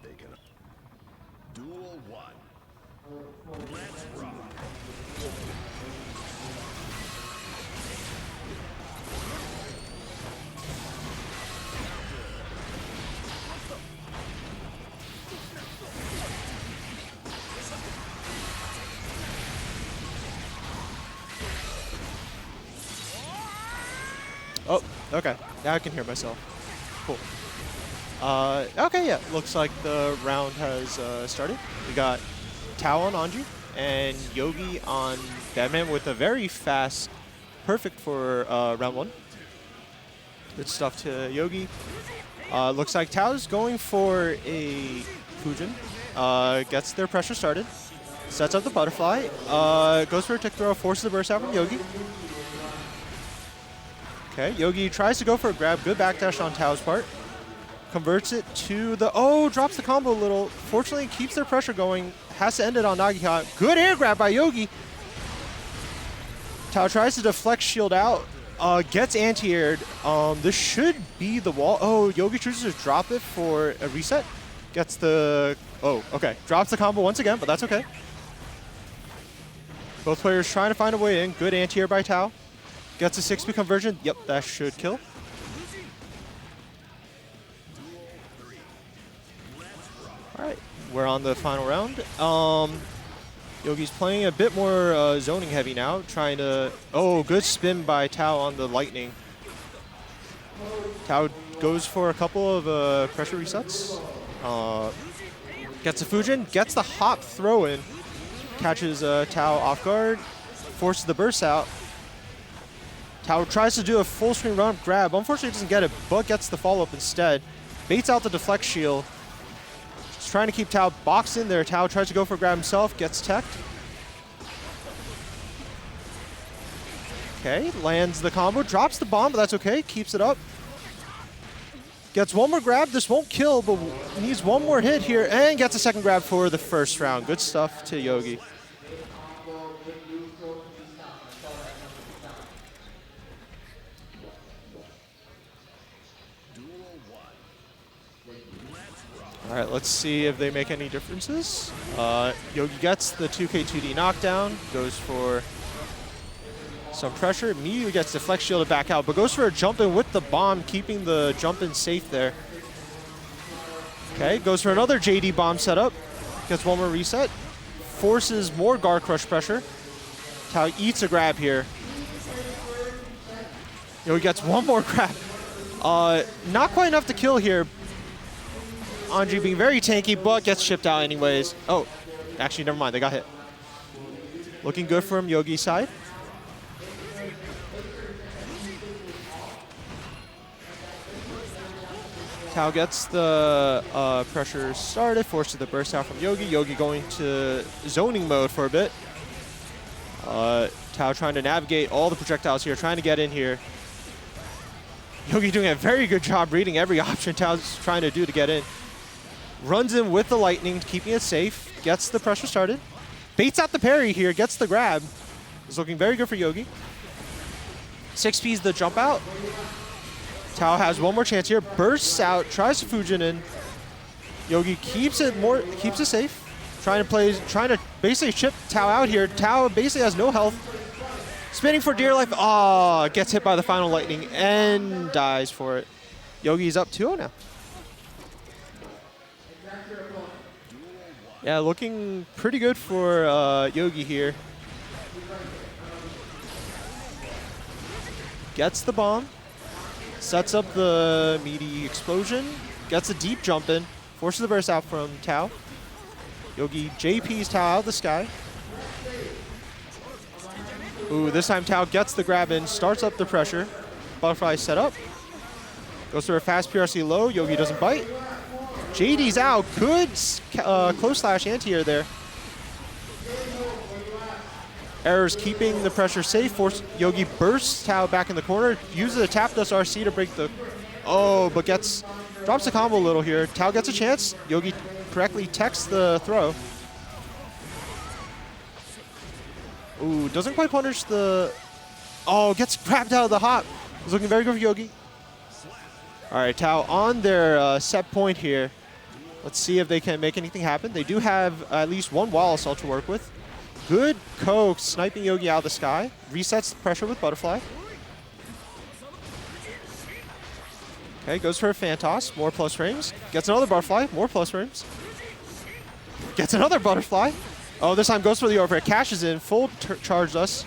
they can. Duel 1. Let's rock. Oh, okay. Now I can hear myself. Cool. Okay, yeah. Looks like the round has started. We got Tao on Anju and Yogi on Batman with a very fast, perfect for round 1. Good stuff to Yogi. Looks like Tao's going for a Fujin. Gets their pressure started. Sets up the butterfly. Goes for a tick throw, forces the burst out from Yogi. Okay, Yogi tries to go for a grab. Good backdash on Tao's part. Converts it to the... Oh, drops the combo a little. Fortunately, keeps their pressure going. Has to end it on Nagika. Good air grab by Yogi. Tao tries to deflect shield out. Gets anti-aired. This should be the wall. Oh, Yogi chooses to drop it for a reset. Gets the... Oh, okay. Drops the combo once again, but that's okay. Both players trying to find a way in. Good anti-air by Tao. Gets a 6-speed conversion. Yep, that should kill. All right, we're on the final round. Yogi's playing a bit more zoning heavy now, trying to... Oh, good spin by Tao on the lightning. Tao goes for a couple of pressure resets. Gets a Fujin, gets the hop throw in. Catches Tao off guard, forces the burst out. Tao tries to do a full screen run up grab. Unfortunately, doesn't get it, but gets the follow-up instead. Baits out the deflect shield. Just trying to keep Tao boxed in there. Tao tries to go for a grab himself, gets teched. Okay, lands the combo, drops the bomb, but that's okay, keeps it up. Gets one more grab, this won't kill, but needs one more hit here, and gets a second grab for the first round. Good stuff to Yogi. All right, let's see if they make any differences. Yogi gets the 2K2D knockdown, goes for some pressure, immediately gets the flex shielded back out, but goes for a jump in with the bomb, keeping the jump in safe there. Okay, goes for another JD bomb setup, gets one more reset, forces more guard crush pressure. Tao eats a grab here. Yogi gets one more grab. Not quite enough to kill here. Anju being very tanky, but gets shipped out anyways. Oh, actually, never mind. They got hit. Looking good from Yogi's side. Tao gets the pressure started, forces the burst out from Yogi. Yogi going to zoning mode for a bit. Tao trying to navigate all the projectiles here, trying to get in here. Yogi doing a very good job reading every option Tao's trying to do to get in. Runs in with the lightning, keeping it safe. Gets the pressure started. Baits out the parry here, gets the grab. It's looking very good for Yogi. 6P's the jump out. Tao has one more chance here. Bursts out, tries to Fujin in. Yogi keeps it safe. Trying to basically chip Tao out here. Tao basically has no health. Spinning for dear life. Ah, gets hit by the final lightning and dies for it. Yogi's up 2-0 now. Yeah, looking pretty good for Yogi here. Gets the bomb. Sets up the meaty explosion. Gets a deep jump in. Forces the burst out from Tao. Yogi JP's Tao out of the sky. Ooh, this time Tao gets the grab in. Starts up the pressure. Butterfly set up. Goes for a fast PRC low. Yogi doesn't bite. JD's out. Good close slash anti-air there. Errors keeping the pressure safe. Yogi bursts Tao back in the corner. Uses a tap dust RC to break the... Oh, but drops the combo a little here. Tao gets a chance. Yogi correctly techs the throw. Ooh, doesn't quite punish the... Oh, gets grabbed out of the hop. It's looking very good for Yogi. All right, Tao on their set point here. Let's see if they can make anything happen. They do have at least one wall assault to work with. Good coax, sniping Yogi out of the sky. Resets the pressure with Butterfly. Okay, goes for a Phantos. More plus frames. Gets another Butterfly. More plus frames. Gets another Butterfly. Oh, this time goes for the overhead. Cashes in. Full charged us.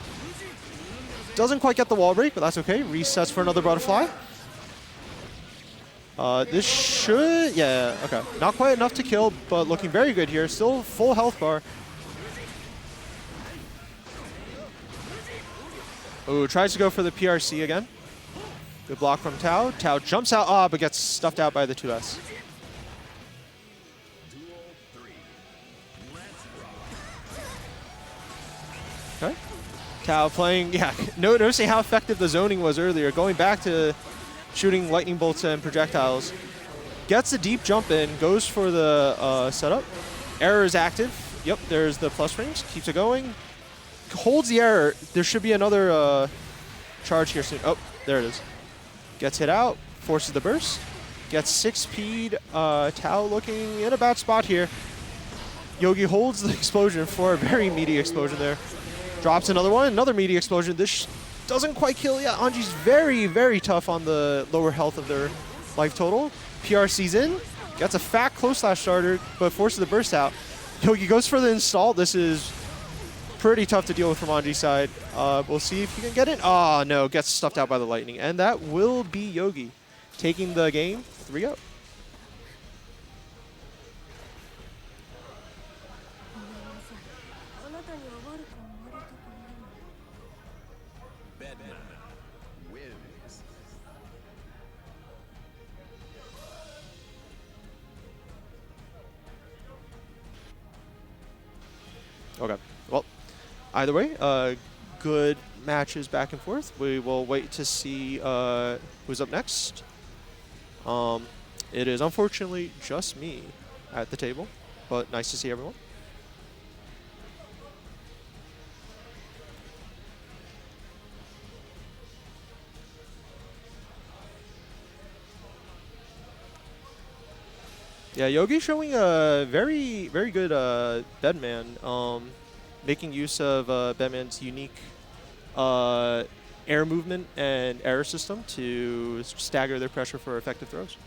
Doesn't quite get the wall break, but that's okay. Resets for another Butterfly. This should, yeah, okay. Not quite enough to kill, but looking very good here. Still full health bar. Ooh, tries to go for the PRC again. Good block from Tao. Tao jumps out, but gets stuffed out by the 2S. Okay. Tao playing, yeah, noticing how effective the zoning was earlier. Going back to shooting lightning bolts and projectiles. Gets a deep jump in, goes for the setup. Error is active. Yep, there's the plus frames. Keeps it going. Holds the error. There should be another charge here soon. Oh, there it is. Gets hit out. Forces the burst. Gets 6P'd. Tao looking in a bad spot here. Yogi holds the explosion for a very meaty explosion there. Drops another one. Another meaty explosion. This doesn't quite kill yet. Anji's very, very tough on the lower health of their life total. PRC's in. Gets a fat close slash starter, but forces the burst out. Yogi goes for the install. This is pretty tough to deal with from Anji's side. We'll see if he can get it. Oh, no. Gets stuffed out by the lightning. And that will be Yogi taking the game 3-0. Wins. Okay. Well, either way, good matches back and forth. We will wait to see who's up next. It is unfortunately just me at the table, but nice to see everyone. Yeah, Yogi showing a very, very good Bedman, making use of Bedman's unique air movement and error system to stagger their pressure for effective throws.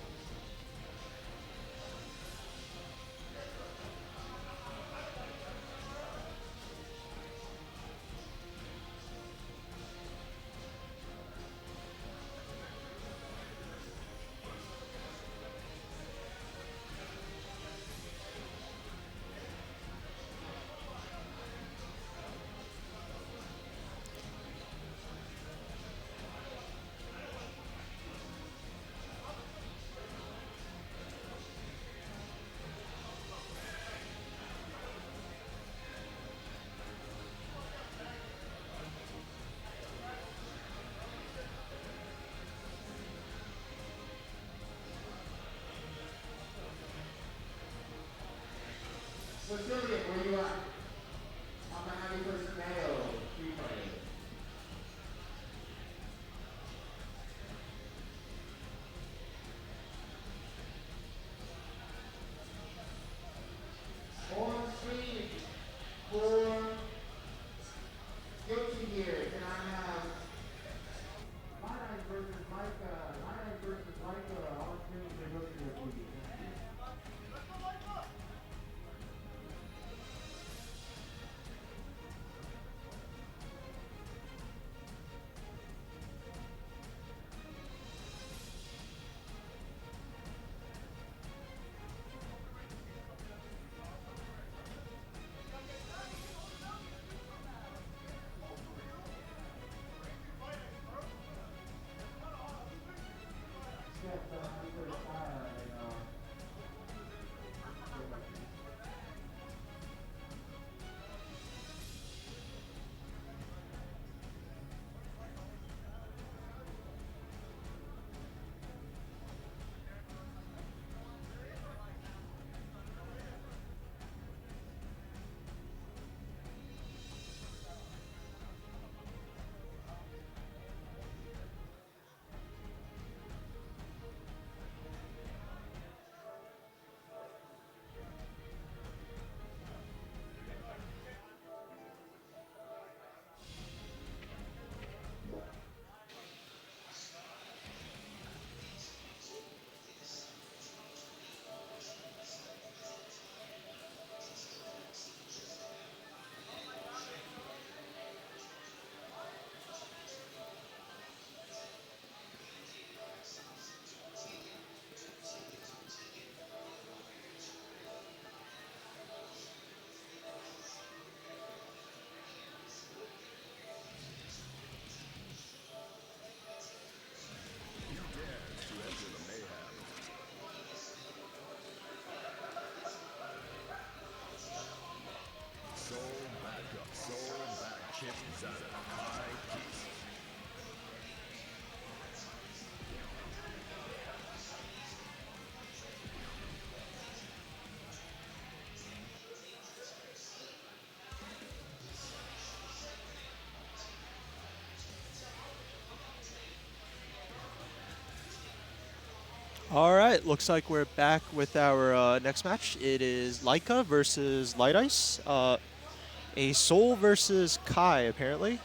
All right, looks like we're back with our next match. It is Laika versus Light Ice. A Soul versus Kai, apparently.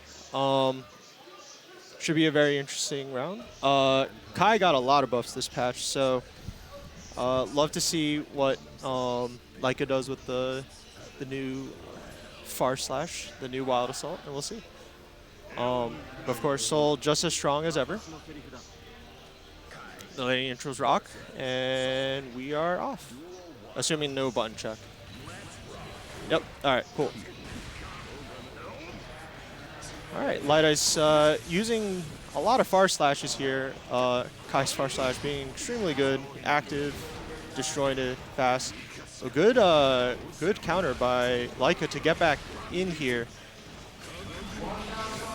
Should be a very interesting round. Kai got a lot of buffs this patch, so love to see what Laika does with the new Far Slash, the new Wild Assault, and we'll see. Of course, Soul just as strong as ever. The lane intros rock, and we are off. Assuming no button check. Yep, all right, cool. All right, Light Ice using a lot of Far Slashes here. Kai's Far Slash being extremely good, active, destroying it fast. So good, good counter by Laika to get back in here.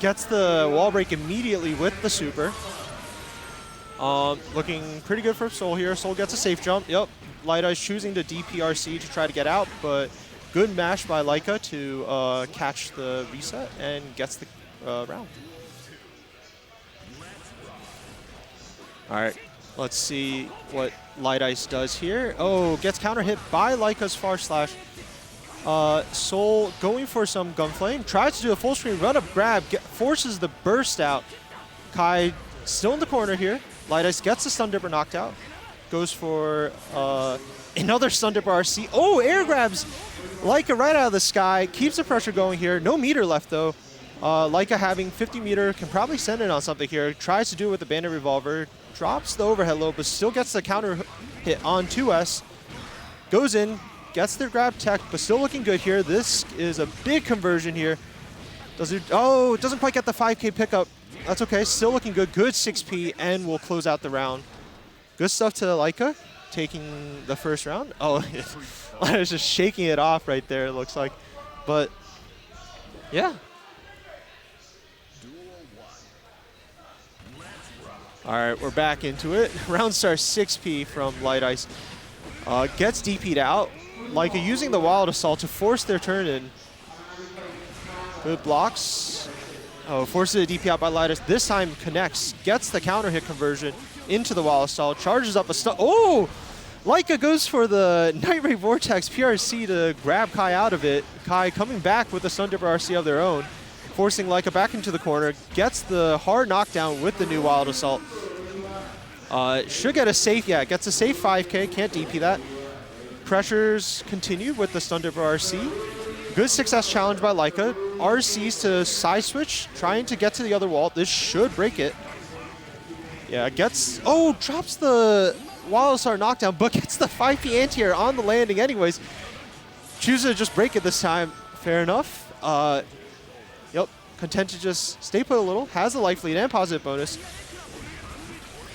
Gets the wall break immediately with the super. Looking pretty good for Soul here. Soul gets a safe jump. Yep, Light Ice choosing to DPRC to try to get out, but good mash by Laika to catch the reset and gets the round. All right, let's see what Light Ice does here. Oh, gets counter hit by Laika's Far Slash. Soul going for some Gunflame, tries to do a full screen run up grab, forces the burst out. Kai still in the corner here. Light Ice gets the Stun Dipper knocked out. Goes for another Stun Dipper RC. Oh, air grabs Laika right out of the sky. Keeps the pressure going here. No meter left though. Laika having 50 meter can probably send it on something here. Tries to do it with the Bandit Revolver. Drops the overhead low, but still gets the counter hit on 2S. Goes in, gets the grab tech, but still looking good here. This is a big conversion here. Doesn't quite get the 5K pickup. That's okay, still looking good. Good 6P, and we'll close out the round. Good stuff to Laika, taking the first round. Oh, I was just shaking it off right there, it looks like. But, yeah. All right, we're back into it. Round starts 6P from Light Ice. Gets DP'd out. Laika using the Wild Assault to force their turn in. Good blocks. Oh, forces a DP out by Light Ice. This time connects, gets the counter hit conversion into the Wild Assault, charges up a stun. Oh! Laika goes for the Night Ray Vortex PRC to grab Kai out of it. Kai coming back with a Stun Dipper RC of their own, forcing Laika back into the corner, gets the hard knockdown with the new Wild Assault. Should get a safe, yeah, gets a safe 5K, can't DP that. Pressures continue with the Stun Dipper RC. Good success challenge by Laika. RCs to side switch, trying to get to the other wall. This should break it. Yeah, drops the Wild Assault knockdown, but gets the 5P anti-air on the landing anyways. Chooses to just break it this time. Fair enough. Yep, content to just stay put a little. Has a life lead and positive bonus.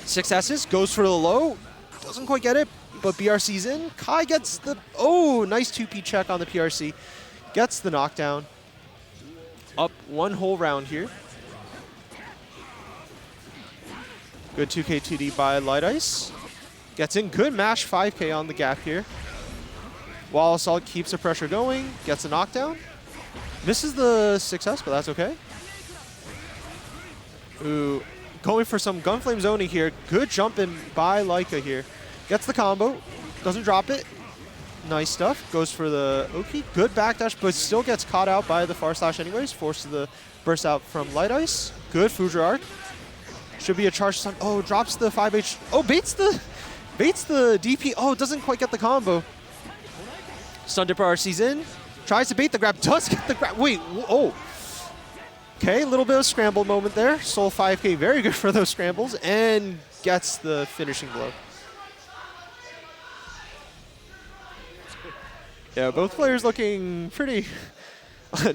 6 S's, goes for the low. Doesn't quite get it, but BRC's in. Kai gets the, nice 2P check on the PRC. Gets the knockdown. Up one whole round here. Good 2K 2D by Light Ice. Gets in, good mash 5K on the gap here. Wall Assault keeps the pressure going, gets a knockdown. Misses the success, but that's okay. Ooh, going for some Gunflame zoning here. Good jumping by Laika here. Gets the combo, doesn't drop it. Nice stuff, goes for the Oki. Good backdash, but still gets caught out by the Far Slash anyways. Forces the burst out from Light Ice. Good Fuji Arc. Should be a charge stun. Oh, drops the 5H. Oh, baits the DP. Oh, doesn't quite get the combo. Stun Dipper RC's in. Tries to bait the grab, does get the grab. Wait, oh. Okay, a little bit of scramble moment there. Soul 5K, very good for those scrambles, and gets the finishing blow. Yeah, both players looking pretty,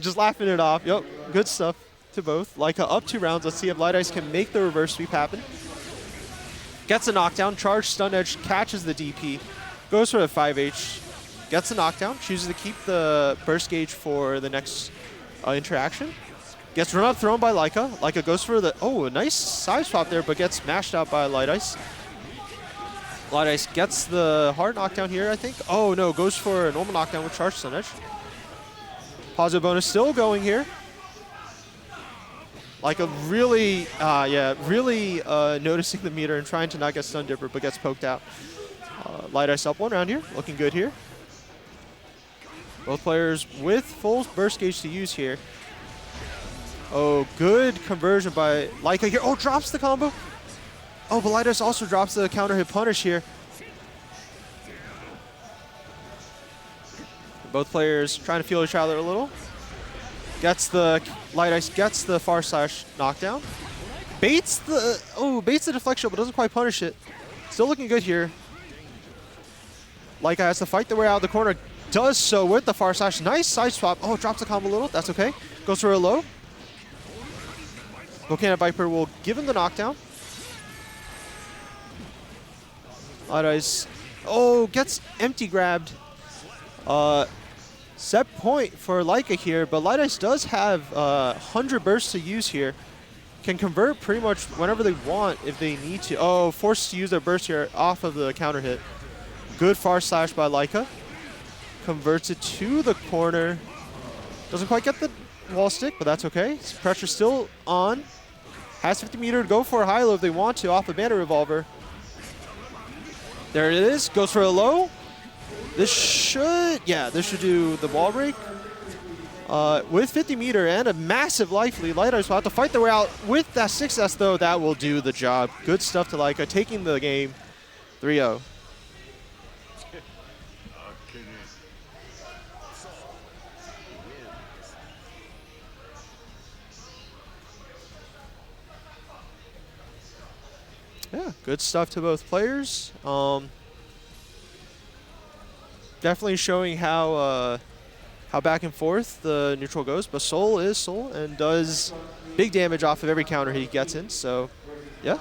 just laughing it off. Yep, good stuff to both. Laika up 2 rounds. Let's see if Light Ice can make the reverse sweep happen. Gets a knockdown, charge stun edge, catches the DP, goes for the 5H, gets a knockdown, chooses to keep the burst gauge for the next interaction. Gets run up thrown by Laika. Laika goes for the, a nice side swap there, but gets mashed out by Light Ice. Light Ice gets the hard knockdown here, I think. Oh no, goes for a normal knockdown with charge stun edge. Positive bonus still going here. Like a really, really noticing the meter and trying to not get stun dipper, but gets poked out. Light Ice up one round here, looking good here. Both players with full burst gauge to use here. Oh, good conversion by Laika here. Oh, drops the combo. Oh, but Light Ice also drops the counter hit punish here. Both players trying to feel each other a little. Gets the Light Ice, gets the far slash knockdown. Baits the deflection, but doesn't quite punish it. Still looking good here. Laika has to fight the way out of the corner. Does so with the far slash. Nice side swap. Oh, drops the combo a little. That's okay. Goes for a low. Volcanic Viper will give him the knockdown. Light Ice. Oh, gets empty grabbed. Set point for Laika here, but Light Ice does have 100 bursts to use here. Can convert pretty much whenever they want if they need to. Oh, forced to use their burst here off of the counter hit. Good far slash by Laika. Converts it to the corner. Doesn't quite get the wall stick, but that's okay. Pressure still on. Has 50 meter to go for a high-low if they want to off the Bandit Revolver. There it is. Goes for a low. This should do the wall break. With 50 meter and a massive life lead, Light Ice will have to fight their way out with that 6S though. That will do the job. Good stuff to Laika, taking the game 3-0. Yeah, good stuff to both players. Definitely showing how back and forth the neutral goes, but Soul is Soul and does big damage off of every counter he gets in. So, yeah.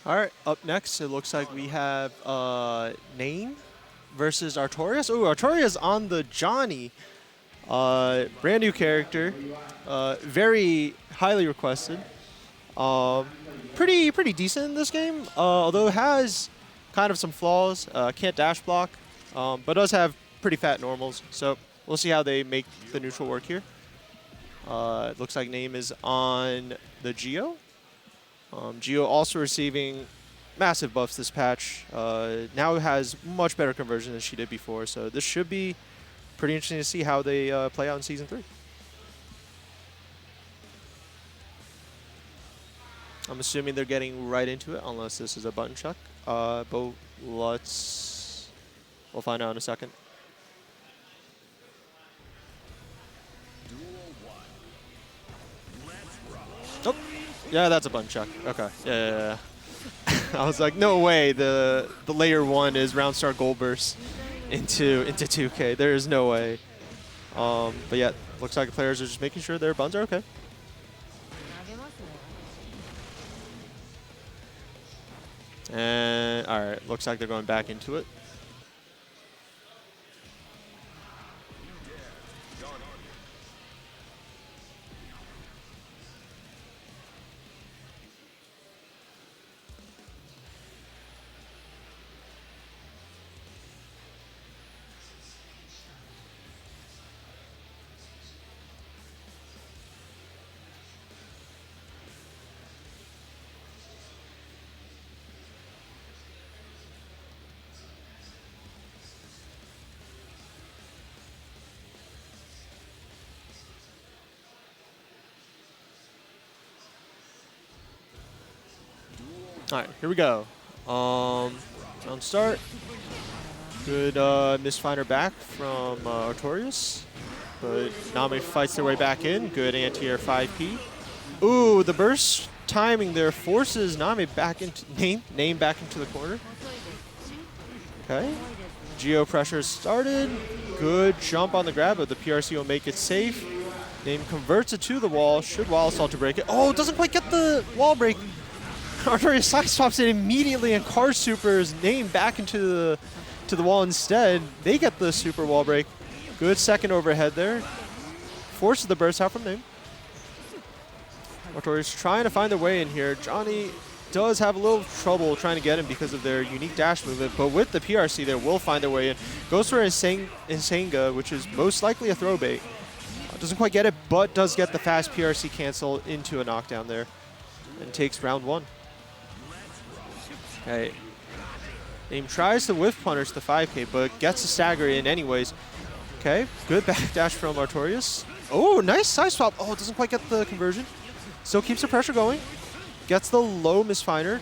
All right, up next, it looks like we have Name versus Artorias. Oh, Artorias on the Johnny. Brand new character, very highly requested. Pretty decent in this game, although it has kind of some flaws. Can't dash block, but does have pretty fat normals. So we'll see how they make the neutral work here. It looks like Name is on the Geo. Geo also receiving massive buffs this patch. Now has much better conversion than she did before, so this should be pretty interesting to see how they play out in Season 3. I'm assuming they're getting right into it, unless this is a button check. But we'll find out in a second. Oh, yeah, that's a button check. Okay, yeah. I was like, no way. The layer 1 is round start gold burst into 2K. There is no way. But yeah, looks like the players are just making sure their buns are okay. And all right, looks like they're going back into it. All right, here we go. Round start. Good misfinder back from Artorias. But Nami fights their way back in. Good anti-air 5P. Ooh, the burst timing there forces Nami back into name back into the corner. Okay. Geo pressure started. Good jump on the grab, but the PRC will make it safe. Name converts it to the wall. Should wall assault to break it. Oh, doesn't quite get the wall break. Artorias side swaps it immediately, and Car Super's name back into the wall instead. They get the super wall break. Good second overhead there. Forces the burst out from name. Artorias trying to find their way in here. Johnny does have a little trouble trying to get him because of their unique dash movement, but with the PRC they will find their way in. Goes for Insanga, which is most likely a throw bait. Doesn't quite get it, but does get the fast PRC cancel into a knockdown there. And takes round 1. Okay. Name tries to whiff punish the 5K, but gets a stagger in anyways. Okay, good backdash from Artorias. Oh, nice side swap. Oh, doesn't quite get the conversion. Still keeps the pressure going. Gets the low misfiner.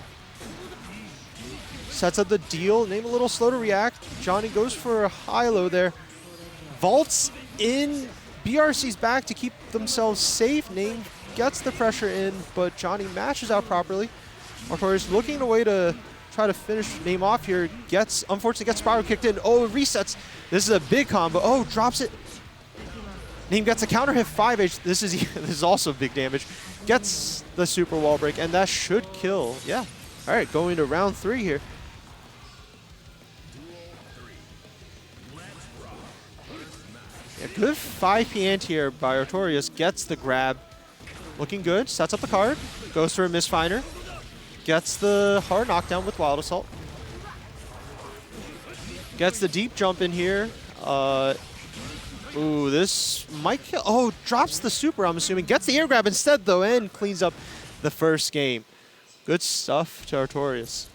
Sets up the deal. Name a little slow to react. Johnny goes for a high-low there. Vaults in BRC's back to keep themselves safe. Name gets the pressure in, but Johnny matches out properly. Artorias looking a way to try to finish Name off here. Unfortunately gets spiral kicked in. Oh, resets. This is a big combo. Oh, drops it. Name gets a counter hit 5H. This is also big damage. Gets the super wall break, and that should kill. Yeah. All right, going to round 3 here. Yeah, good 5P anti-air by Artorias. Gets the grab. Looking good. Sets up the card. Goes for a misfinder. Gets the hard knockdown with Wild Assault. Gets the deep jump in here. Ooh, this might kill. Oh, drops the super, I'm assuming. Gets the air grab instead, though, and cleans up the first game. Good stuff to Artorias.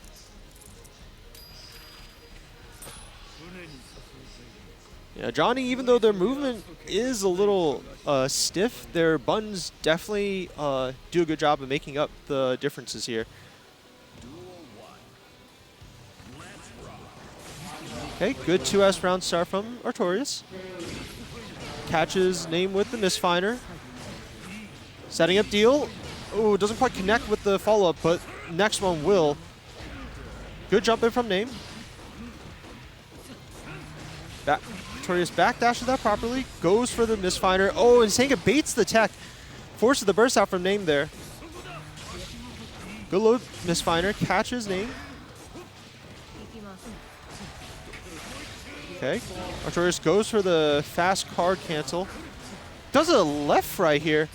Yeah, Johnny, even though their movement is a little stiff, their buttons definitely do a good job of making up the differences here. Okay, good 2S round start from Artorias. Catches Name with the misfinder. Setting up deal. Oh, doesn't quite connect with the follow-up, but next one will. Good jump in from Name. Artorias backdashes that properly. Goes for the misfinder. Oh, and Senga baits the tech. Forces the burst out from Name there. Good low misfinder. Catches Name. Okay, Artorias goes for the fast card cancel. Does a left right here.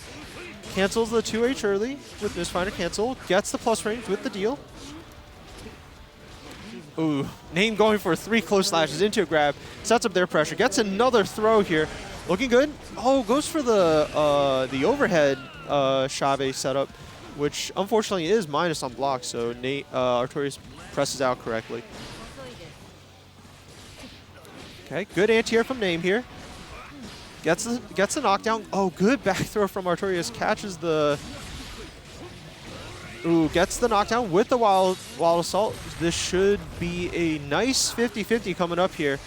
Cancels the 2H early with misfinder cancel. Gets the plus range with the deal. Ooh, Name going for 3 close slashes into a grab. Sets up their pressure. Gets another throw here. Looking good. Oh, goes for the overhead Shave setup, which unfortunately is minus on block, so Artorias presses out correctly. Okay, good anti-air from Name here. Gets the knockdown. Oh, good back throw from Artorias. Catches the Ooh, gets the knockdown with the wild assault. This should be a nice 50-50 coming up here.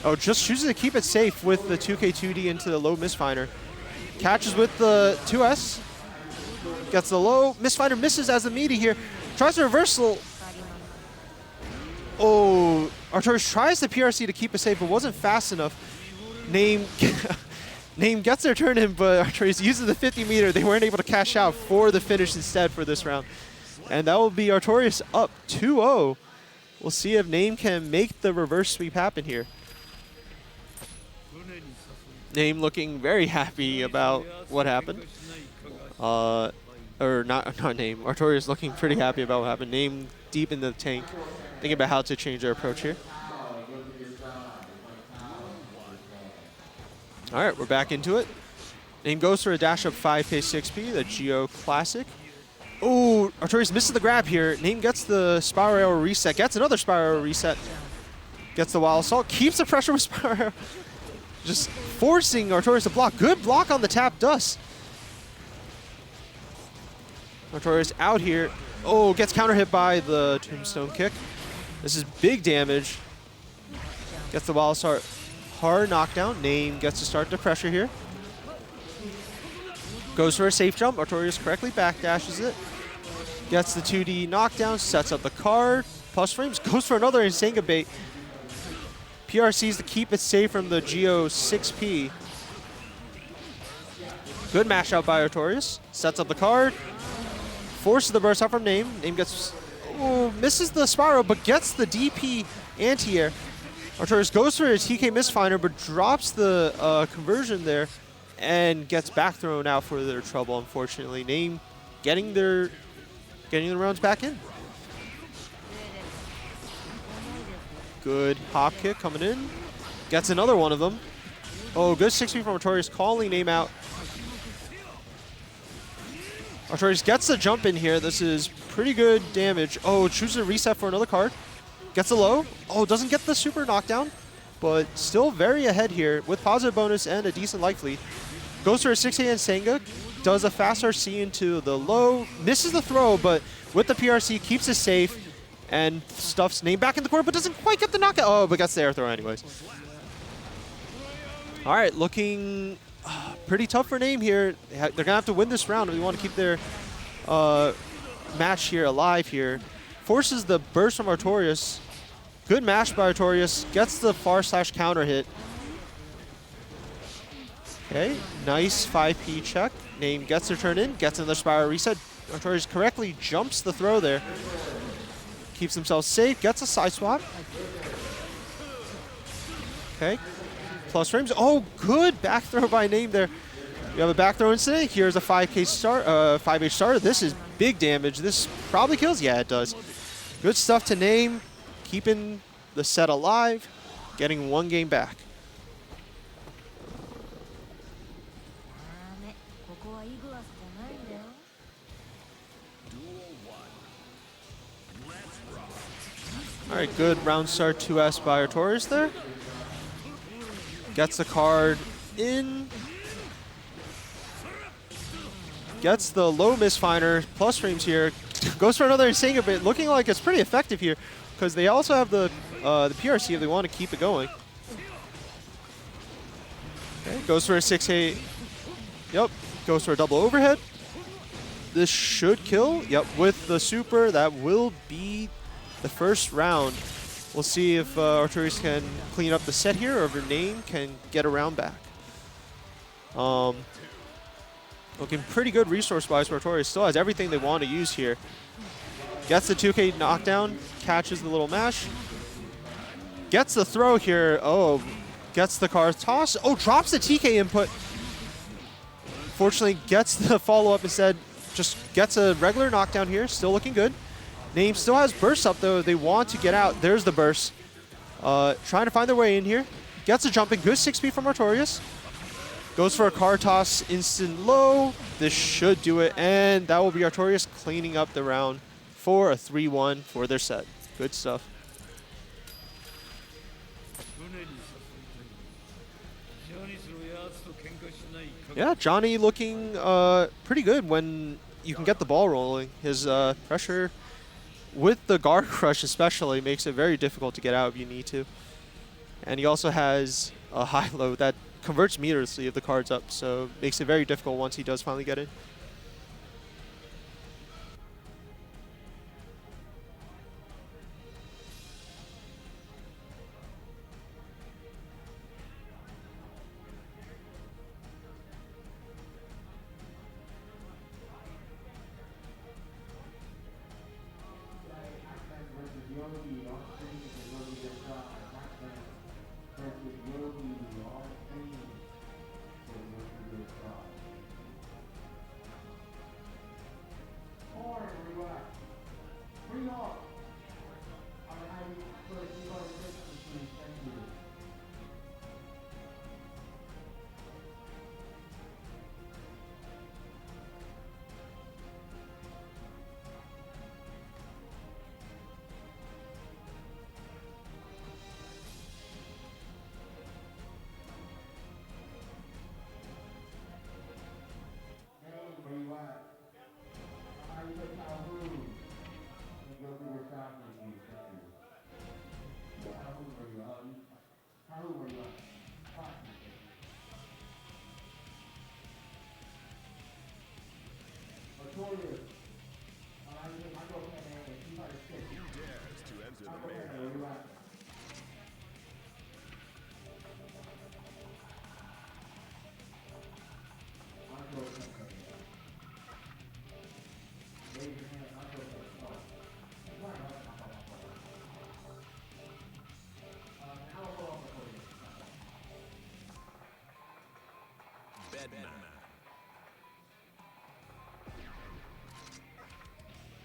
Oh, just chooses to keep it safe with the 2K2D into the low misfinder. Catches with the 2S. Gets the low. Misfinder misses as the meaty here. Tries the reversal. Oh, Artorias tries the PRC to keep it safe, but wasn't fast enough. Name gets their turn in, but Artorias uses the 50 meter. They weren't able to cash out for the finish instead for this round. And that will be Artorias up 2-0. We'll see if Name can make the reverse sweep happen here. Name looking very happy about what happened. Or not Name. Artorias looking pretty happy about what happened. Name deep in the tank, thinking about how to change their approach here. All right, we're back into it. Name goes for a dash up 5K 6P, the Geo Classic. Oh, Artorias misses the grab here. Name gets the Spiral Arrow reset, gets another Spiral Arrow reset. Gets the Wild Assault, keeps the pressure with Spiral Arrow. Just forcing Artorias to block. Good block on the tap dust. Artorias out here. Oh, gets counter hit by the Tombstone kick. This is big damage. Gets the Wild Assault. Hard knockdown. Name gets to start the pressure here. Goes for a safe jump. Artorias correctly backdashes it. Gets the 2D knockdown. Sets up the card. Plus frames. Goes for another Insanga bait. PRCs to keep it safe from the Geo 6P. Good mash out by Artorias. Sets up the card. Forces the burst out from Name. Name gets... Oh, misses the Spiral, but gets the DP anti-air. Artorias goes for a TK misfinder, but drops the conversion there and gets back thrown out for their trouble, unfortunately. Name getting the rounds back in. Good hop kick coming in. Gets another one of them. Oh, good 6P from Artorias, calling Name out. Artorias gets the jump in here. This is pretty good damage. Oh, chooses a reset for another card. Gets a low. Oh, doesn't get the super knockdown, but still very ahead here with positive bonus and a decent life lead. Goes for a 6A Insanga. Does a fast RC into the low. Misses the throw, but with the PRC, keeps it safe. And stuffs Name back in the corner, but doesn't quite get the knockout. Oh, but gets the air throw anyways. All right, looking pretty tough for Name here. They're going to have to win this round if we want to keep their match here alive here. Forces the burst from Artorias. Good mash by Artorias. Gets the far slash counter hit. Okay, nice 5P check. Name gets their turn in, gets another Spiral reset. Artorias correctly jumps the throw there. Keeps himself safe, gets a side swap. Okay, plus frames. Oh, good back throw by Name there. We have a back throw incident. Here's a 5K start, 5H starter. This is big damage. This probably kills. Yeah, it does. Good stuff to Name, keeping the set alive, getting one game back. All right, good round start 2S by Artorias there. Gets the card in. Gets the low misfinder, plus frames here. Goes for another Insanga bit, looking like it's pretty effective here because they also have the PRC if they want to keep it going. Okay, goes for a 6-8. Yep, goes for a double overhead. This should kill. Yep, with the super, that will be the first round. We'll see if Artorias can clean up the set here or if Name can get a round back. Looking pretty good resource-wise for Artorias. Still has everything they want to use here. Gets the 2K knockdown, catches the little mash. Gets the throw here. Oh, gets the car toss. Oh, drops the TK input. Fortunately, gets the follow-up instead. Just gets a regular knockdown here. Still looking good. Name still has bursts up, though. They want to get out. There's the burst. Trying to find their way in here. Gets a jump in. Good 6P from Artorias. Goes for a car toss, instant low. This should do it, and that will be Artorias cleaning up the round for a 3-1 for their set. Good stuff. Yeah, Johnny looking pretty good when you can get the ball rolling. His pressure with the guard crush especially makes it very difficult to get out if you need to. And he also has a high-low that converts meterlessly if the card's up, so makes it very difficult once he does finally get in.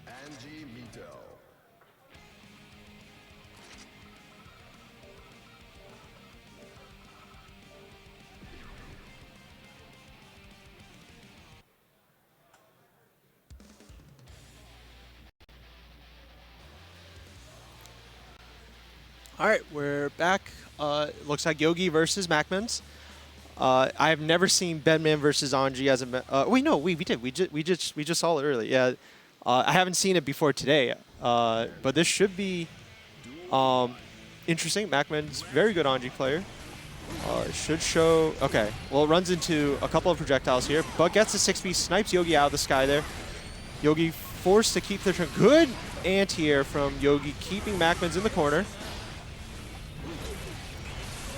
Angie Mito. All right, we're back. Looks like Yogi versus Macmans. I have never seen Bedman versus Anji as a. Wait, no, we did. We just saw it earlier. Yeah, I haven't seen it before today. But this should be interesting. Macman's very good Anji player. Should show. Okay, well, it runs into a couple of projectiles here, but gets a 6-piece, snipes Yogi out of the sky there. Yogi forced to keep the turn. Good anti-air from Yogi, keeping Macmans in the corner.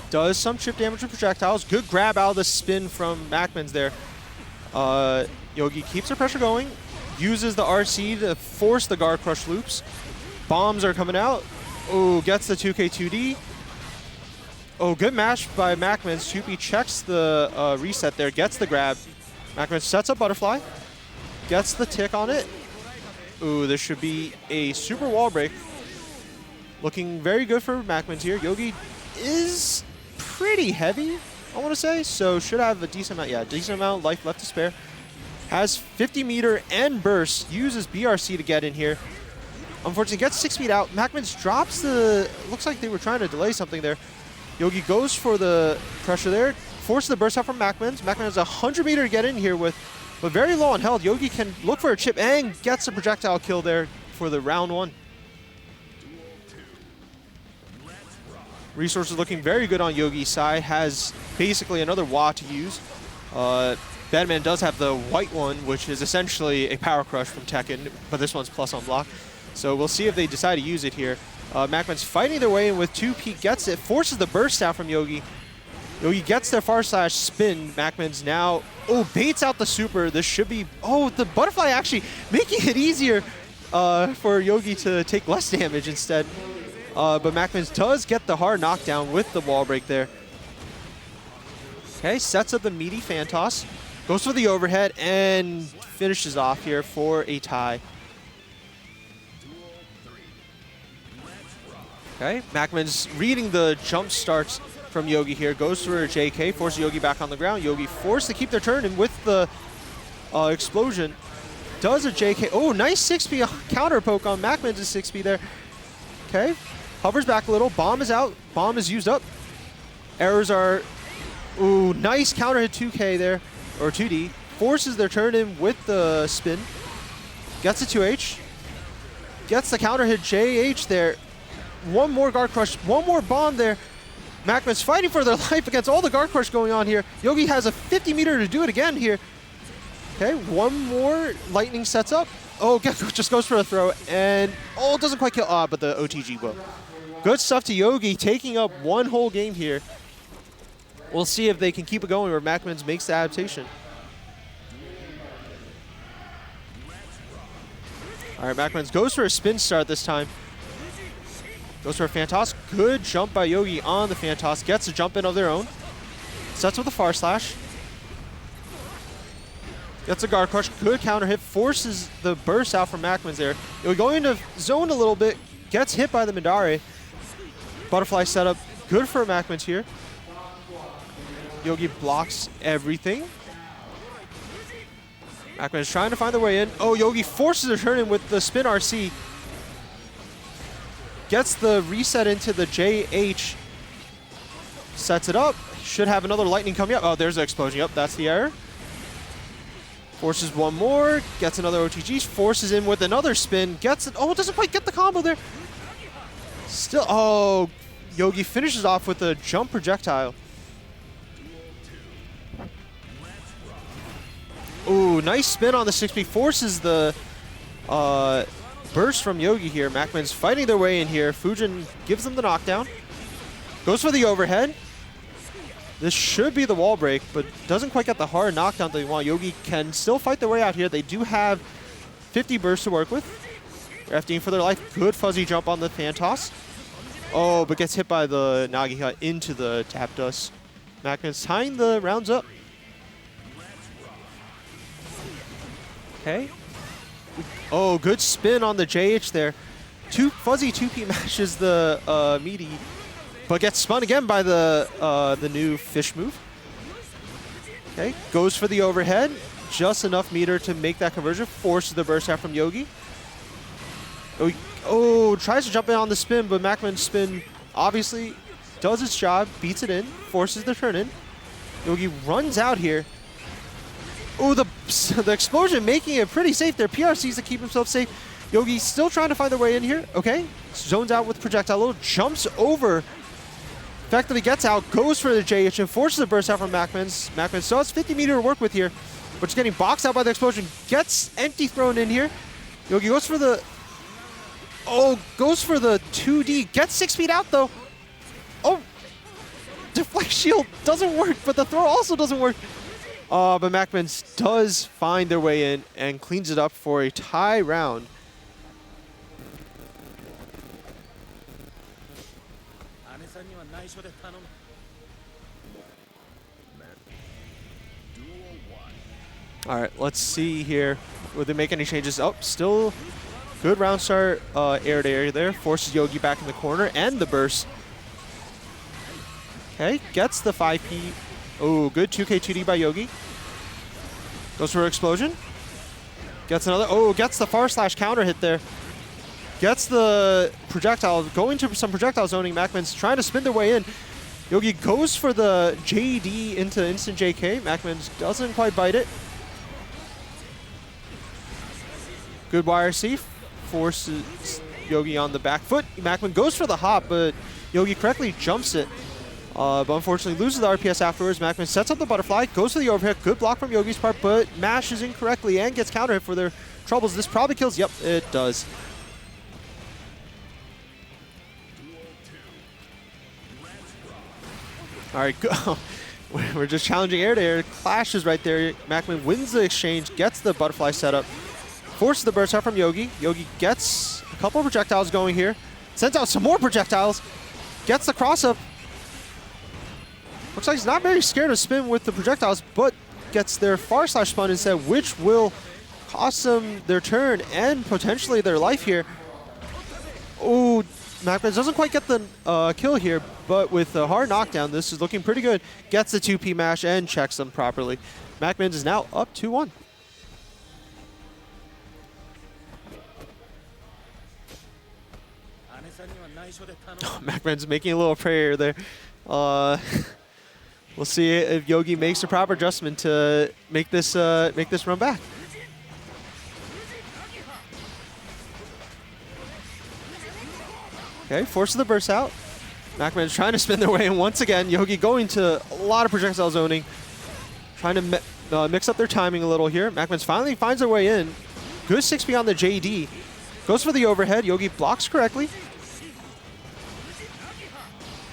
Does some chip damage with projectiles. Good grab out of the spin from Macmans there. Yogi keeps the pressure going. Uses the RC to force the guard crush loops. Bombs are coming out. Oh, gets the 2K2D. Oh, good match by Macmans. Chupi checks the reset there. Gets the grab. Macmans sets up Butterfly. Gets the tick on it. Ooh, this should be a super wall break. Looking very good for Macmans here. Yogi is pretty heavy, I want to say, so should have a decent amount, decent amount of life left to spare. Has 50 meter and burst, uses BRC to get in here. Unfortunately, gets 6 feet out. Macmans drops the, looks like they were trying to delay something there. Yogi goes for the pressure there, forces the burst out from Macmans. Macmans has 100 meter to get in here with, but very low on health. Yogi can look for a chip and gets a projectile kill there for the round one. Resources looking very good on Yogi's side. Has basically another Wa to use. Batman does have the white one, which is essentially a Power Crush from Tekken, but this one's plus on block. So we'll see if they decide to use it here. Macman's fighting their way in with 2P, gets it, forces the burst out from Yogi. Yogi gets their far slash spin. Macman's now, baits out the super. This should be, the butterfly actually making it easier for Yogi to take less damage instead. But Macmans does get the hard knockdown with the wall break there. Okay, sets up the meaty fan toss. Goes for the overhead and finishes off here for a tie. Okay, Macman's reading the jump starts from Yogi here. Goes for a JK, forces Yogi back on the ground. Yogi forced to keep their turn, and with the explosion, does a JK. Oh, nice 6P counter poke on Macman's 6P there. Okay. Hovers back a little. Bomb is out. Bomb is used up. Errors are... Ooh, nice counter hit 2K there. Or 2D. Forces their turn in with the spin. Gets a 2H. Gets the counter hit JH there. One more guard crush, one more bomb there. Macman's fighting for their life against all the guard crush going on here. Yogi has a 50 meter to do it again here. Okay, one more. Lightning sets up. Oh, Gecko just goes for a throw, and oh, it doesn't quite kill. Ah, but the OTG will. Good stuff to Yogi, taking up one whole game here. We'll see if they can keep it going where Macman's makes the adaptation. All right, Macman's goes for a spin start this time. Goes for a Phantos. Good jump by Yogi on the Phantos. Gets a jump in of their own. Sets with a Far Slash. Gets a guard crush. Good counter hit. Forces the burst out from Macman's there. Yogi going into zone a little bit. Gets hit by the Midare. Butterfly setup. Good for Macman's here. Yogi blocks everything. Macman is trying to find the way in. Oh, Yogi forces a turn in with the spin RC. Gets the reset into the JH. Sets it up. Should have another lightning coming up. Oh, there's the explosion. Yep, that's the error. Forces one more. Gets another OTG. Forces in with another spin. Gets it. Oh, doesn't quite get the combo there. Still. Oh, Yogi finishes off with a jump projectile. Ooh, nice spin on the 6P. Forces the burst from Yogi here. Macman's fighting their way in here. Fujin gives them the knockdown. Goes for the overhead. This should be the wall break, but doesn't quite get the hard knockdown they want. Yogi can still fight their way out here. They do have 50 bursts to work with. They're FDing for their life. Good fuzzy jump on the Phantos. Oh, but gets hit by the Nagiha into the tap dust. Macman's tying the rounds up. Okay. Oh, good spin on the JH there. Fuzzy 2P matches the meaty, but gets spun again by the new fish move. Okay, goes for the overhead. Just enough meter to make that conversion. Forces the burst out from Yogi. Oh, tries to jump in on the spin, but Macman's spin obviously does its job, beats it in, forces the turn in. Yogi runs out here. Oh, the explosion making it pretty safe there. PRCs to keep himself safe. Yogi still trying to find their way in here. Okay, zones out with projectile. Little jumps over. Effectively gets out, goes for the JH and forces a burst out from Macman's. Macman still has 50 meter to work with here, but just getting boxed out by the explosion. Gets empty thrown in here. Yogi goes for the... Oh, goes for the 2D. Gets 6 feet out though. Oh, deflect shield doesn't work, but the throw also doesn't work. But Macman's does find their way in and cleans it up for a tie round. All right, let's see here. Will they make any changes? Oh, still good round start, air to air there. Forces Yogi back in the corner and the burst. Okay, gets the 5P. Oh, good 2K 2D by Yogi. Goes for an explosion. Gets another. Oh, gets the Far Slash counter hit there. Gets the projectile. Going to some projectile zoning. Macman's trying to spin their way in. Yogi goes for the JD into instant JK. Macman's doesn't quite bite it. Good YRC. Forces Yogi on the back foot. Macman goes for the hop, but Yogi correctly jumps it. But unfortunately loses the RPS afterwards. Macman sets up the butterfly, goes for the overhead. Good block from Yogi's part, but mashes incorrectly and gets counter hit for their troubles. This probably kills. Yep, it does. All right, go. We're just challenging air to air. Clashes right there. Macman wins the exchange, gets the butterfly setup, forces the burst out from Yogi. Yogi gets a couple of projectiles going here. Sends out some more projectiles. Gets the cross up. Looks like he's not very scared of spin with the projectiles, but gets their Far Slash spun instead, which will cost them their turn and potentially their life here. Oh, Macman doesn't quite get the kill here, but with a hard knockdown, this is looking pretty good. Gets the 2P mash and checks them properly. Macman is now up 2-1. Oh, Macman's making a little prayer there. We'll see if Yogi makes a proper adjustment to make this run back. Okay, forces the burst out. Macman's trying to spin their way in once again. Yogi going to a lot of projectile zoning. Trying to mix up their timing a little here. Macman's finally finds their way in. Good 6P on the JD. Goes for the overhead. Yogi blocks correctly.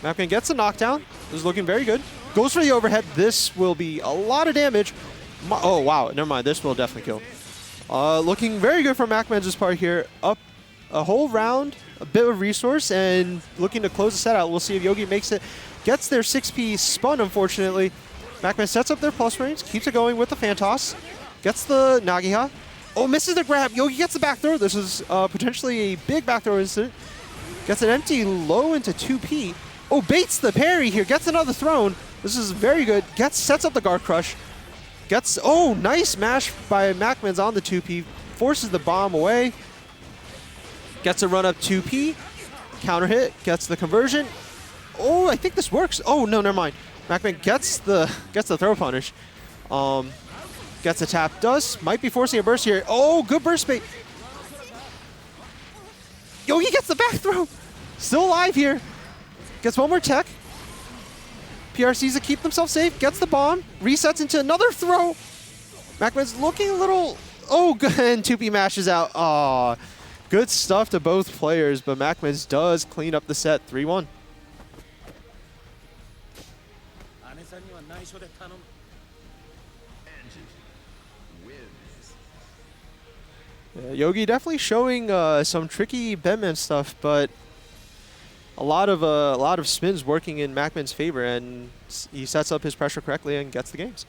Macman gets the knockdown. This is looking very good. Goes for the overhead. This will be a lot of damage. Oh, wow. Never mind. This will definitely kill. Looking very good for Macman's part here. Up a whole round, a bit of resource, and looking to close the set out. We'll see if Yogi makes it. Gets their 6P spun, unfortunately. Macman sets up their plus range, keeps it going with the Phantos. Gets the Nagiha. Oh, misses the grab. Yogi gets the back throw. This is potentially a big back throw incident. Gets an empty low into 2P. Oh, baits the parry here. Gets another thrown. This is very good. Sets up the guard crush. Oh, nice mash by Macman's on the 2P. Forces the bomb away. Gets a run up 2P. Counter hit. Gets the conversion. Oh, I think this works. Oh, no, never mind. Macman gets the throw punish. Gets a tap. Might be forcing a burst here. Oh, good burst bait. Yogi gets the back throw. Still alive here. Gets one more tech. PRCs to keep themselves safe. Gets the bomb. Resets into another throw. Macman's looking a little... Oh, good. And 2P mashes out. Aw. Good stuff to both players, but Macman's does clean up the set 3-1. Yeah, Yogi definitely showing some tricky Batman stuff, but a lot of spins working in Macman's favor, and he sets up his pressure correctly and gets the games.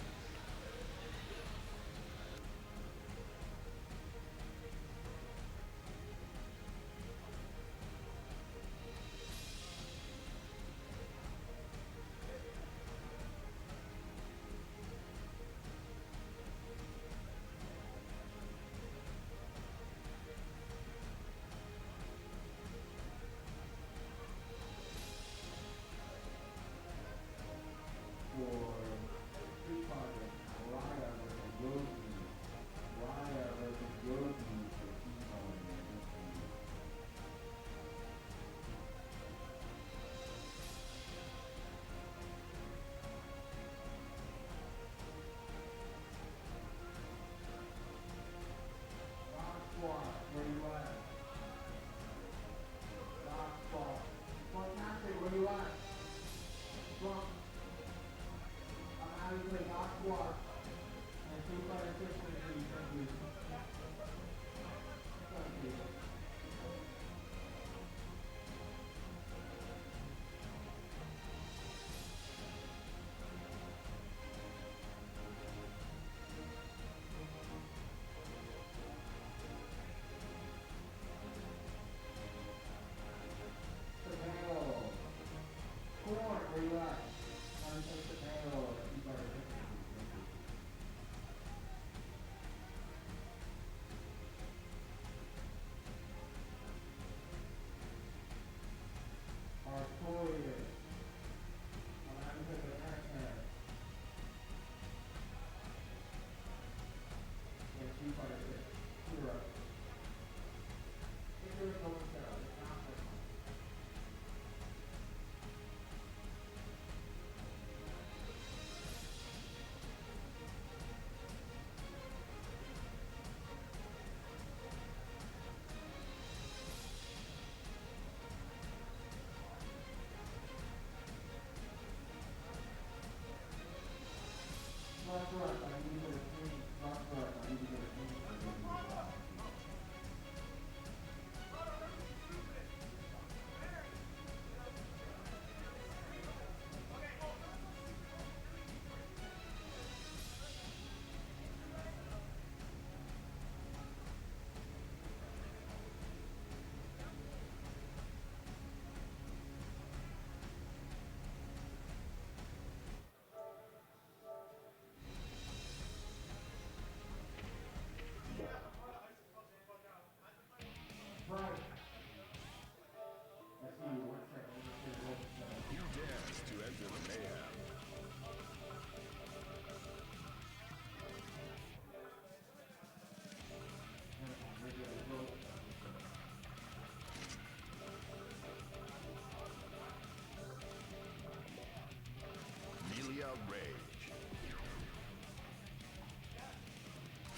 rage.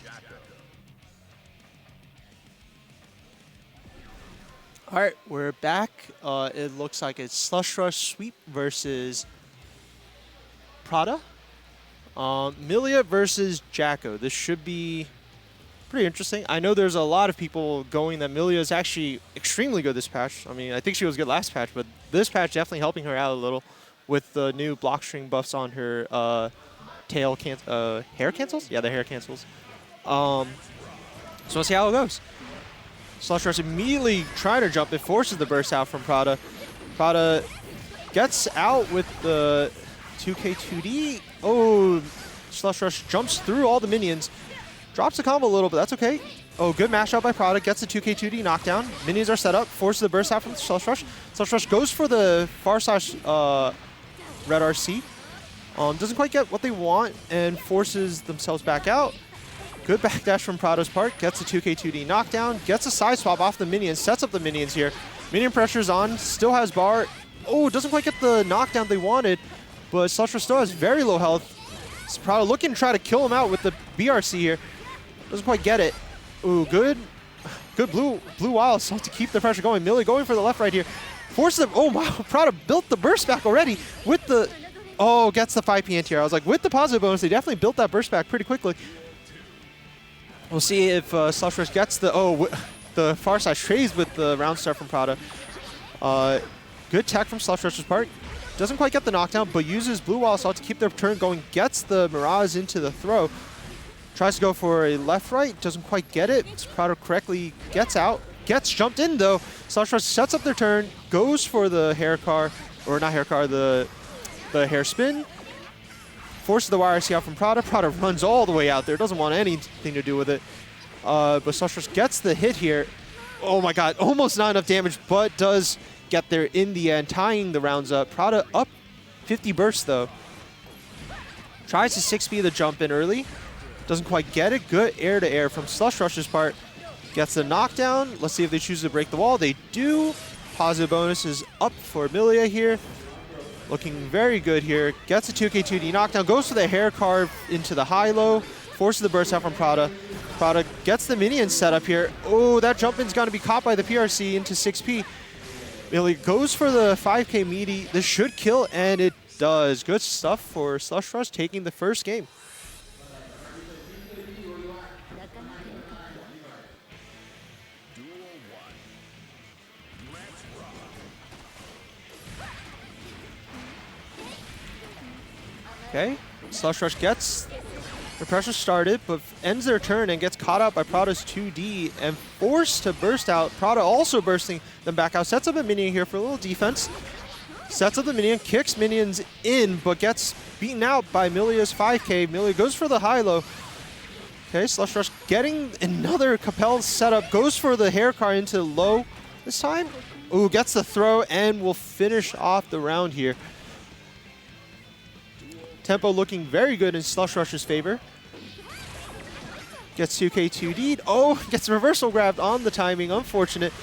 Jacko. All right, we're back. It looks like it's Slush Rush Sweep versus Prada. Milia versus Jacko. This should be pretty interesting. I know there's a lot of people going that Milia is actually extremely good this patch. I mean, I think she was good last patch, but this patch definitely helping her out a little with the new block string buffs on her hair cancels? Yeah, the hair cancels. So we'll see how it goes. Slush Rush immediately trying to jump. It forces the burst out from Prada. Prada gets out with the 2K2D. Oh, Slush Rush jumps through all the minions. Drops the combo a little, but that's okay. Oh, good mash out by Prada. Gets the 2K2D knockdown. Minions are set up. Forces the burst out from Slush Rush. Slush Rush goes for the far slash red RC. Doesn't quite get what they want and forces themselves back out. Good backdash from Prada's part. Gets the 2K2D knockdown. Gets a side swap off the minions. Sets up the minions here. Minion pressure's on. Still has bar. Oh, doesn't quite get the knockdown they wanted. But Slush Rush still has very low health. It's Prada looking to try to kill him out with the BRC here. Doesn't quite get it. Ooh, good blue wild so to keep the pressure going. Millie going for the left right here. Forces them. Oh, wow. Prada built the burst back already with the... Oh, gets the 5P anti-air. I was like, with the positive bonus, they definitely built that burst back pretty quickly. We'll see if Slush Rush gets the far side trades with the round start from Prada. Good tech from Slush Rush's part. Doesn't quite get the knockdown, but uses blue wall assault to keep their turn going. Gets the Mirage into the throw. Tries to go for a left-right. Doesn't quite get it. Prada correctly gets out. Gets jumped in, though. Slush Rush sets up their turn. Goes for the hair car. Or not hair car, the hair spin. Forces the YRC out from Prada. Prada runs all the way out there. Doesn't want anything to do with it. But Slush Rush gets the hit here. Oh my god, almost not enough damage, but does get there in the end, tying the rounds up. Prada up 50 bursts, though. Tries to 6B the jump in early. Doesn't quite get it. Good air-to-air from Slush Rush's part. Gets the knockdown. Let's see if they choose to break the wall. They do. Positive bonus is up for Milia here. Looking very good here. Gets a 2K2D knockdown. Goes for the hair carve into the high-low. Forces the burst out from Prada. Prada gets the minion set up here. Oh, that jump in's going to be caught by the PRC into 6P. Milia goes for the 5K meaty. This should kill, and it does. Good stuff for Slush Rush taking the first game. Okay, Slush Rush gets the pressure started, but ends their turn and gets caught out by Prada's 2D and forced to burst out. Prada also bursting them back out. Sets up a minion here for a little defense. Sets up the minion, kicks minions in, but gets beaten out by Milia's 5K. Milia goes for the high-low. Okay, Slush Rush getting another Capel setup. Goes for the hair car into low this time. Ooh, gets the throw and will finish off the round here. Tempo looking very good in Slush Rush's favor. Gets 2K2D'd. Oh, gets reversal grabbed on the timing. Unfortunate.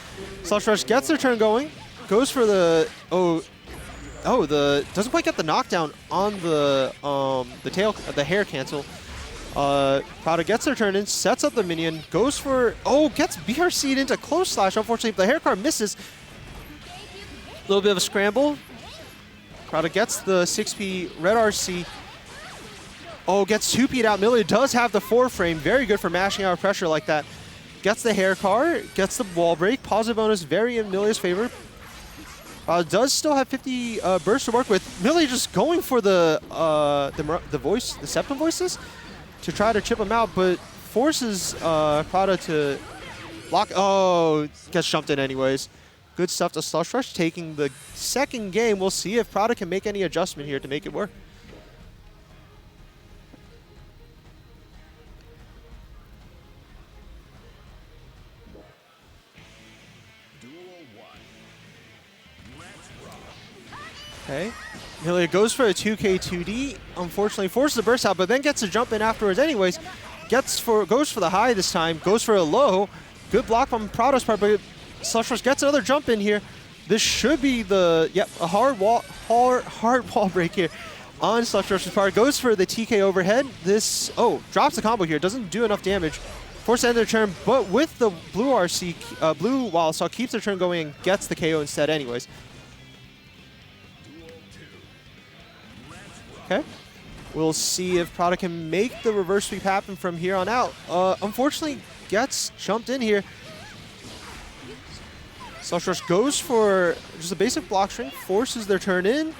Slush Rush gets their turn going. Goes for the... doesn't quite get the knockdown on the hair cancel. Prada gets their turn in, sets up the minion, goes for... Oh, gets BRC'd into close slash. Unfortunately, the hair card misses. A little bit of a scramble. Prada gets the 6P red RC. Oh, gets 2P'd out. Milia does have the 4-frame. Very good for mashing out pressure like that. Gets the hair car, gets the wall break. Positive bonus very in Milia's favor. Does still have 50 bursts to work with. Milia just going for the septum voices to try to chip him out, but forces Prada to block. Oh, gets jumped in anyways. Good stuff to Slush Rush taking the second game. We'll see if Prada can make any adjustment here to make it work. Okay, Milia goes for a 2K2D. Unfortunately, forces the burst out, but then gets a jump in afterwards anyways. Goes for the high this time. Goes for a low. Good block from Prada's part, but Slush Rush gets another jump in here. This should be a hard wall break here. on Slush Rush's part. Goes for the TK overhead. This, drops the combo here. Doesn't do enough damage. Force to end their turn, but with the blue RC, blue Wild Salt keeps their turn going and gets the KO instead anyways. Okay. We'll see if Prada can make the reverse sweep happen from here on out. Unfortunately, gets jumped in here. Slush Rush goes for just a basic block string, forces their turn in,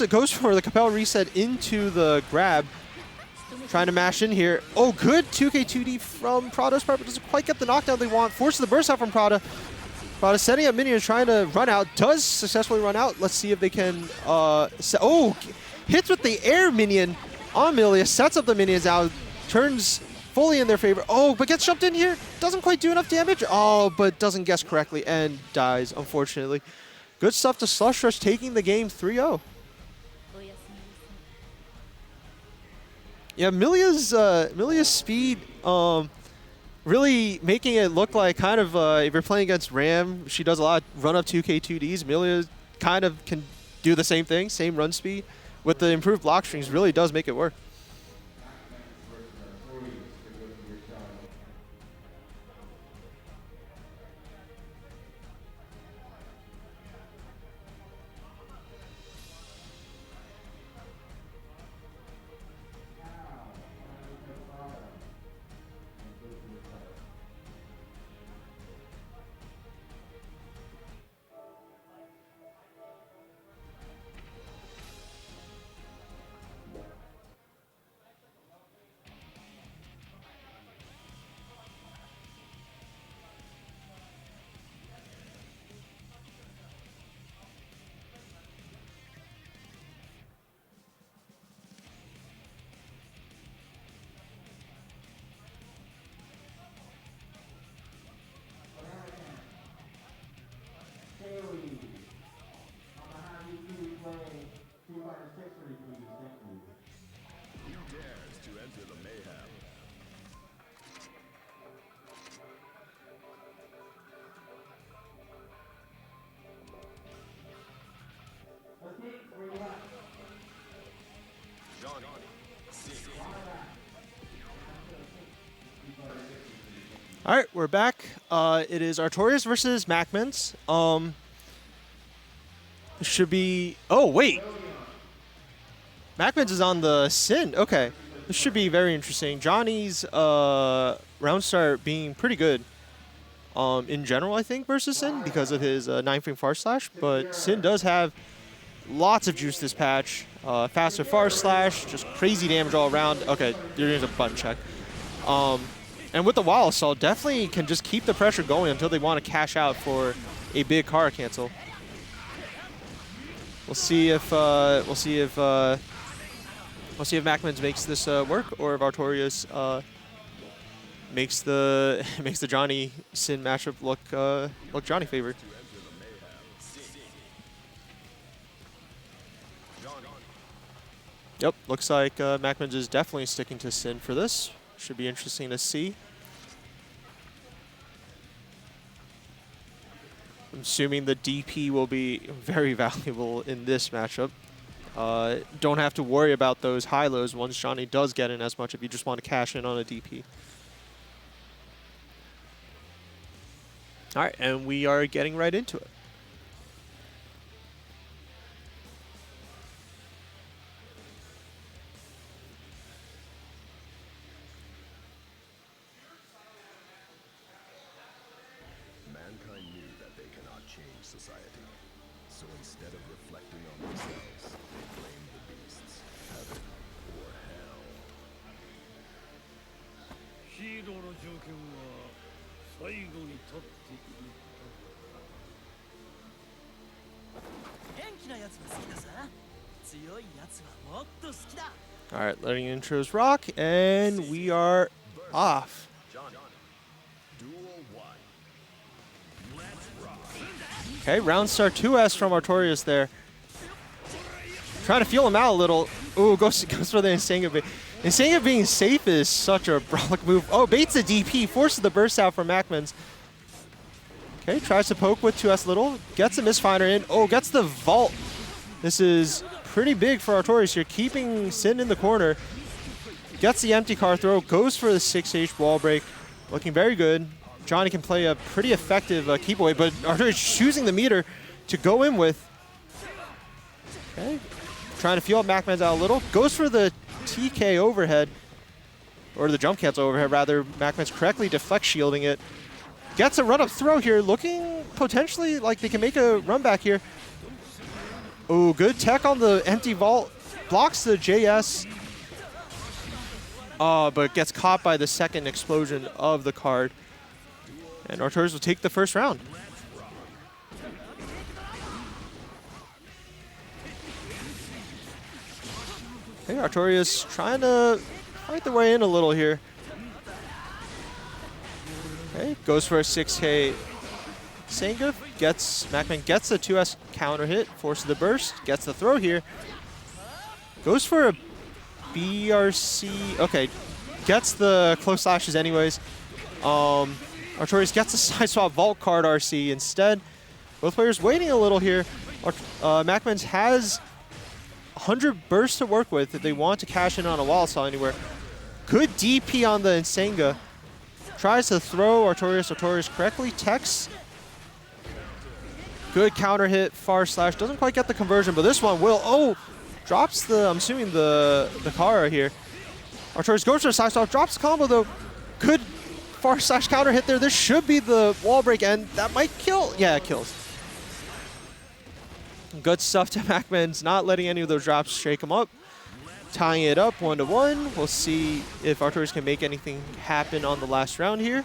goes for the Capel reset into the grab, trying to mash in here. Oh, good 2K2D from Prada's part, but doesn't quite get the knockdown they want. Forces the burst out from Prada. Prada setting up minions, trying to run out, does successfully run out. Let's see if they can, hits with the air minion on Milia, sets up the minions out, turns fully in their favor. Oh, but gets jumped in here. Doesn't quite do enough damage. Oh, but doesn't guess correctly and dies, unfortunately. Good stuff to Slush Rush, taking the game 3-0. Yeah, Milia's speed, really making it look like kind of, if you're playing against Ram, she does a lot of run-up 2K2Ds. Milia kind of can do the same thing, same run speed. With the improved block strings, really does make it work. All right, we're back. It is Artorias versus Macmans. Should be. Oh wait, Macmans is on the Sin. Okay, this should be very interesting. Johnny's round start being pretty good. In general, I think versus Sin because of his 9-frame Far Slash, but Sin does have lots of juice this patch. Faster Far Slash, just crazy damage all around. Okay, you're doing a button check. And with the Wild Assault, definitely can just keep the pressure going until they want to cash out for a big car cancel. We'll see if Macmans makes this work, or if Artorias makes the Johnny Sin matchup look Johnny favored. Yep, looks like Macmans is definitely sticking to Sin for this. Should be interesting to see. I'm assuming the DP will be very valuable in this matchup. Don't have to worry about those high-lows once Johnny does get in as much if you just want to cash in on a DP. All right, and we are getting right into it. All right, letting intros rock, and we are off. Okay, round start 2S from Artorias there. Trying to feel him out a little. Ooh, goes for the Insanga bait. Insanga being safe is such a brolic move. Oh, baits the DP, forces the burst out from Macmans. Okay, tries to poke with 2S little, gets a misfinder in. Oh, gets the vault. This is pretty big for Artorias here, keeping Sin in the corner. Gets the empty car throw, goes for the 6H wall break. Looking very good. Johnny can play a pretty effective keep away, but Artorias choosing the meter to go in with. Okay. Trying to feel up MacMan's out a little. Goes for the TK overhead, or the jump cancel overhead rather. MacMan's correctly deflect shielding it. Gets a run-up throw here, looking potentially like they can make a run back here. Oh, good tech on the empty vault. Blocks the JS, but gets caught by the second explosion of the card. And Artorias will take the first round. Okay, Artorias trying to fight their way in a little here. Okay, goes for a 6K Senga. MacMan gets the 2S counter hit, forces the burst, gets the throw here. Goes for a BRC. Okay, gets the close slashes anyways. Artorias gets a side swap vault card RC instead. Both players waiting a little here. MacMan has 100 bursts to work with if they want to cash in on a wall saw anywhere. Good DP on the Nsenga. Tries to throw Artorias. Artorias correctly techs. Good counter hit, far slash. Doesn't quite get the conversion, but this one will. Oh, drops the, I'm assuming the Kara here. Artorias goes for a side swap, drops the combo though. Good far slash counter hit there. This should be the wall break, and that might kill. Yeah, it kills. Good stuff to MacMan's, not letting any of those drops shake him up. Tying it up 1-1. We'll see if Artorias can make anything happen on the last round here.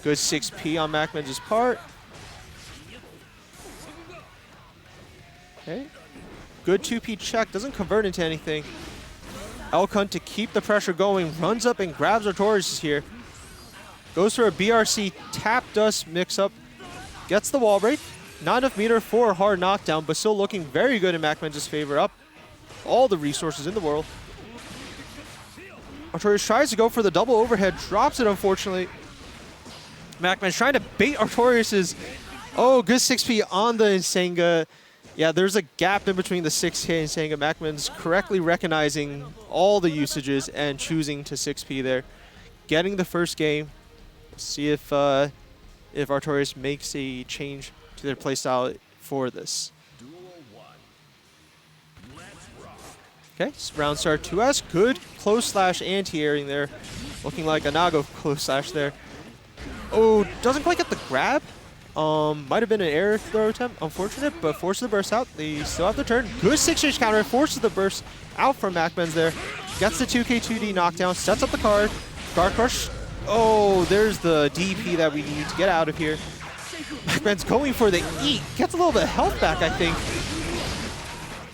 Good 6P on MacMan's part. Okay. Good 2P check, doesn't convert into anything. Elkhunt to keep the pressure going, runs up and grabs Artorias here. Goes for a BRC tap dust mix up. Gets the wall break. Not enough meter for a hard knockdown, but still looking very good in MacMan's favor. Up all the resources in the world. Artorias tries to go for the double overhead, drops it unfortunately. MacMan's trying to bait Artorias's. Oh, good 6P on the Nsenga. Yeah, there's a gap in between the 6K and Nsenga. MacMan's correctly recognizing all the usages and choosing to 6P there. Getting the first game. See if Artorias makes a change to their playstyle for this. Okay, round start 2S. Good close slash anti-airing there. Looking like a Nago close slash there. Oh, doesn't quite get the grab. Might have been an air throw attempt. Unfortunate, but forces the burst out. They still have the turn. Good 6H counter. Forces the burst out from MacMan's there. Gets the 2K2D knockdown. Sets up the card. Guard crush. Oh, there's the DP that we need to get out of here. MacMan's going for the eat. Gets a little bit of health back, I think.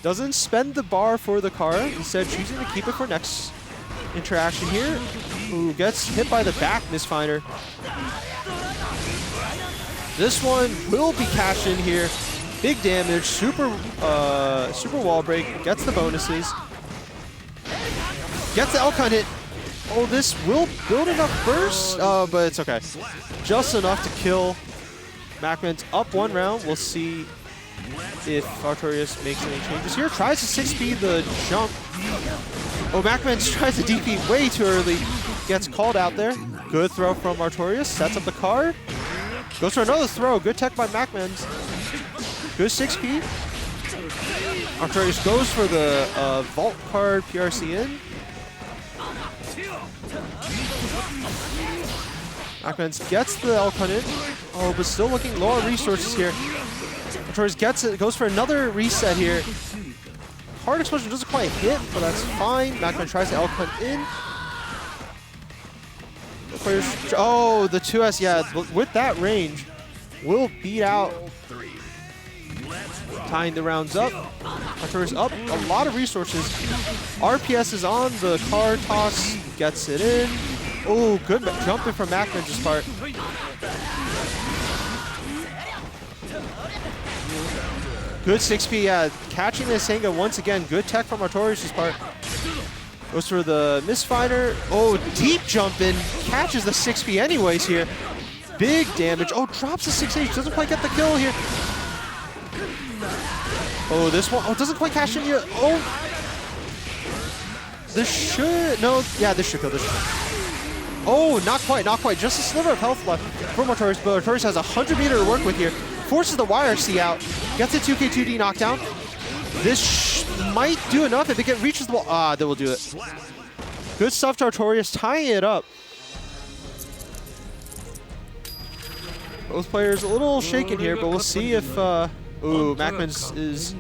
Doesn't spend the bar for the Kara. Instead, choosing to keep it for next interaction here. Ooh, gets hit by the back misfinder. This one will be cashed in here. Big damage, super wall break. Gets the bonuses. Gets the Elkhunt hit. Oh, this will build enough burst, but it's okay. Just enough to kill. MacMan's up one round. We'll see if Artorias makes any changes here. Tries to 6P the jump. Oh, MacMan tries to DP way too early. Gets called out there. Good throw from Artorias. Sets up the card. Goes for another throw. Good tech by MacMan's. Good 6P. Artorias goes for the vault card PRC in. MacMan's gets the Elkhunt in. Oh, but still looking low on resources here. Artorias gets it, goes for another reset here. Hard explosion doesn't quite hit, but that's fine. MacMan tries to Elkhunt in. Oh, the 2S, yeah, with that range, will beat out. Tying the rounds up. Artorias up, a lot of resources. RPS is on the card toss, gets it in. Oh, good jumping from MacMan's part. Good 6P, yeah, catching the Senga once again. Good tech from Artorias' part. Goes for the misfinder. Oh, deep jump in. Catches the 6P anyways here. Big damage. Oh, drops the 6H. Doesn't quite get the kill here. Oh, this one. Oh, doesn't quite cash in yet. Oh. This should. No. Yeah, this should kill. This should. Oh, not quite. Not quite. Just a sliver of health left for Artorias. But Artorias has 100 meter to work with here. Forces the YRC out. Gets a 2K2D knockdown. This might do enough if it reaches the wall. Ah, that will do it. Good stuff to Artorias, tying it up. Both players a little shaken here, but we'll see if... ooh, Macman's is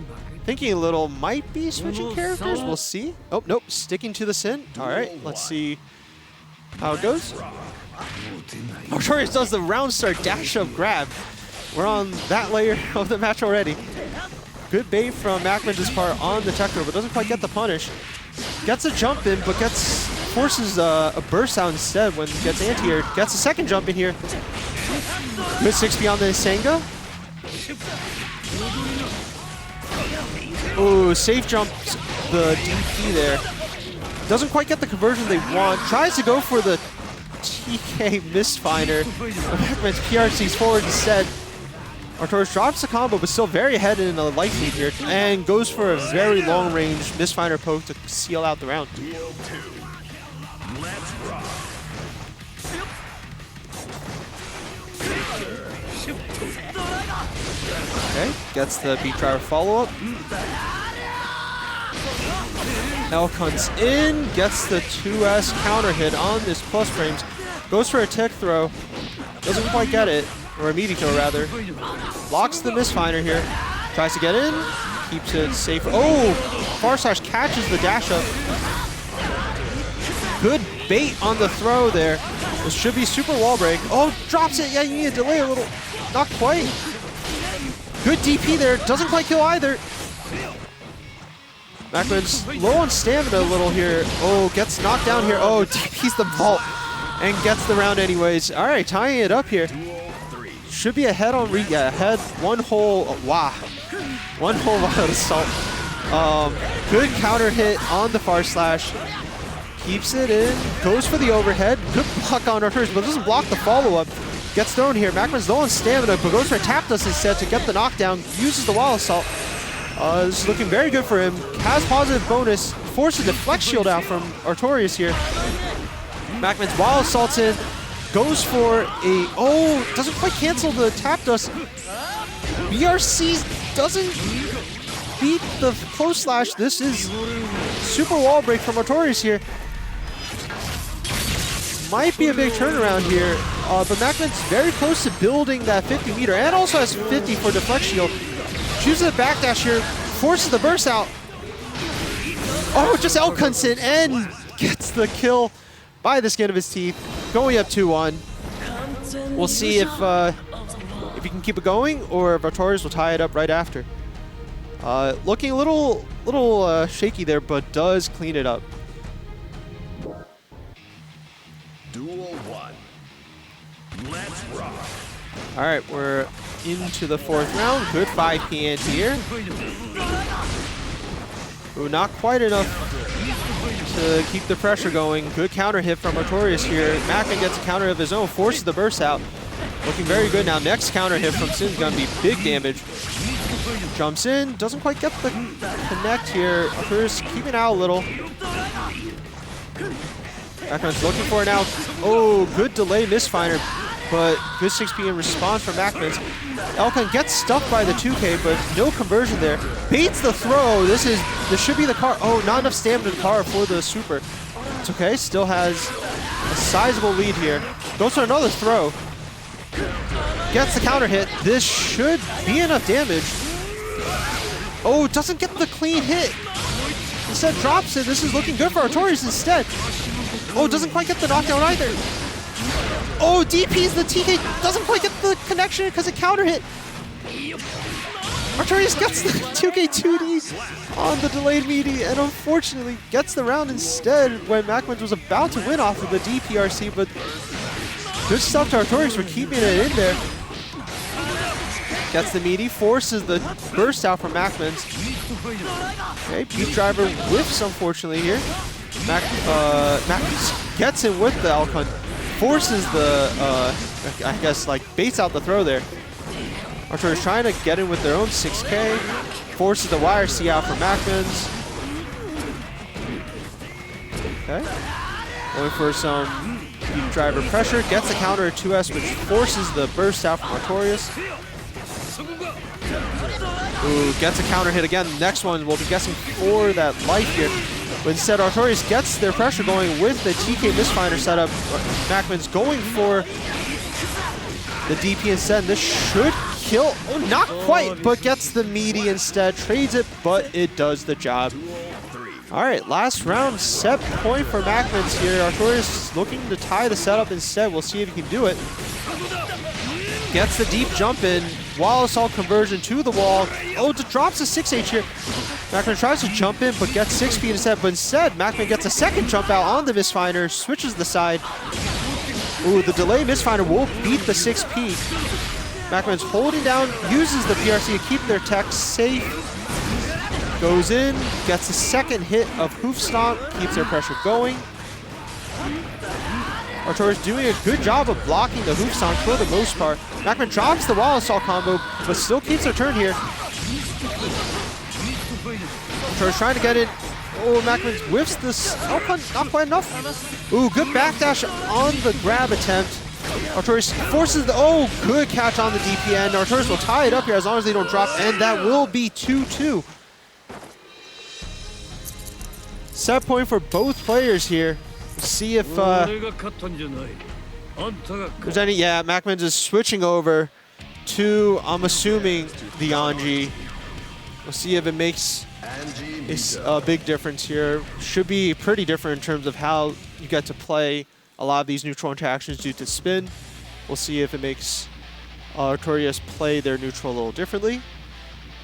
thinking a little. Might be switching characters. We'll see. Oh, nope. Sticking to the Sin. All right, let's see how it goes. Artorias does the round start dash up grab. We're on that layer of the match already. Good bait from Macman's part on the tech throw, but doesn't quite get the punish. Gets a jump in, but forces a burst out instead when gets anti-air. Gets a second jump in here. Good 6B on the Senga. Ooh, safe jumps the DP there. Doesn't quite get the conversion they want. Tries to go for the TK Mistfinder. Macman's PRC's forward instead. Artorias drops the combo, but still very ahead in the life lead here, and goes for a very long-range Mistfinder poke to seal out the round. Let's rock. Okay, gets the beat driver follow-up. L comes in, gets the 2S counter hit on this plus frames. Goes for a tech throw, doesn't quite get it, or a meaty kill rather. Locks the Mistfinder here, tries to get in, keeps it safe. Oh, far slash catches the dash up. Good bait on the throw there. This should be super wall break. Oh, drops it. Yeah, you need to delay a little. Not quite. Good DP there. Doesn't quite kill either. Macman's low on stamina a little here. Oh, gets knocked down here. Oh, DP's the vault and gets the round anyways. All right, tying it up here. Should be ahead on ahead. One whole one whole wild assault. Good counter hit on the far slash. Keeps it in, goes for the overhead. Good block on Artorias, but doesn't block the follow-up. Gets thrown here. Macman's low on stamina, but goes for a tap dust instead to get the knockdown. Uses the wild assault. This is looking very good for him. Has positive bonus. Forces the flex shield out from Artorias here. Macman's wild assaults in. Goes for a... Oh, doesn't quite cancel the tap dust. BRC doesn't beat the close slash. This is super wall break from Artorias here. Might be a big turnaround here, but Macman's very close to building that 50 meter and also has 50 for deflect shield. Chooses a backdash here, forces the burst out. Oh, just outcunts it and gets the kill by the skin of his teeth, going up 2-1. We'll see if he can keep it going or if Artorias will tie it up right after. Looking a little shaky there, but does clean it up. Duel 1. Let's rock. All right, we're into the fourth round. Good 5P anti-air. Ooh, not quite enough to keep the pressure going. Good counter hit from Artorias here. Macman gets a counter of his own, forces the burst out. Looking very good now. Next counter hit from Sin's gonna be big damage. Jumps in, doesn't quite get the connect here. Artorias keeping out a little. Macman's looking for it now. Oh, good delay Mistfinder, but good 6P in response from Macman's. Elkon gets stuffed by the 2K, but no conversion there. Baits the throw. This should be the car. Oh, not enough stamina to car for the super. It's okay. Still has a sizable lead here. Goes for another throw. Gets the counter hit. This should be enough damage. Oh, doesn't get the clean hit. Instead drops it. This is looking good for Artorias instead. Oh, doesn't quite get the knockdown either. Oh, DP's the TK. Doesn't quite get the connection because it counter hit. Artorias gets the 2K2D on the delayed meaty and unfortunately gets the round instead when Macman was about to win off of the DPRC, but good stuff to Artorias for keeping it in there. Gets the meaty, forces the burst out from Macman's. Okay, beat driver whiffs unfortunately here. Macman gets in with the Alcon, forces the, I guess like baits out the throw there. Artorias trying to get in with their own 6K. forces the YRC out for Macmans. Okay. Going for some driver pressure. Gets a counter at 2S, which forces the burst out from Artorias. Ooh, gets a counter hit again. Next one, we'll be guessing for that life here. But instead, Artorias gets their pressure going with the TK Mistfinder setup. Macman's going for the DP instead. This should kill. Oh, not quite, but gets the meaty instead. Trades it, but it does the job. All right, last round, set point for Macmans here. Artorias looking to tie the setup instead. We'll see if he can do it. Gets the deep jump in. Wall assault conversion to the wall. Oh, drops a 6H here. Macman tries to jump in, but gets 6 speed instead. But instead, Macman gets a second jump out on the Mistfinder, switches the side. Ooh, the delay Mistfinder will beat the 6P. Macman's holding down, uses the PRC to keep their tech safe. Goes in, gets a second hit of Hoof Stomp, keeps their pressure going. Artorias doing a good job of blocking the Hoof Stomp for the most part. Macman drops the Wall Assault combo, but still keeps their turn here. Artorias trying to get in. Oh, Macman whiffs this. Oh, not quite enough. Ooh, good backdash on the grab attempt. Artorias forces the, oh, good catch on the DPN. Artorias will tie it up here as long as they don't drop, and that will be 2-2. Set point for both players here. See if there's any, yeah, Macman's is switching over to, I'm assuming, the Anji. We'll see if it makes a big difference here. Should be pretty different in terms of how you get to play a lot of these neutral interactions due to spin. We'll see if it makes Artorias play their neutral a little differently.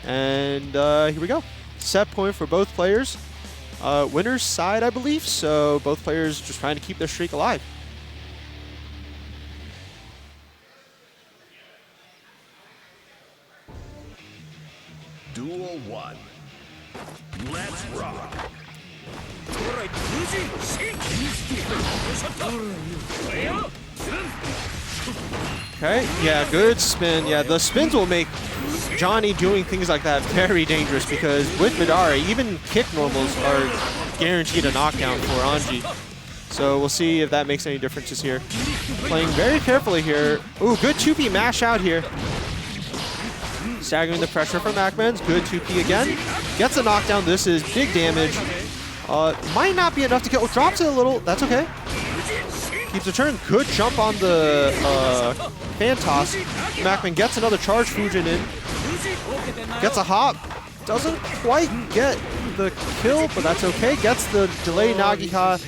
And here we go. Set point for both players. Winner's side, I believe, so both players just trying to keep their streak alive. Duel 1. Let's rock. Okay, yeah, good spin. Yeah, the spins will make Johnny doing things like that very dangerous because with Midari, even kick normals are guaranteed a knockdown for Anji. So we'll see if that makes any differences here. Playing very carefully here. Ooh, good 2P mash out here. Staggering the pressure from Macmans. Good 2P again. Gets a knockdown. This is big damage. Might not be enough to kill. Drops it a little. That's okay. Keeps a turn. Good jump on the fan toss. Macman gets another charge Fujin in. Gets a hop. Doesn't quite get the kill, but that's okay. Gets the delay Nagiha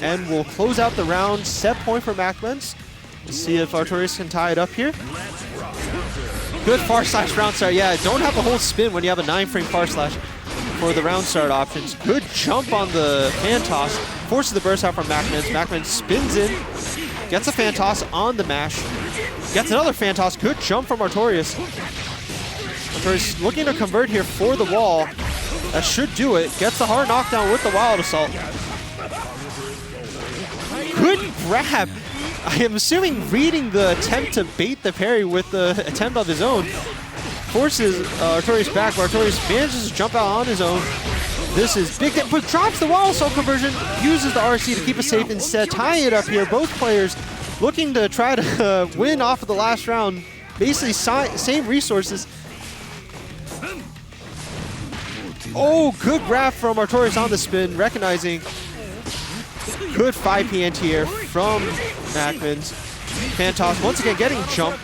and will close out the round. Set point for Macmans. Let's see if Artorias can tie it up here. Good far slash round start. Yeah, don't have a whole spin when you have a 9-frame far slash for the round start options. Good jump on the fan toss. Forces the burst out from Macmans. Macman spins in. Gets a fan toss on the mash. Gets another fan toss. Good jump from Artorias. Artorias looking to convert here for the wall. That should do it. Gets the hard knockdown with the wild assault. Good grab. I am assuming reading the attempt to bait the parry with the attempt of his own. Forces Artorias back, but Artorias manages to jump out on his own. This is big, but drops the wall assault conversion. Uses the RC to keep it safe instead. Tying it up here. Both players looking to try to win off of the last round. Basically same resources. Oh, good grab from Artorias on the spin, recognizing. Good 5P anti-air from Macmans. Fan toss once again getting jumped.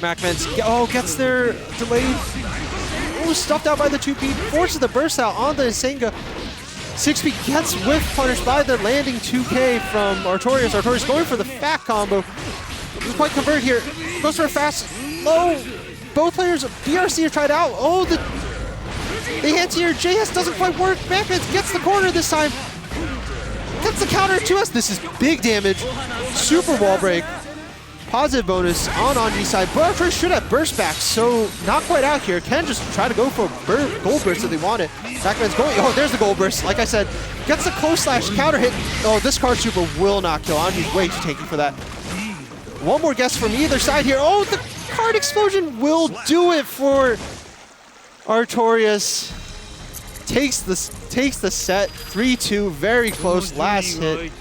Macmans, oh, gets their delayed. Oh, stuffed out by the 2P. Forces the burst out on the Senga. 6P gets whiff punished by the landing 2K from Artorias. Artorias going for the fat combo. Doesn't quite convert here. Goes for a fast low. Both players, BRC are tried out. Oh, the anti-air JS doesn't quite work. Macmans gets the corner this time. Gets the counter to us. This is big damage. Super wall break. Positive bonus on Anji's side. But Artorias should have burst back, so not quite out here. Can just try to go for a gold burst if they want it. Macman's going. Oh, there's the gold burst. Like I said, gets the close slash counter hit. Oh, this card super will not kill. Anji's way too tanky for that. One more guess from either side here. Oh, the card explosion will do it for Artorias takes the set 3-2, very close. Last hit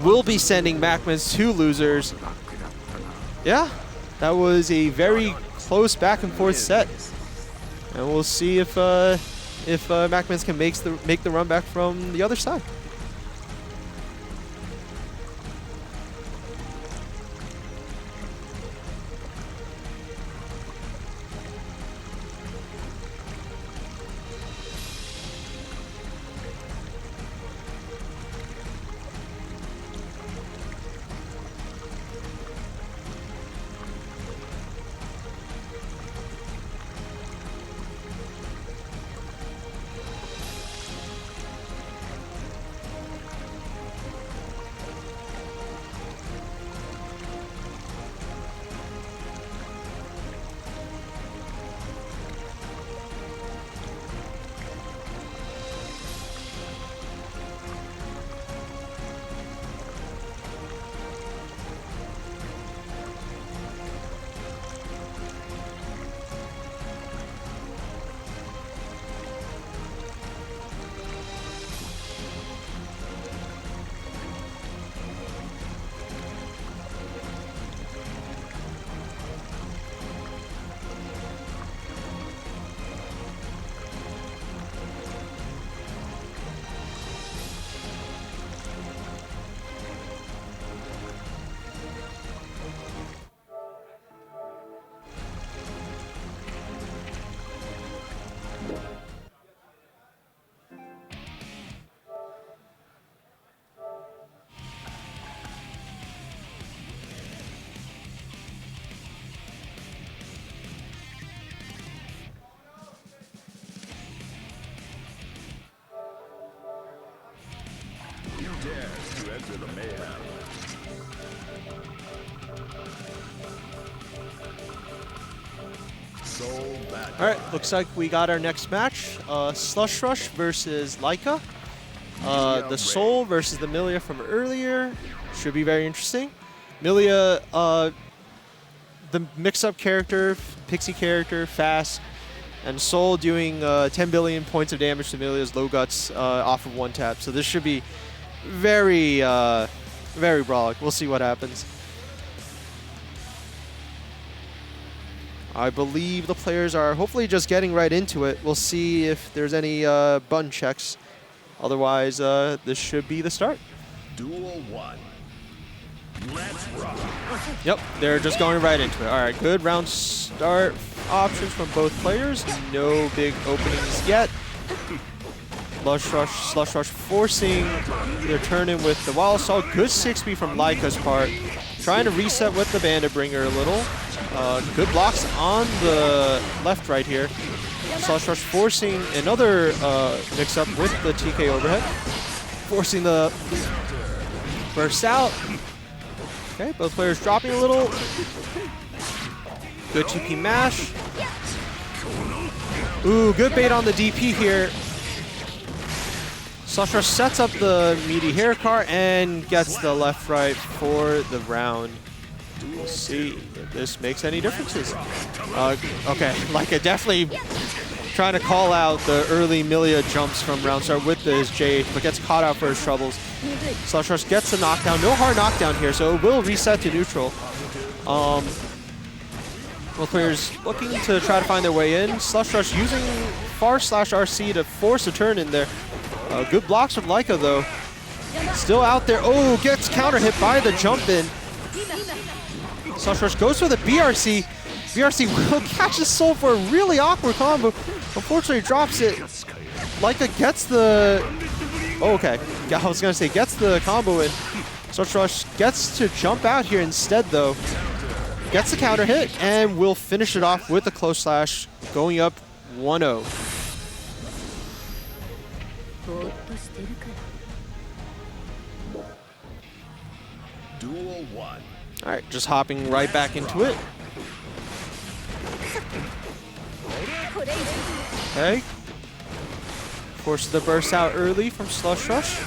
will be sending Macmans to losers. Yeah, that was a very close back and forth set, and we'll see if Macmans can make the run back from the other side. To enter the mayhem. All right, looks like we got our next match. Slush Rush versus Laika. The Soul versus the Milia from earlier. Should be very interesting. Milia, the mix-up character, pixie character, fast, and Soul doing 10 billion points of damage to Milia's low guts off of one tap. So this should be very, very brawlic. We'll see what happens. I believe the players are hopefully just getting right into it. We'll see if there's any button checks. Otherwise, this should be the start. Duel 1. Let's rock. Yep, they're just going right into it. All right, good round start options from both players. No big openings yet. Slush Rush forcing their turn in with the Wild Assault. Good 6B from Laika's part. Trying to reset with the Bandit Bringer a little. Good blocks on the left right here. Slush Rush forcing another mix-up with the TK overhead. Forcing the burst out. Okay, both players dropping a little. Good 2P mash. Ooh, good bait on the DP here. Slush Rush sets up the meaty hair car and gets the left-right for the round. We'll see if this makes any differences. Okay, Laika definitely trying to call out the early Milia jumps from round start with his J8, but gets caught out for his troubles. Slush Rush gets the knockdown. No hard knockdown here, so it will reset to neutral. Both players looking to try to find their way in. Slush Rush using far/RC to force a turn in there. Good blocks from Laika, though. Still out there. Oh, gets counter hit by the jump in. Slush Rush goes for the BRC. BRC will catch his soul for a really awkward combo. Unfortunately, drops it. Laika gets the... Oh, okay. I was going to say gets the combo in. Slush Rush gets to jump out here instead, though. Gets the counter hit, and will finish it off with a close slash, going up 1-0. Duel 1. All right, just hopping right back into it. Okay. Forces the burst out early from Slush Rush.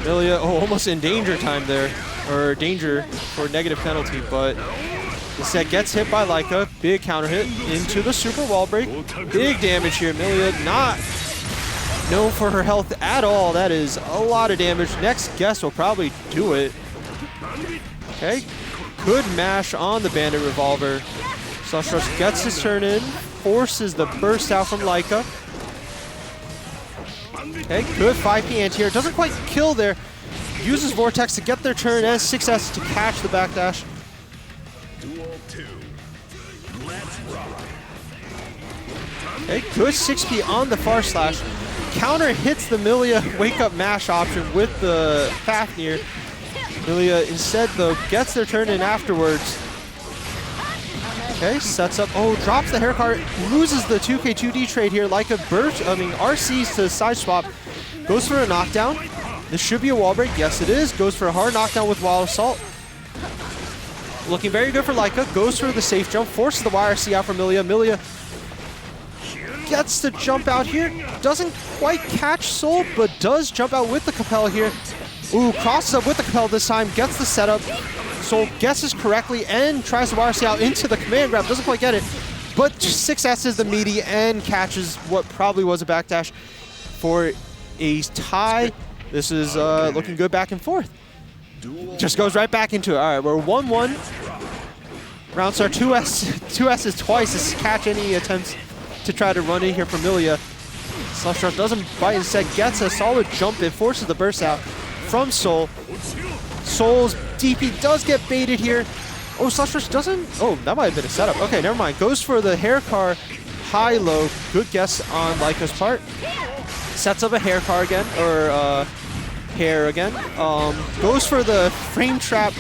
Milia, oh, almost in danger time there, or danger for negative penalty, but Instead gets hit by Laika. Big counter hit into the super wall break. Big damage here. Milia not known for her health at all. That is a lot of damage. Next guess will probably do it. Okay. Good mash on the Bandit Revolver. Slush Rush gets his turn in. Forces the burst out from Laika. Okay, good 5P anti-air. Doesn't quite kill there. Uses Vortex to get their turn as 6S to catch the backdash. Duel 2. Let's rock. Okay, good 6P on the far slash. Counter hits the Milia wake up mash option with the Fafnir. Milia instead though gets their turn in afterwards. Okay, sets up, drops the hair card, loses the 2K2D trade here. Laika RCs to side swap. Goes for a knockdown. This should be a wall break. Yes, it is. Goes for a hard knockdown with Wild Assault. Looking very good for Laika. Goes for the safe jump. Forces the YRC out for Milia. Milia gets to jump out here. Doesn't quite catch Soul, but does jump out with the Capel here. Ooh, crosses up with the Capel this time. Gets the setup. Soul guesses correctly and tries to YRC out into the command grab. Doesn't quite get it, but 6S is the meaty and catches what probably was a backdash for a tie. This is looking good back and forth. Just goes right back into it. All right, we're 1-1. Round start 2S is twice to catch any attempts to try to run in here from Milia. Slush Rush doesn't bite, instead gets a solid jump in, forces the burst out from Soul. Soul's DP does get baited here. Oh, Slush Rush doesn't? Oh, that might have been a setup. Okay, never mind. Goes for the hair car high-low. Good guess on Laika's part. Sets up a hair car again, or hair again. Goes for the frame trap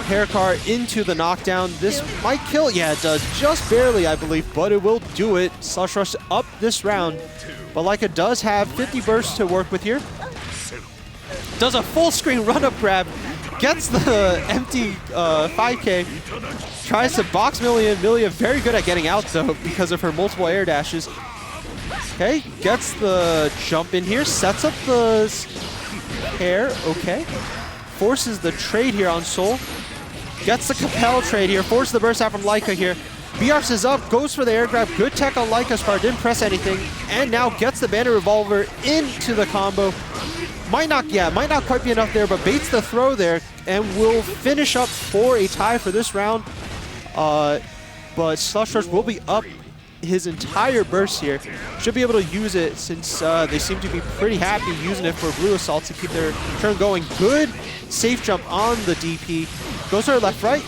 hair car into the knockdown. This might kill. Yeah, it does. Just barely, I believe, but it will do it. Slush Rush up this round. But Laika does have 50 bursts to work with here. Does a full screen run-up grab, gets the empty 5K, tries to box Milia. Milia very good at getting out though because of her multiple air dashes. Okay, gets the jump in here, sets up the hair, okay. Forces the trade here on Soul. Gets the Capel trade here, forces the burst out from Laika here. BRs is up, goes for the air grab, good tech on Laika's part, didn't press anything, and now gets the Bandit Revolver into the combo. Might not quite be enough there, but baits the throw there and will finish up for a tie for this round. But Slush Rush will be up his entire burst here. Should be able to use it since they seem to be pretty happy using it for Blue Assault to keep their turn going. Good safe jump on the DP. Goes to her left-right,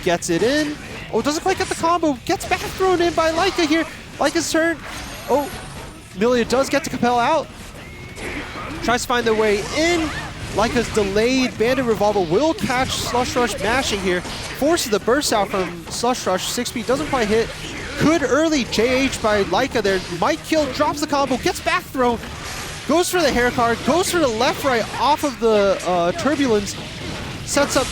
gets it in. Oh, doesn't quite get the combo. Gets back thrown in by Laika here. Laika's turn. Oh, Milia does get to Capel out. Tries to find their way in. Laika's delayed Bandit Revolver will catch Slush Rush mashing here. Forces the burst out from Slush Rush. 6P doesn't quite hit. Good early JH by Laika there. Might kill, drops the combo, gets back thrown. Goes for the hair card, goes for the left-right off of the Turbulence. Sets up,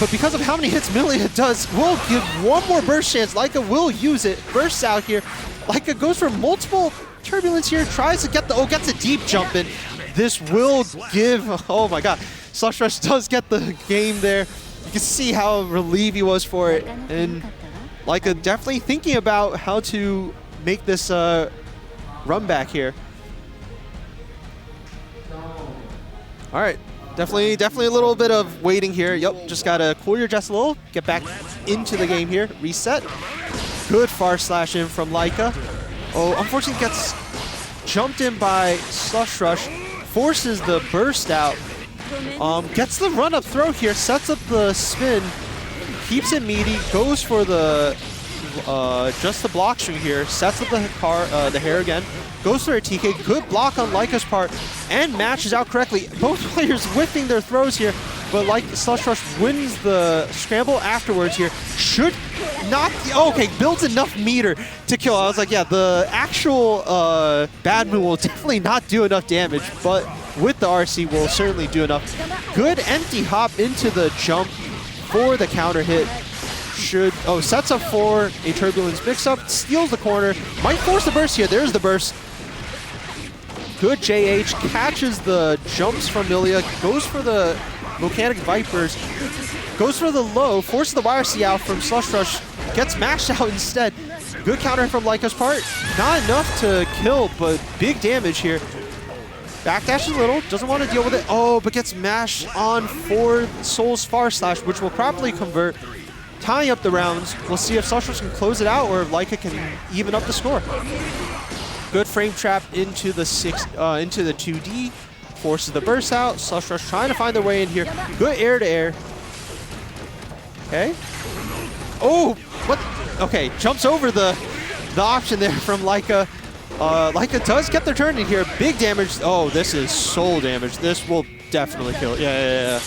but because of how many hits Milia does, will give one more burst chance. Laika will use it. Bursts out here. Laika goes for multiple Turbulence here, tries to get the, gets a deep jump in. This will give, oh my god. Slush Rush does get the game there. You can see how relieved he was for it. And Laika definitely thinking about how to make this run back here. All right, definitely a little bit of waiting here. Yep, just gotta cool your jets a little, get back into the game here, reset. Good far slash in from Laika. Oh, unfortunately gets jumped in by Slush Rush, forces the burst out, gets the run-up throw here, sets up the spin, keeps it meaty, goes for the just the block string here, sets up the hair again, goes for a TK, good block on Laika's part, and matches out correctly. Both players whiffing their throws here, but like Slush Rush wins the scramble afterwards here. Should not, okay, builds enough meter to kill. I was like, yeah, the actual bad move will definitely not do enough damage, but with the RC will certainly do enough. Good empty hop into the jump for the counter hit. Should, sets up for a Turbulence mix-up, steals the corner, might force the burst here. There's the burst. Good JH, catches the jumps from Milia, goes for the Volcanic Vipers, Goes for the low, forces the YRC out from Slush Rush, gets mashed out instead. Good counter from Laika's part. Not enough to kill, but big damage here. Backdashes a little, doesn't want to deal with it. Oh, but gets mashed on for Soul's Far Slash, which will probably convert, tying up the rounds. We'll see if Slush Rush can close it out or if Laika can even up the score. Good frame trap into the 2D, forces the burst out. Slush Rush trying to find their way in here. Good air to air. Okay. Oh, what? Okay, jumps over the option there from Laika. Laika does get their turn in here. Big damage. Oh, this is soul damage. This will definitely kill. Yeah.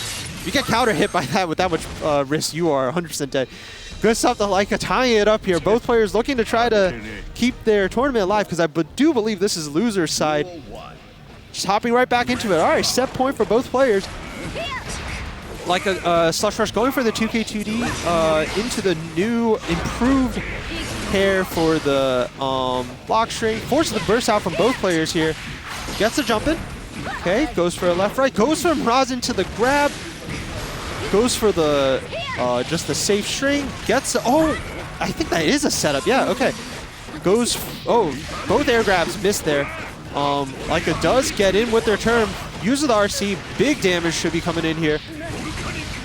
You get counter hit by that with that much risk, you are 100% dead. Good stuff to Laika tying it up here. Both players looking to try to keep their tournament alive because I do believe this is loser's side. Just hopping right back into it. All right, set point for both players. Laika Slush Rush going for the 2K2D into the new improved pair for the block string. Forces the burst out from both players here. Gets the jump in. Okay, goes for a left right. Goes for Miraz into the grab. Goes for the just the safe string. Gets oh, I think that is a setup. Yeah, okay. Goes both air grabs missed there. Laika does get in with their turn. Uses the RC. Big damage should be coming in here.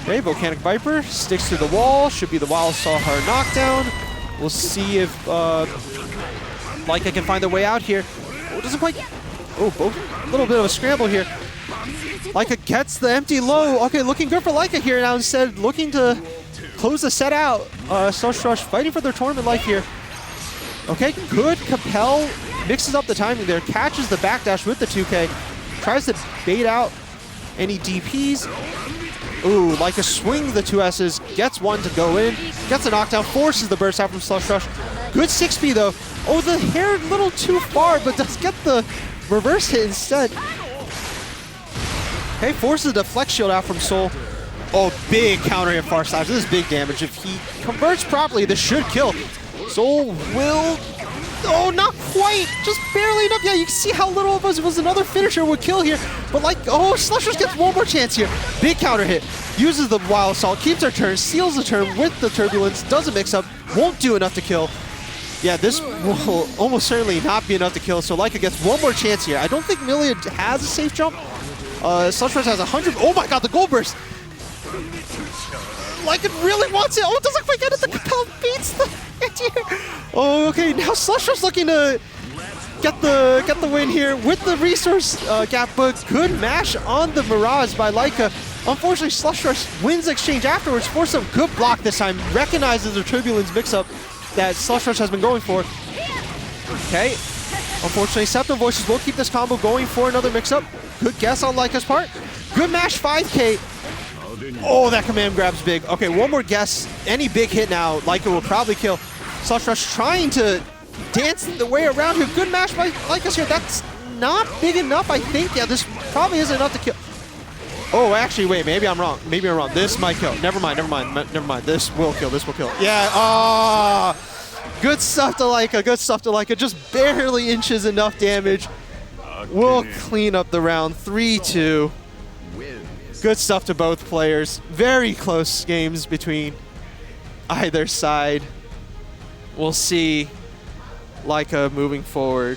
Okay, Volcanic Viper sticks to the wall. Should be the Wild Sawhar knockdown. We'll see if Laika can find their way out here. Oh, doesn't quite. Oh, both. A little bit of a scramble here. Laika gets the empty low. Okay, looking good for Laika here now. Instead, looking to close the set out. Slush Rush fighting for their tournament life here. Okay, good. Capel mixes up the timing there. Catches the backdash with the 2K. Tries to bait out any DPs. Ooh, Laika swings the 2 S's, gets one to go in, gets a knockdown, forces the burst out from Slush Rush. Good 6B though. Oh, the hair a little too far, but does get the reverse hit instead. Okay, forces the flex shield out from Soul. Oh, big counter hit Far Slash. This is big damage. If he converts properly, this should kill. Soul will... Oh, not quite. Just barely enough. Yeah, you can see how little of us was another finisher would kill here. But like, oh, Slush Rush gets one more chance here. Big counter hit. Uses the Wild Assault, keeps her turn, seals the turn with the Turbulence, doesn't mix up, won't do enough to kill. Yeah, this will almost certainly not be enough to kill, so Laika gets one more chance here. I don't think Millia has a safe jump. Slush Rush has 100. Oh my god, the gold burst! Laika really wants it. Oh, it doesn't quite get it. The Capel beats the anti-air. Oh, okay, now Slush Rush looking to get the win here with the resource gap, but good mash on the Miraz by Laika. Unfortunately, Slush Rush wins exchange afterwards for some good block this time. Recognizes the Turbulence mix-up that Slush Rush has been going for. Okay. Unfortunately, Septum Voices will keep this combo going for another mix-up. Good guess on Laika's part. Good mash 5K. Oh, that command grab's big. Okay, one more guess. Any big hit now, Laika will probably kill. Slush Rush trying to dance the way around here. Good mash by Laika's here. That's not big enough, I think. Yeah, this probably isn't enough to kill. Oh, actually, wait, maybe I'm wrong. Maybe I'm wrong. This might kill. Never mind. This will kill. Yeah, good stuff to Laika. Just barely inches enough damage. We'll clean up the round. 3-2. Good stuff to both players. Very close games between either side. We'll see Laika moving forward.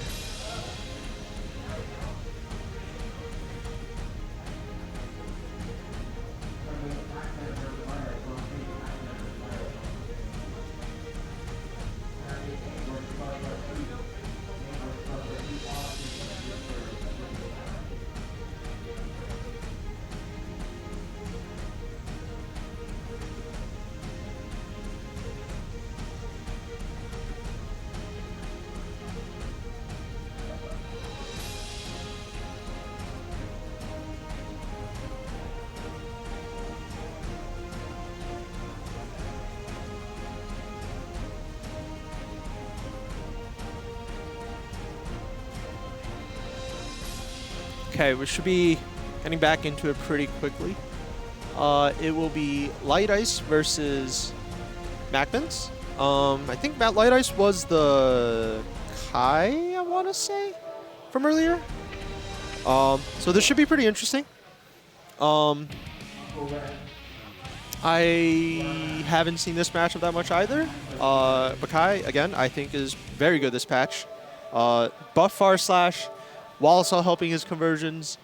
Okay, we should be getting back into it pretty quickly. It will be Light Ice versus Macmans. I think Light Ice was the Kai, I want to say, from earlier. So this should be pretty interesting. I haven't seen this matchup that much either. Bakai, again, I think is very good this patch. Buff far slash, Wallace helping his conversions.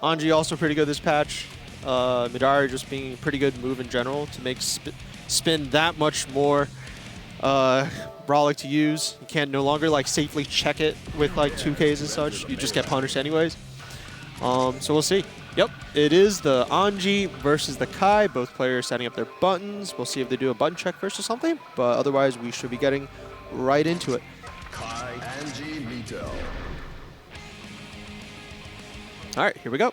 Anji also pretty good this patch. Midari just being a pretty good move in general to make spin that much more brolic to use. You can't no longer like safely check it with like 2Ks and such. You just get punished anyways. So we'll see. Yep, it is the Anji versus the Kai. Both players setting up their buttons. We'll see if they do a button check first or something. But otherwise, we should be getting right into it. Kai Anji Mito. All right, here we go.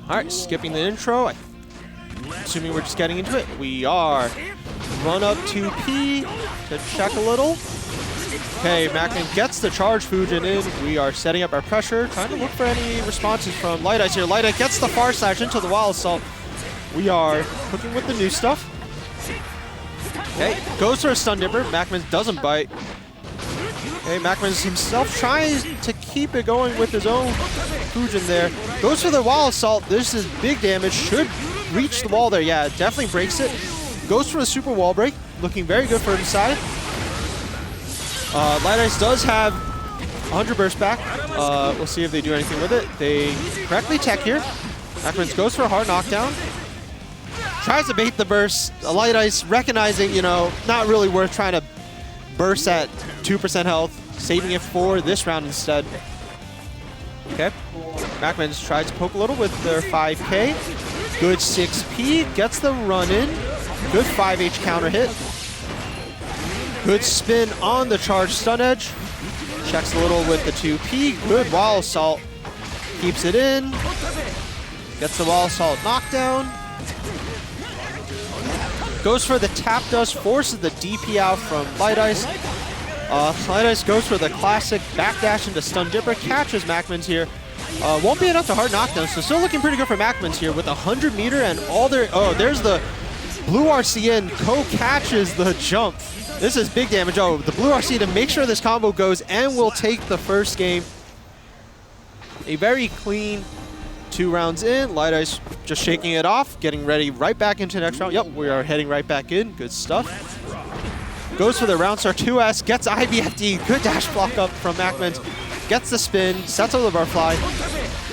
All right, skipping the intro. Assuming we're just getting into it. We are. Run up 2P to check a little. Okay, Macman gets the charge Fujin in. We are setting up our pressure. Trying to look for any responses from Light Ice here. Light Ice gets the far slash into the Wild Assault. We are cooking with the new stuff. Okay, goes for a stun dipper. Macman doesn't bite. Okay, Macman himself tries to keep it going with his own Fujin there. Goes for the Wall Assault. This is big damage. Should reach the wall there. Yeah, definitely breaks it. Goes for a super wall break. Looking very good for his side. Light Ice does have 100 burst back. We'll see if they do anything with it. They correctly tech here. Macman goes for a hard knockdown. Tries to bait the burst. Light Ice recognizing, you know, not really worth trying to burst at 2% health, saving it for this round instead. Okay, Macman's tries to poke a little with their 5K. Good 6P, gets the run in. Good 5H counter hit. Good spin on the charge stun edge. Checks a little with the 2P. Good wall assault. Keeps it in. Gets the wall assault knockdown. Goes for the tap dust, forces the DP out from Light Ice. Light Ice goes for the classic backdash into stun dipper, catches Macman's here. Won't be enough to hard knockdown, so still looking pretty good for Macman's here with 100 meter and all their, oh, there's the blue RCN, co-catches the jump. This is big damage. Oh, the blue RC to make sure this combo goes and will take the first game. A very clean 2 rounds in. Light Ice just shaking it off, getting ready right back into the next round. Yep, we are heading right back in. Good stuff. Goes for the round star 2S, gets IBFD. Good dash block up from Macman. Gets the spin, sets up the butterfly.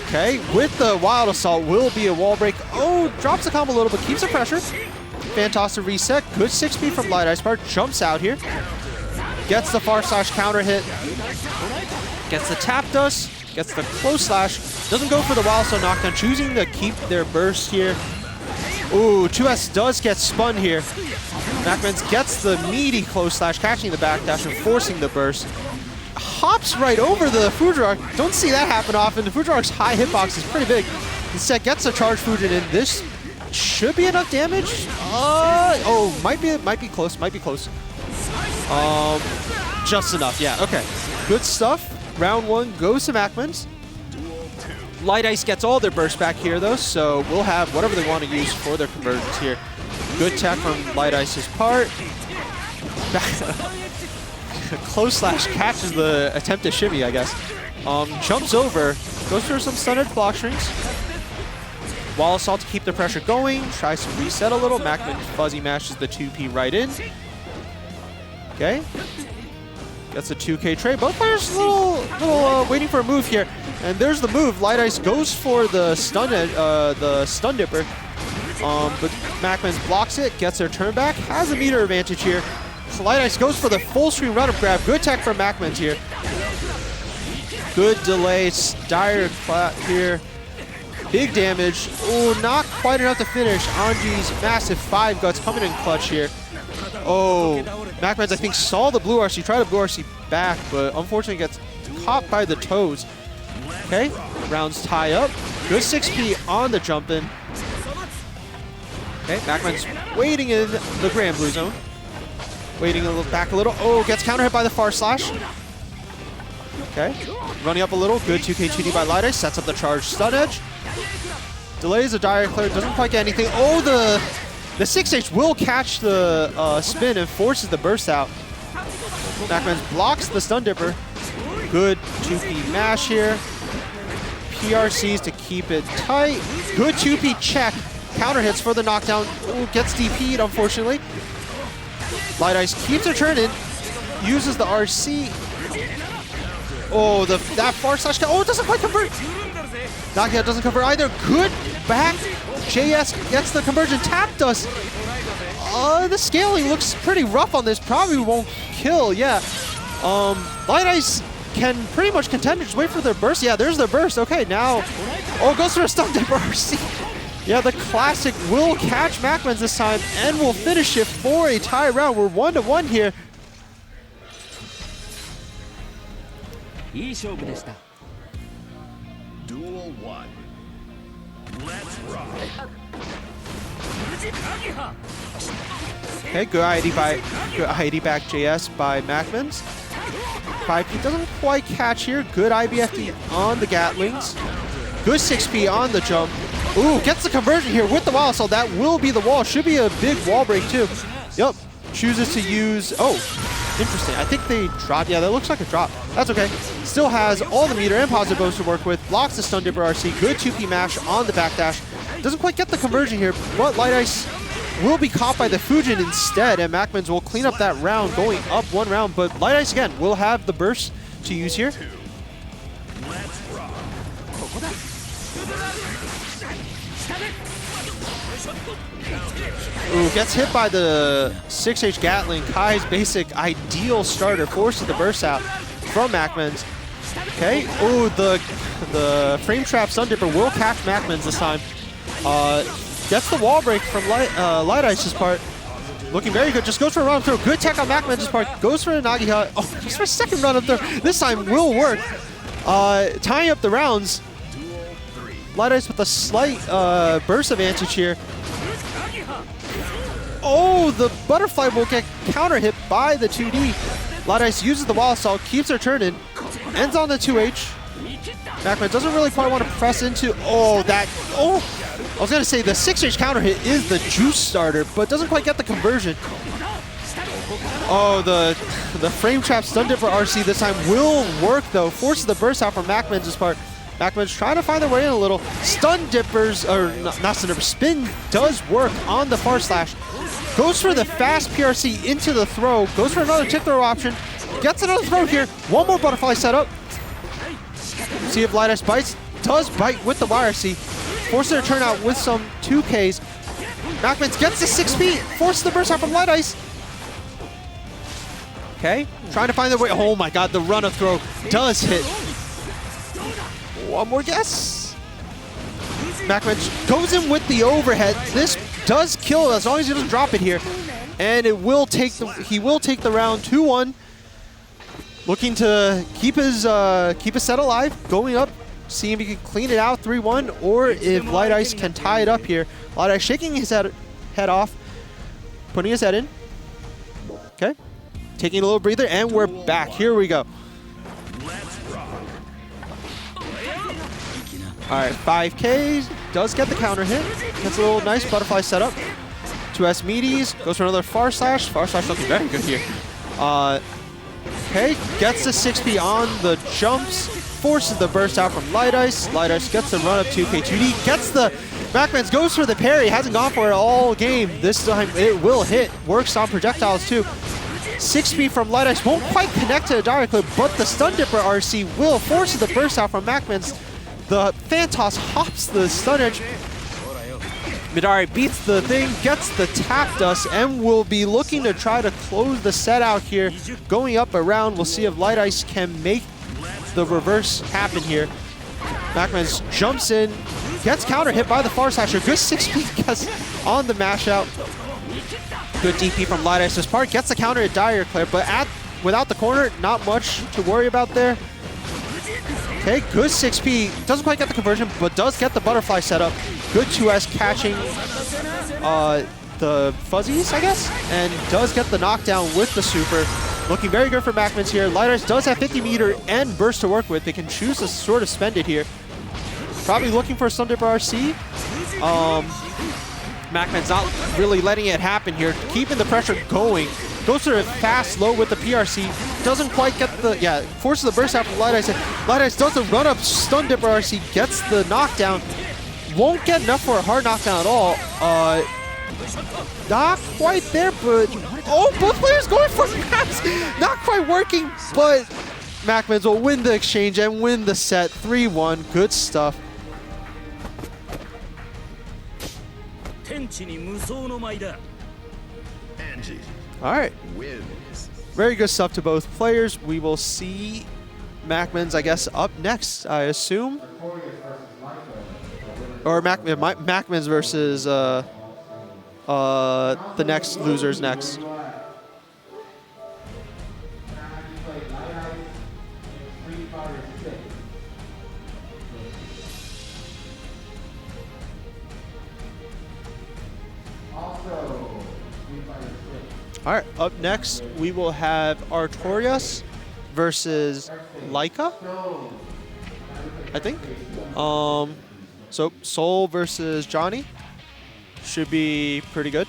Okay, with the wild assault will be a wall break. Oh, drops the combo a little bit, keeps the pressure. Fantastic reset. Good 6P from Light Ice part. Jumps out here. Gets the far slash counter hit. Gets the tap dust. Gets the close slash. Doesn't go for the wild assault knockdown. Choosing to keep their burst here. Ooh, 2S does get spun here. Macman gets the meaty close slash, catching the backdash and forcing the burst. Hops right over the Fujirock. Don't see that happen often. The Fujirock's high hitbox is pretty big. Instead, gets a charge Fujin in. This should be enough damage. Oh, might be close. Might be close. Just enough. Yeah. Okay. Good stuff. Round 1 goes to Macman's. Light Ice gets all their burst back here though, so we'll have whatever they want to use for their conversions here. Good tech from Light Ice's part. Close slash catches the attempted shimmy, I guess. Jumps over, goes for some stun edge block strings. Wall assault to keep the pressure going. Tries to reset a little. Macman fuzzy mashes the 2P right in. Okay. Gets a 2K trade. Both players a little waiting for a move here. And there's the move. Light Ice goes for the stun dipper. But Macman blocks it, gets their turn back, has a meter advantage here. So Light Ice goes for the full screen run-up grab. Good tech from Macman here. Good delay, dire clap here. Big damage. Oh, not quite enough to finish. Anji's massive 5 guts coming in clutch here. Oh, Macman, I think, saw the blue RC, tried to blue RC back, but unfortunately gets caught by the toes. Okay, rounds tie up. Good 6P on the jump in. Okay, Macman's waiting in the Grand Blue Zone. Waiting a little back a little. Oh, gets counter hit by the far slash. Okay. Running up a little. Good 2K2D by Light Ice. Sets up the charge stun edge. Delays a direct clear. Doesn't quite get anything. Oh, the 6H will catch the spin and forces the burst out. Macmans blocks the stun dipper. Good 2P mash here. PRCs to keep it tight. Good 2P check. Counter hits for the knockdown. Ooh, gets DP'd, unfortunately. Light Ice keeps her turn in. Uses the RC. Oh, that far slash. Oh, it doesn't quite convert. Nagia doesn't convert either. Good back. JS gets the conversion. Tap dust. The scaling looks pretty rough on this. Probably won't kill. Yeah. Light Ice can pretty much contend. Just wait for their burst. Yeah, there's their burst. Okay, now. Oh, goes for a stun dipper RC. Yeah, the classic will catch Macmans this time and will finish it for a tie round. We're 1-1 here. Duel 1. Let's rock. Okay, good ID back JS by Macmans. 5P doesn't quite catch here. Good IBFD on the Gatlings. Good 6P on the jump. Ooh, gets the conversion here with the wall, so that will be the wall. Should be a big wall break too. Yep, chooses to use, oh, interesting. I think they dropped, yeah, that looks like a drop. That's okay. Still has all the meter and positive bows to work with. Blocks the stun dipper RC. Good 2P mash on the backdash. Doesn't quite get the conversion here, but Light Ice will be caught by the Fujin instead, and Macmans will clean up that round, going up one round, but Light Ice again will have the burst to use here. Ooh, gets hit by the 6H Gatling. Kai's basic ideal starter forces the burst out from Macmans. Okay. Ooh, the frame trap stun dipper will catch Macmans this time. Gets the wall break from Light Ice's part. Looking very good. Just goes for a run up throw. Good tech on Macmans' part. Goes for a Nagiha. Oh, just for a second run up throw. This time will work. Tying up the rounds. Light Ice with a slight burst advantage here. Oh, the butterfly will get counter hit by the 2D. Light Ice uses the wall assault, keeps her turn in, ends on the 2H. Macmans doesn't really quite want to press into. Oh, I was going to say the 6H counter hit is the juice starter, but doesn't quite get the conversion. Oh, the frame trap stun dipper RC this time will work though. Forces the burst out from Macmans' part. Macmans trying to find their way in a little. Stun dippers, or not stun dippers, spin does work on the far slash. Goes for the fast PRC into the throw. Goes for another tip throw option. Gets another throw here. One more butterfly setup. See if Light Ice bites. Does bite with the YRC. Forces her to turn out with some 2Ks. Macmans gets the 6P. Forces the burst out from Light Ice. Okay. Trying to find their way. Oh my god, the run-up throw does hit. One more guess. Macmans goes in with the overhead. This does kill as long as he doesn't drop it here. And it will take he will take the round 2-1. Looking to keep his set alive, going up, seeing if he can clean it out 3-1, or if Light Ice can tie it up here. Light Ice shaking his head off, putting his head in. Okay, taking a little breather, and we're back. Here we go. All right, 5K, does get the counter hit. Gets a little nice butterfly setup. 2S meaties, goes for another far slash. Far slash looking very good here. Okay, gets the 6P on the jumps. Forces the burst out from Light Ice. Light Ice gets the run up 2K2D. Gets the, Macmans goes for the parry. Hasn't gone for it all game. This time it will hit. Works on projectiles too. 6P from Light Ice won't quite connect to the direct clip, but the stun dipper RC will force the burst out from Macmans. The Phantos hops the stun edge. Midari beats the thing, gets the tap dust, and will be looking to try to close the set out here. Going up around, we'll see if Light Ice can make the reverse happen here. Macmans jumps in, gets counter hit by the far slasher. Good 6P gets on the mash out. Good DP from Light Ice's part, gets the counter at dire clear, but without the corner, not much to worry about there. Okay, good 6P. Doesn't quite get the conversion, but does get the butterfly setup. Good 2S catching the fuzzies, I guess, and does get the knockdown with the super. Looking very good for Macmans here. Light Ice does have 50 meter and burst to work with. They can choose to sort of spend it here. Probably looking for some dip RC. Macman's not really letting it happen here, keeping the pressure going. Goes for a fast low with the PRC. Doesn't quite get the, forces the burst out from Light Ice. Light Ice does a run up stun dip RC, gets the knockdown. Won't get enough for a hard knockdown at all. Not quite there, but oh, both players going for grabs. Not quite working, but Macmans will win the exchange and win the set 3-1. Good stuff. All right. Very good stuff to both players. We will see Macmans, I guess, up next, I assume. Or Macmans versus the next losers next. All right, up next we will have Artorias versus Laika, I think. So Soul versus Johnny should be pretty good.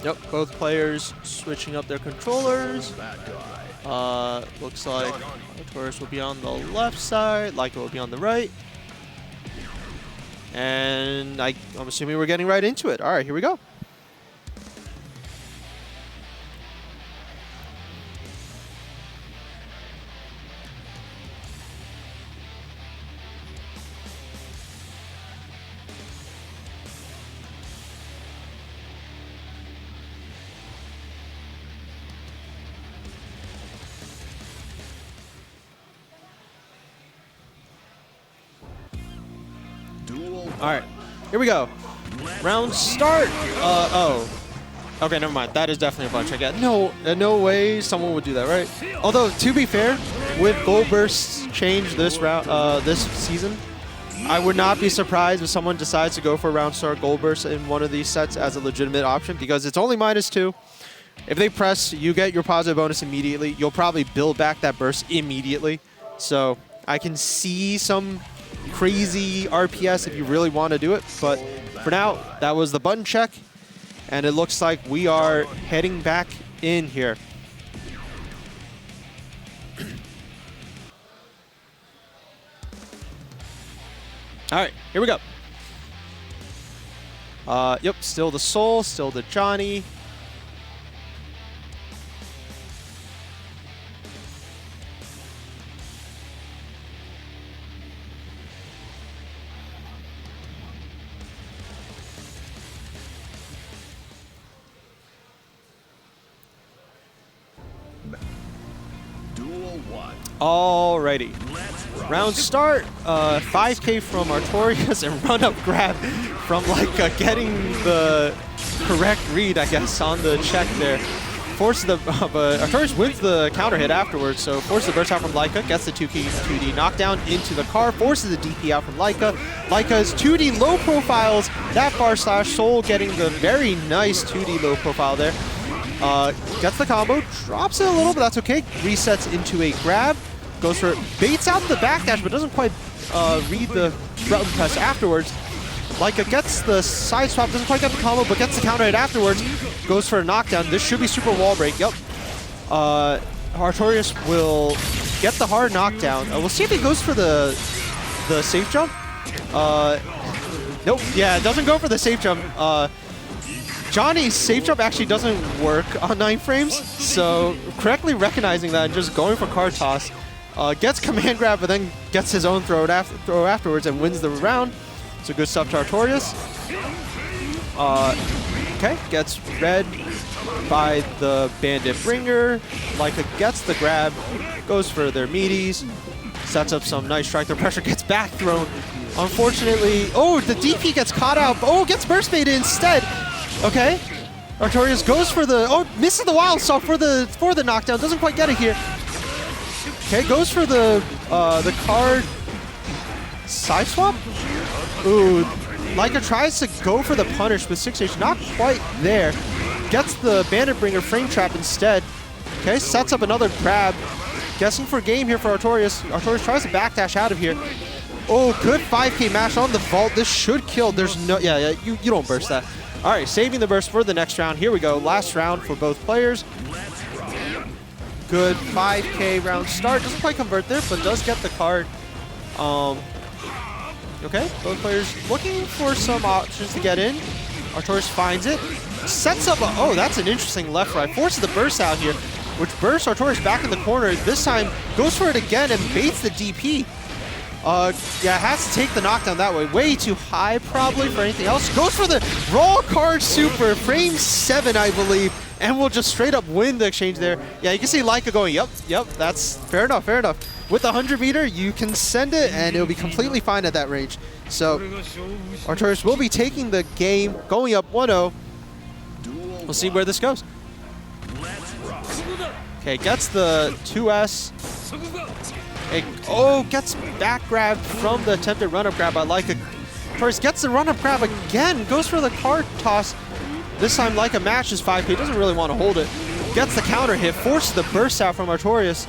Yep, both players switching up their controllers. Looks like Artorias will be on the left side, Laika will be on the right. And I'm assuming we're getting right into it. All right, here we go. All right, here we go. Round start. Oh. Okay, never mind. That is definitely a bunch I get. No way someone would do that, right? Although, to be fair, with gold bursts change this round, this season, I would not be surprised if someone decides to go for round start gold burst in one of these sets as a legitimate option, because it's only -2. If they press, you get your positive bonus immediately. You'll probably build back that burst immediately. So I can see some crazy RPS if you really want to do it, but for now, that was the button check, and it looks like we are heading back in here. All right, here we go. Yep, still the Soul, still the Johnny. Alrighty. Round start, 5K from Artorias and run up grab from Laika, getting the correct read, I guess, on the check there. Forces the, Artorias wins the counter hit afterwards, so forces the burst out from Laika, gets the 2D knockdown into the car, forces the DP out from Laika. Laika's 2D low profiles that bar slash. Soul getting the very nice 2D low profile there. Gets the combo, drops it a little, but that's okay. Resets into a grab, goes for, baits out the backdash, but doesn't quite read the button press afterwards. Laika gets the side swap, doesn't quite get the combo, but gets the counter hit afterwards. Goes for a knockdown. This should be super wall break. Yep. Artorias will get the hard knockdown. We'll see if he goes for the safe jump. Nope. Yeah, it doesn't go for the safe jump. Johnny's safe jump actually doesn't work on 9 frames, so correctly recognizing that and just going for card toss. Gets command grab, but then gets his own throw afterwards and wins the round. So good stuff to Artorias. Okay, gets read by the Bandit Bringer. Laika gets the grab, goes for their meaties, sets up some nice strike. The pressure gets back thrown. Unfortunately, oh, the DP gets caught out. Oh, gets burst baited instead. Okay. Artorias goes for the, oh, misses the wild salt for the knockdown. Doesn't quite get it here. Okay, goes for the card side swap. Ooh, Laika tries to go for the punish with 6H, not quite there. Gets the Bandit Bringer frame trap instead. Okay, sets up another grab. Guessing for game here for Artorias. Artorias tries to backdash out of here. Oh, good 5K mash on the vault. This should kill. There's no, yeah, you don't burst that. All right, saving the burst for the next round. Here we go, last round for both players. Good 5K round start. Doesn't quite convert there, but does get the card. Okay, both players looking for some options to get in. Artorias finds it. Sets up a, oh, that's an interesting left-right. Forces the burst out here, which bursts Artorias back in the corner. This time, goes for it again and baits the DP. Yeah, has to take the knockdown that way. Way too high, probably, for anything else. Goes for the raw card super, frame 7, I believe, and will just straight up win the exchange there. Yeah, you can see Laika going, yep, that's fair enough, fair enough. With the 100 meter, you can send it, and it'll be completely fine at that range. So, Artorias will be taking the game, going up 1-0. We'll see where this goes. Okay, gets the 2S. Oh, gets back grabbed from the attempted run-up grab by Laika. Artorias gets the run-up grab again, goes for the card toss. This time Laika matches 5K, doesn't really want to hold it. Gets the counter hit, forces the burst out from Artorias.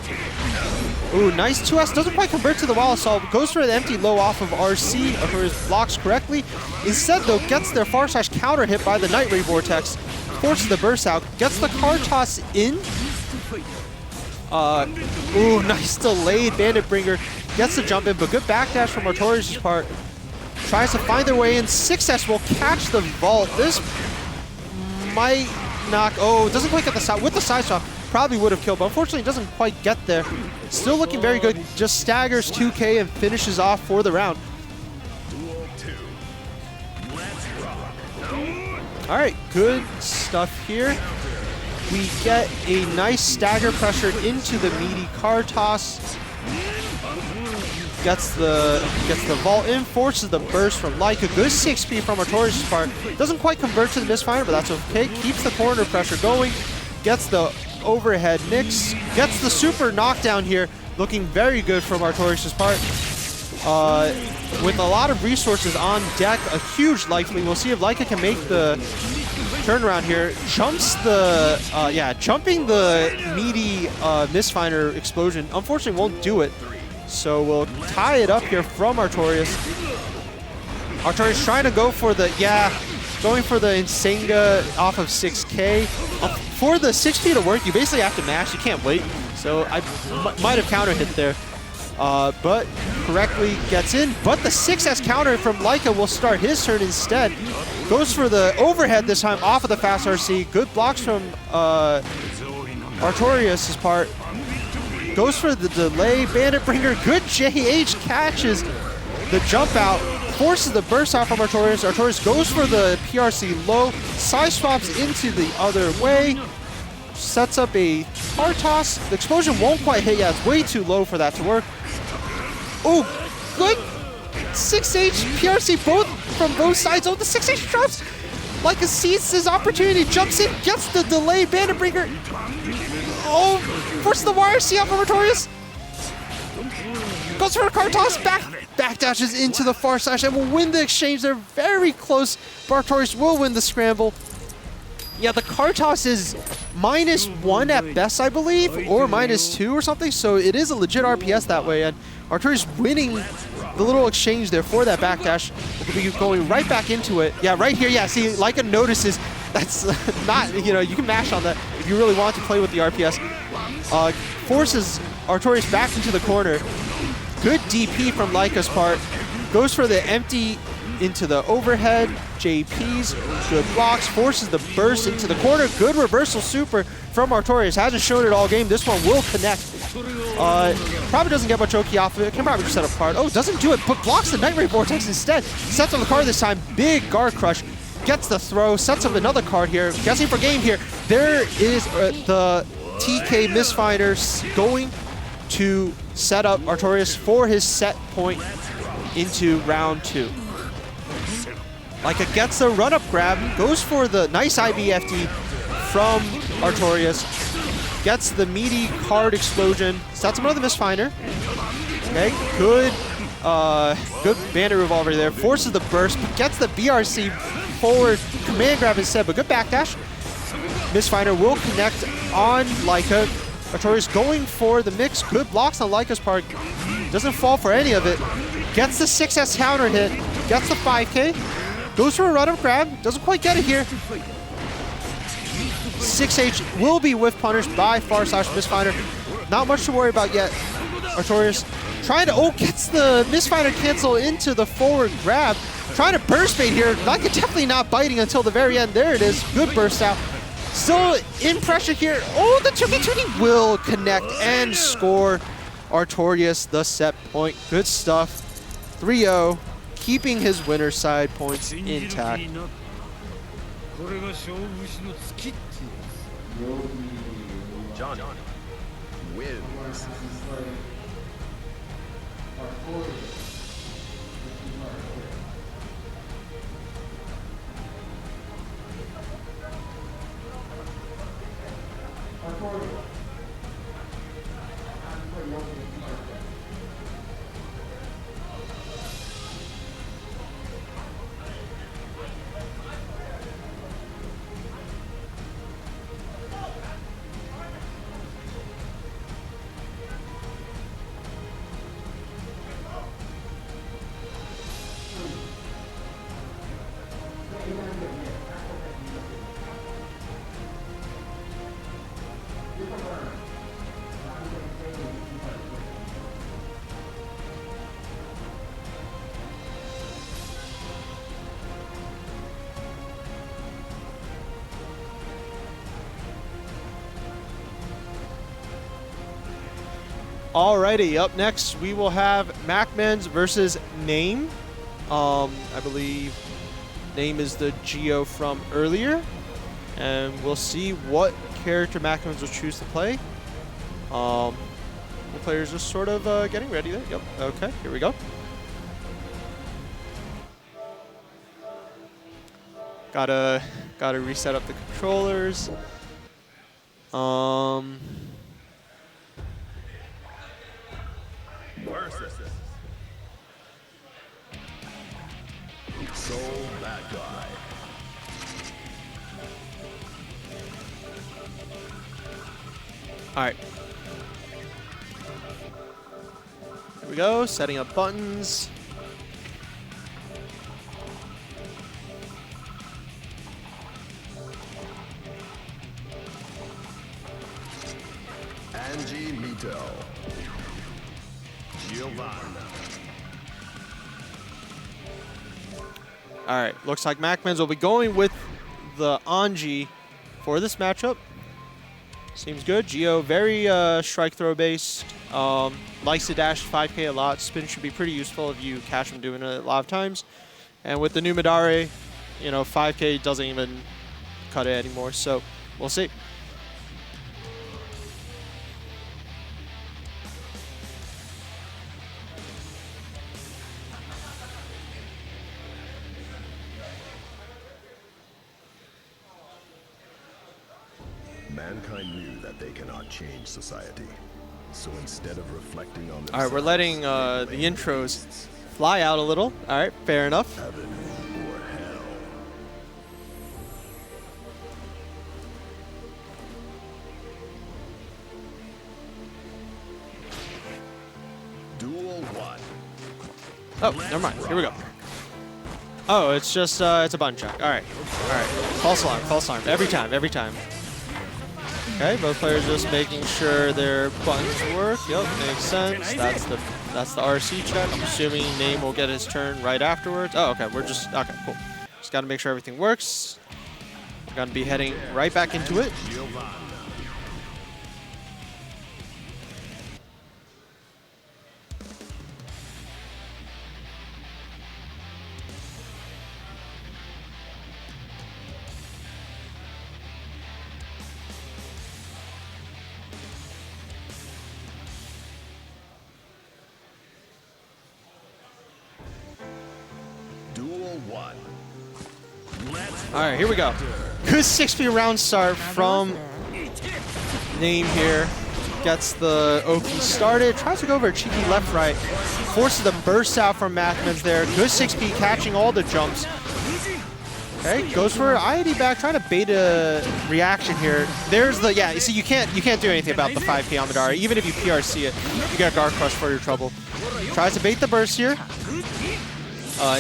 Ooh, nice 2S, doesn't quite convert to the wall assault, goes for the empty low off of RC. Artorias blocks correctly. Instead though, gets their far slash counter hit by the Night Ray Vortex. Forces the burst out, gets the card toss in. Ooh, nice delayed Bandit Bringer. Gets the jump in, but good backdash from Artorias' part. Tries to find their way in. 6S will catch the vault. This might knock, oh, doesn't quite get the side, with the side swap, probably would have killed, but unfortunately doesn't quite get there. Still looking very good, just staggers 2K and finishes off for the round. All right, good stuff here. We get a nice stagger pressure into the meaty card toss. Gets the vault in, forces the burst from Laika. Good 6P from Artorias' part. Doesn't quite convert to the misfire, but that's okay. Keeps the corner pressure going. Gets the overhead mix. Gets the super knockdown here. Looking very good from Artorias' part. With a lot of resources on deck, a huge life lead. We'll see if Laika can make the turnaround here. Jumps the, jumping the meaty misfire explosion. Unfortunately won't do it. So we'll tie it up here from Artorias. Artorias trying to go for the, going for the Insenga off of 6K. For the 6P to work, you basically have to mash. You can't wait. So I might have counter hit there. But correctly gets in. But the 6S counter from Laika will start his turn instead. Goes for the overhead this time off of the fast RC. Good blocks from Artorias' part. Goes for the delay. Bandit Bringer. Good JH catches the jump out. Forces the burst out from Artorias. Artorias goes for the PRC low. Side swaps into the other way. Sets up a hard toss. The explosion won't quite hit yet. It's way too low for that to work. Oh, good 6H PRC both from both sides. Oh, the 6H drops. Laika sees his opportunity, jumps in, gets the delay. Bandit Bringer. Oh, forces the wire C off of Artorias. Goes for a card toss, backdashes into the far slash and will win the exchange. They're very close. Artorias will win the scramble. Yeah, the card toss is -1 at best, I believe, or -2 or something, so it is a legit RPS that way, and Artorias winning the little exchange there for that backdash. We'll be going right back into it. Yeah, right here, yeah, see, Laika notices that's not, you can mash on that if you really want to play with the RPS. Forces Artorias back into the corner. Good DP from Laika's part. Goes for the empty into the overhead. JP's good blocks, forces the burst into the corner. Good reversal super from Artorias. Hasn't shown it all game. This one will connect. Probably doesn't get much Oki off of it. Can probably just set up card. Oh, doesn't do it, but blocks the Night Ray Vortex instead. Sets on the card this time. Big guard crush. Gets the throw. Sets up another card here. Guessing for game here. There is the TK Misfinder going to set up Artorias for his set point into round 2. Laika gets the run-up grab, goes for the nice IBFD from Artorias, gets the meaty card explosion, sets him another misfinder. Okay, good bandit revolver there, forces the burst, but gets the BRC forward command grab instead, but good backdash. Misfinder will connect on Laika. Artorias going for the mix, good blocks on Laika's part, doesn't fall for any of it, gets the 6S counter hit, gets the 5K, goes for a run-up grab, doesn't quite get it here. 6H will be whiff punished by Farslash Misfinder. Not much to worry about yet. Artorias trying to, gets the Misfinder cancel into the forward grab. Trying to burst bait here. Laika definitely not biting until the very end. There it is, good burst out. Still in pressure here. The 2v2D will connect and score Artorias the set point. Good stuff. 3-0, keeping his winner side points intact. Johnny wins. Alrighty, up next we will have MacMans versus Name. I believe Name is the Geo from earlier, and we'll see what character MacMans will choose to play. The players just sort of getting ready there. Yep. Okay, here we go. Gotta reset up the controllers. Versus Soul Bad Guy. All right. Here we go, setting up buttons. Angie Mito. Giovanna. All right, looks like MacMans will be going with the Anji for this matchup. Seems good. Geo, very strike throw based. Likes to dash 5K a lot. Spin should be pretty useful if you catch him doing it a lot of times. And with the new Madare, 5K doesn't even cut it anymore. So we'll see. Mankind knew that they cannot change society. So instead of reflecting on all right, we're letting the intros fly out a little. All right, fair enough. Heaven or hell. Duel 1. Oh, never mind. Here we go. Oh, it's just it's a button check. All right, false alarm, false alarm. Every time. Okay, both players just making sure their buttons work. Yep, makes sense. That's the RC check. I'm assuming Name will get his turn right afterwards. Oh, okay, okay, cool. Just got to make sure everything works. We're gonna be heading right back into it. Duel 1. All right, here we go. Good 6P round start from Name here. Gets the Oki started. Tries to go over a cheeky left-right. Forces the burst out from Macmans there. Good 6P catching all the jumps. Okay, goes for IID back, trying to bait a reaction here. There's the, yeah, see, you can't do anything about the 5P Amadara. Even if you PRC it, you get a guard crush for your trouble. Tries to bait the burst here.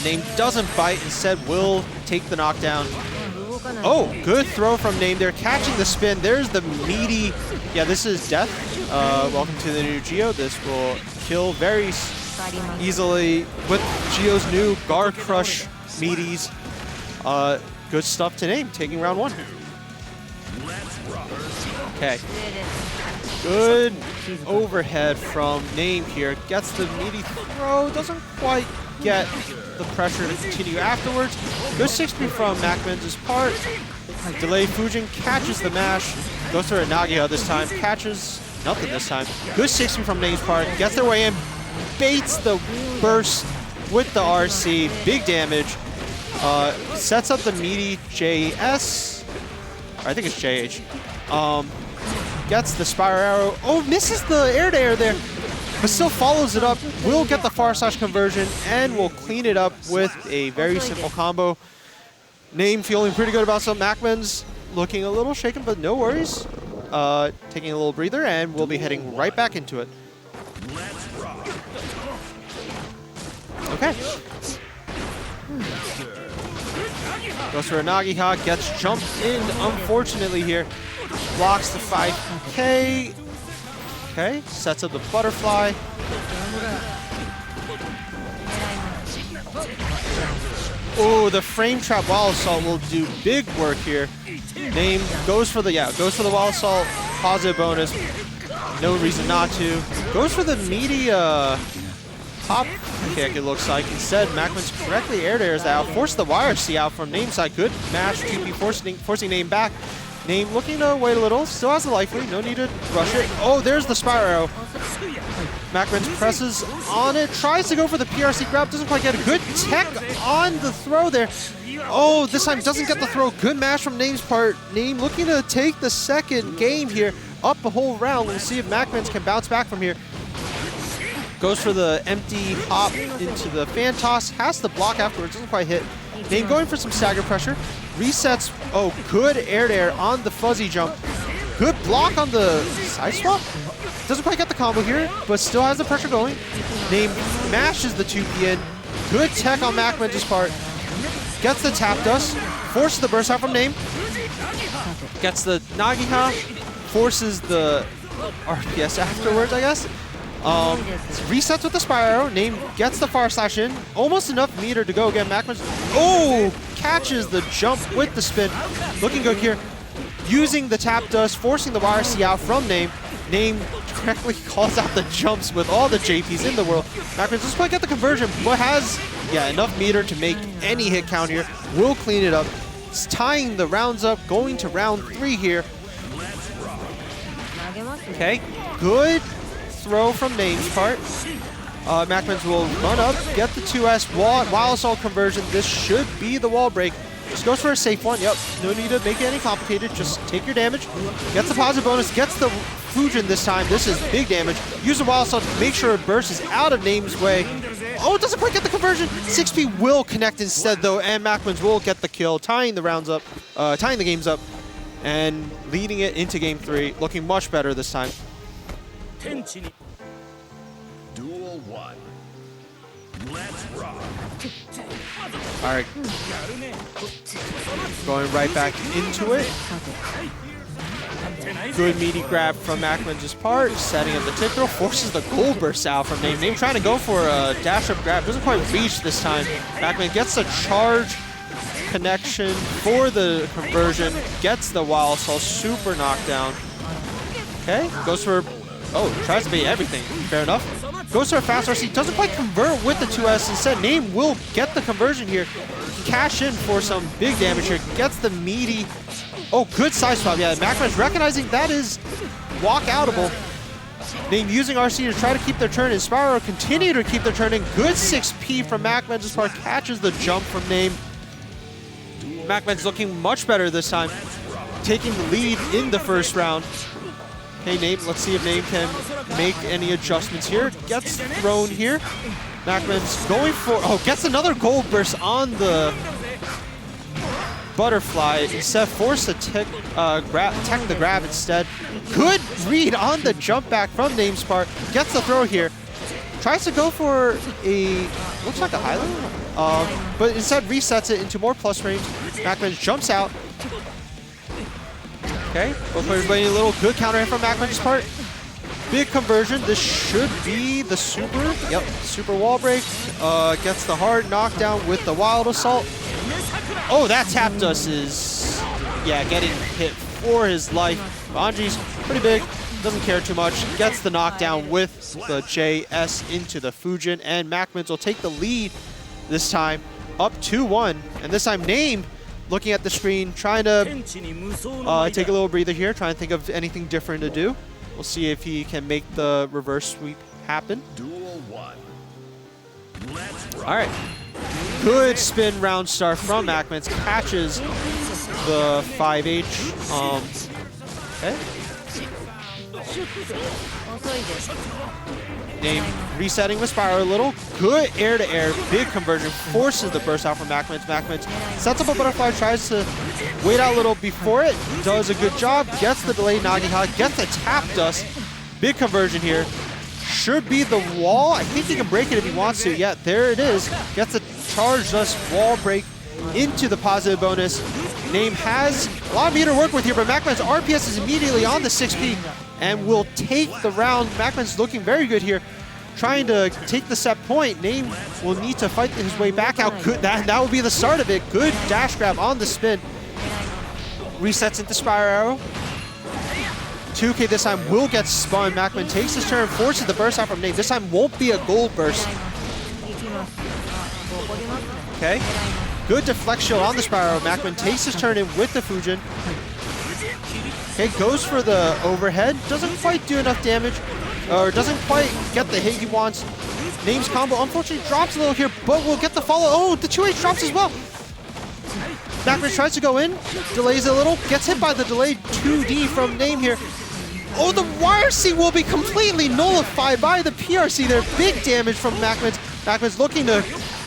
Name doesn't bite, instead will take the knockdown. Oh, good throw from Name there, catching the spin. There's the meaty, yeah, this is death. Welcome to the new Geo. This will kill very easily with Geo's new guard crush meaties. Good stuff to Name, taking round 1. Okay. Good overhead from Name here. Gets the meaty throw, doesn't quite get the pressure to continue afterwards. Good 6P from Macmans' part. Delay Fujin catches the mash. Goes for a Nagiha this time. Catches nothing this time. Good 6P from Name's part. Gets their way in. Baits the burst with the RC. Big damage. Sets up the meaty JS. I think it's JH. Gets the Spiral Arrow. Oh, misses the air-to-air there, but still follows it up. Will get the far slash conversion and will clean it up with a very simple combo. Name feeling pretty good about some. Macmans looking a little shaken, but no worries. Taking a little breather, and we'll be heading right back into it. Okay. Goes for a Nagiha, gets jumped in, unfortunately here. Blocks the 5K. Okay, sets up the butterfly. Oh, the frame trap wall assault will do big work here. Name goes for the wall assault, positive bonus. No reason not to. Goes for the meaty pop kick, it looks like. Instead, Macmans correctly air-to-airs out, forced the YRC out from Name's side. Good mash, 2P forcing Name back. Name looking to wait a little, still has the life lead, no need to rush it. Oh, there's the Spiral Arrow. Macmans presses on it, tries to go for the PRC grab, doesn't quite get a good tech on the throw there. Oh, this time doesn't get the throw. Good mash from Name's part. Name looking to take the second game here, up a whole round. We'll see if Macmans can bounce back from here. Goes for the empty hop into the fan toss, has to block afterwards, doesn't quite hit. Name going for some stagger pressure. Resets, oh, good air-to-air on the fuzzy jump. Good block on the side swap. Doesn't quite get the combo here, but still has the pressure going. Name mashes the 2P in. Good tech on Macmans' part. Gets the tap dust. Forces the burst out from Name. Gets the Nagiha. Forces the RPS afterwards, I guess. Resets with the Spiral Arrow. Name gets the far slash in. Almost enough meter to go again. Macmans, oh, catches the jump with the spin. Looking good here. Using the tap dust, forcing the YRC out from Name. Name correctly calls out the jumps with all the JPs in the world. Macmans doesn't quite get the conversion, but has, yeah, enough meter to make any hit count here. Will clean it up. It's tying the rounds up, going to round 3 here. Okay, good throw from Name's part. Macmans will run up, get the 2S wall assault conversion. This should be the wall break. Just goes for a safe one. Yep, no need to make it any complicated. Just take your damage. Gets the positive bonus, gets the Fujin this time. This is big damage. Use the wall assault to make sure it burst is out of Name's way. Oh, it doesn't quite get the conversion. 6P will connect instead though, and Macmans will get the kill, tying the rounds up, tying the games up, and leading it into game 3. Looking much better this time. Duel 1. Let's rock. All right. Going right back into it. Good meaty grab from Macmans' part. Setting up the tip throw. Forces the gold burst out from Name. Name trying to go for a dash up grab. Doesn't quite reach this time. Macmans gets a charge connection for the conversion. Gets the wild assault. Super knockdown. Okay. Goes for... Oh, tries to bait everything. Fair enough. Goes for a fast RC. Doesn't quite convert with the 2S. Instead, Name will get the conversion here. Cash in for some big damage here. Gets the meaty... Oh, good side swap. Yeah, Macmans recognizing that is walk-outable. Name using RC to try to keep their turn. And Spyro continue to keep their turn in. Good 6P from Macmans' part. Catches the jump from Name. Macman's looking much better this time, taking the lead in the first round. Hey, Nate, let's see if Nate can make any adjustments here. Gets thrown here. Macman's going for, oh, gets another gold burst on the butterfly. Instead, forced to tech the grab instead. Good read on the jump back from Name's part. Gets the throw here. Tries to go for a, looks like a Highlander, but instead resets it into more plus range. Macman jumps out. Okay, both players waiting a little. Good counter hit from Macman's part. Big conversion. This should be the super. Yep, super wall break. Gets the hard knockdown with the wild assault. Oh, that tap dust is, yeah, getting hit for his life. Anji's pretty big. Doesn't care too much. Gets the knockdown with the JS into the Fujin, and Macmans will take the lead this time, up 2-1. And this time, Name looking at the screen, trying to take a little breather here, trying to think of anything different to do. We'll see if he can make the reverse sweep happen. Duel 1. All right. Good spin round start from Macmans. Catches the 5H. Okay. Name resetting with Spyro a little. Good air-to-air, big conversion, forces the burst out from Macmans. Macmans sets up a butterfly, tries to wait out a little before it. Does a good job, gets the delayed Nagiha, gets a tap dust. Big conversion here. Should be the wall. I think he can break it if he wants to. Yeah, there it is. Gets a charge dust wall break into the positive bonus. Name has a lot of meter to work with here, but Macman's RPS is immediately on the 6P and will take the round. Macman's looking very good here, trying to take the set point. Name will need to fight his way back out. Good, that will be the start of it. Good dash grab on the spin. Resets into Spyro Arrow. 2K this time will get spun. Macman takes his turn, forces the burst out from Name. This time won't be a gold burst. Okay. Good deflect shield on the Spyro. Macman takes his turn in with the Fujin. Okay, goes for the overhead. Doesn't quite do enough damage, or doesn't quite get the hit he wants. Name's combo unfortunately drops a little here, but will get the follow. Oh, the 2H drops as well. Macman tries to go in, delays a little, gets hit by the delayed 2D from Name here. Oh, the wire C will be completely nullified by the PRC there. Big damage from Macman's. Macman's looking to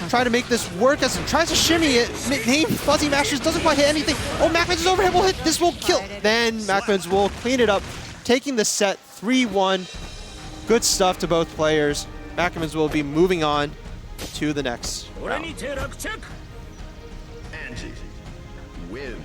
try to make this work as he tries to shimmy it. Name fuzzy mashes, doesn't quite hit anything. Oh, Macman's overhead will hit. This will kill. Then Macman's will clean it up, taking the set 3-1. Good stuff to both players. Macman's will be moving on to the next round. Angie wins.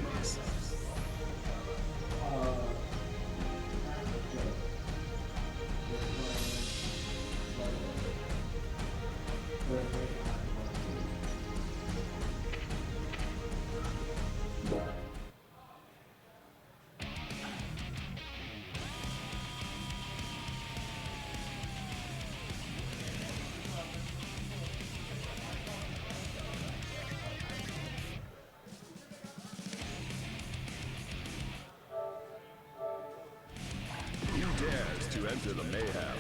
To enter the mayhem.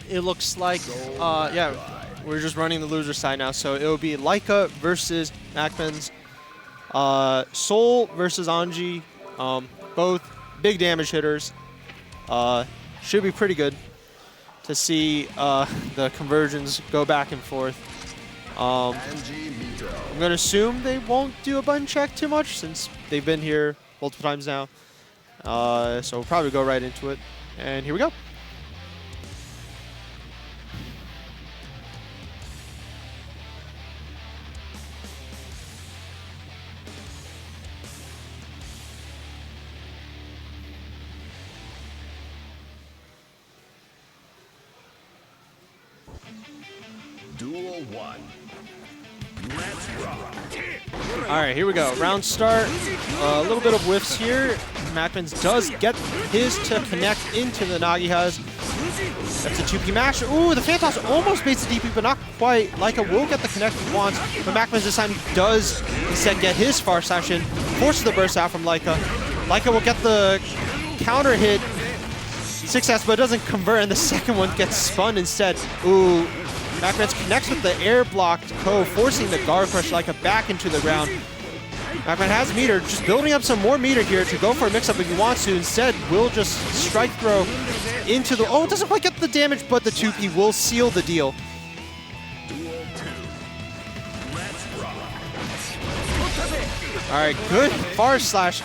It looks like, yeah, we're just running the loser side now. So it will be Laika versus Macmans, Soul versus Anji. Both big damage hitters. Should be pretty good to see the conversions go back and forth. I'm going to assume they won't do a button check too much since they've been here multiple times now. So we'll probably go right into it. And here we go. Duel 1. Let's rock. All right, here we go. Round start. A little bit of whiffs here. Macmans does get his to connect into the Nagihas. That's a 2P mash. Ooh, the Phantos almost baits the DP, but not quite. Laika will get the connect he wants, but Macmans this time does instead get his far slash in. Forces the burst out from Laika. Laika will get the counter hit. 6S, but it doesn't convert, and the second one gets spun instead. Ooh. Macman's connects with the air-blocked Ko, forcing the guard crush like a back into the ground. Macman has meter, just building up some more meter here to go for a mix-up if he wants to. Instead, will just strike throw into the... Oh, it doesn't quite get the damage, but the 2P will seal the deal. All right, good far slash.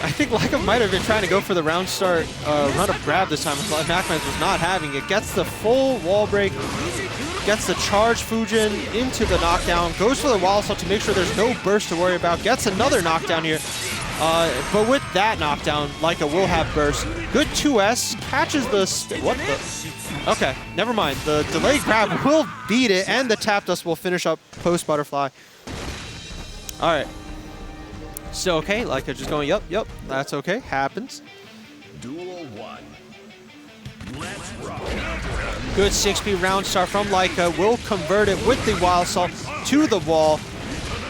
I think Leica might have been trying to go for the round start run up grab this time. Macman's was not having it. Gets the full wall break. Gets the charge Fujin into the knockdown. Goes for the wall assault to make sure there's no burst to worry about. Gets another knockdown here. But with that knockdown, Leica will have burst. Good 2S. Catches the... What the... Okay, never mind. The delayed grab will beat it, and the tap dust will finish up post butterfly. All right. So, okay, Leica just going, yep, that's okay. Happens. Duel 1. Let's rock. Good 6P round start from Leica. Will convert it with the wild assault to the wall.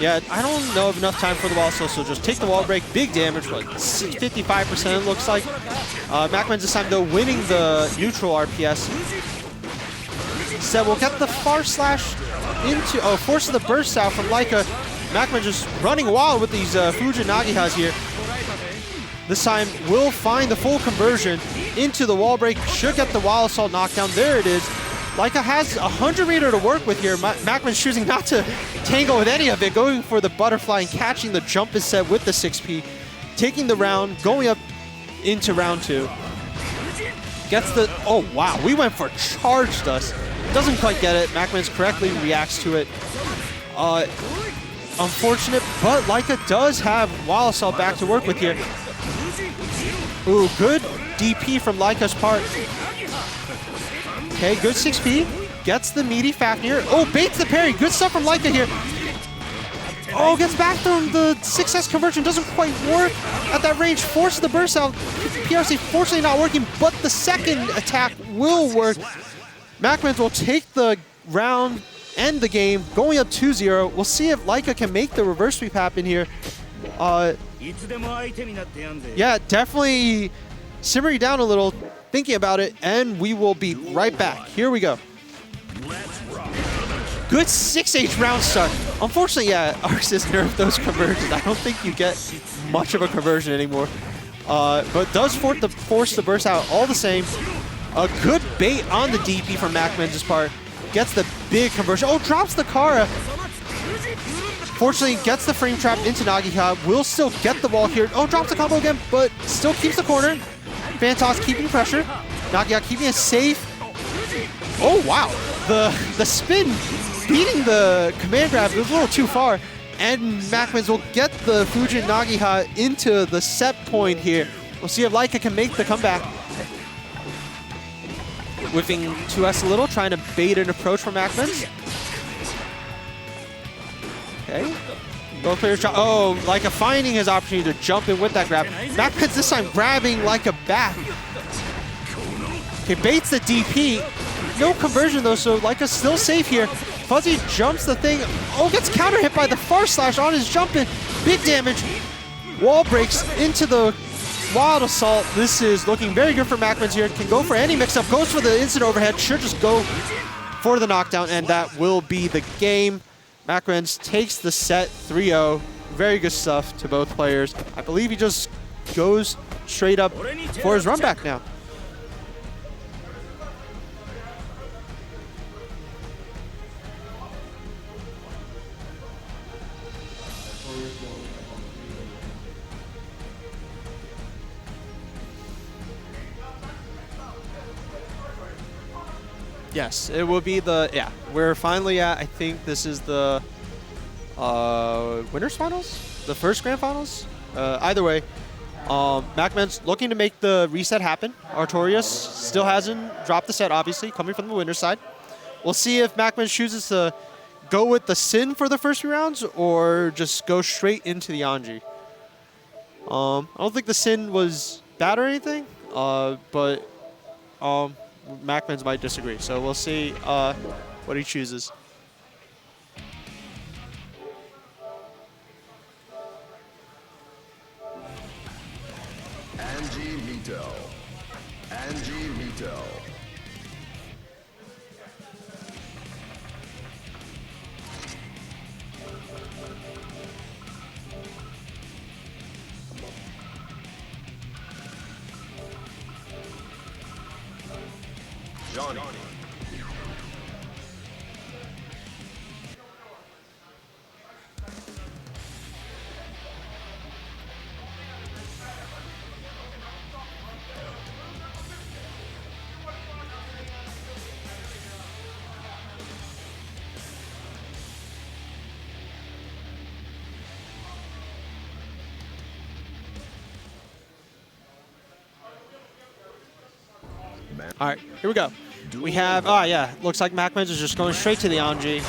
Yeah, I don't know of enough time for the wall assault, so just take the wall break. Big damage, like 55% it looks like. Macman's this time, though, winning the neutral RPS. So we'll get the far slash into... Oh, forces the burst out from Leica. Macman just running wild with these Fujin Nagihas here. This time will find the full conversion into the wall break. Should get the wild assault knockdown. There it is. Leica has 100 meter to work with here. Macman's choosing not to tangle with any of it, going for the butterfly and catching the jump instead with the 6P. Taking the round, going up into round 2. Gets the... Oh, wow. We went for charge dust. Doesn't quite get it. Macman's correctly reacts to it. Unfortunate, but Leica does have wild assault back to work with here. Ooh, good DP from Leica's part. Okay, good 6P. Gets the meaty Fafnir. Oh, baits the parry. Good stuff from Leica here. Oh, gets back thrown. The 6S conversion doesn't quite work at that range. Forces the burst out. PRC fortunately not working, but the second attack will work. Macman's will take the round, end the game, going up 2-0. We'll see if Leica can make the reverse sweep happen here. Yeah, definitely simmering down a little, thinking about it, and we will be right back. Here we go. Good 6H round start. Unfortunately, yeah, Arxis nerfed those conversions. I don't think you get much of a conversion anymore. But does force the burst out all the same. A good bait on the DP from Macman's part. Gets the big conversion. Oh, drops the Kara. Fortunately, gets the frame trap into Nagiha. Will still get the wall here. Oh, drops the combo again, but still keeps the corner. Phantos keeping pressure. Nagiha keeping it safe. Oh, wow. The spin beating the command grab was a little too far. And Macman's will get the Fujin Nagiha into the set point here. We'll see if Leica can make the comeback. Whiffing 2S a little, trying to bait an approach from Macman's. Okay. Both players try. Oh, Leica finding his opportunity to jump in with that grab. Macman's this time grabbing Leica back. Okay, baits the DP. No conversion though, so Leica's still safe here. Fuzzy jumps the thing. Oh, gets counter hit by the far slash on his jump in. Big damage. Wall breaks into the wild assault. This is looking very good for Macman's here. Can go for any mix-up. Goes for the instant overhead. Should just go for the knockdown, and that will be the game. Macman's takes the set 3-0. Very good stuff to both players. I believe he just goes straight up for his run back now. Yes, it will be the, yeah, we're finally at, I think this is the winners finals? The first grand finals? Either way, Macman's looking to make the reset happen. Artorias still hasn't dropped the set, obviously, coming from the winner's side. We'll see if Macman chooses to go with the Sin for the first few rounds or just go straight into the Anji. I don't think the Sin was bad or anything, but Macman's might disagree, so we'll see what he chooses. Angie Mito. All right, here we go. We have, oh yeah, looks like MacMens is just going straight to the Anji.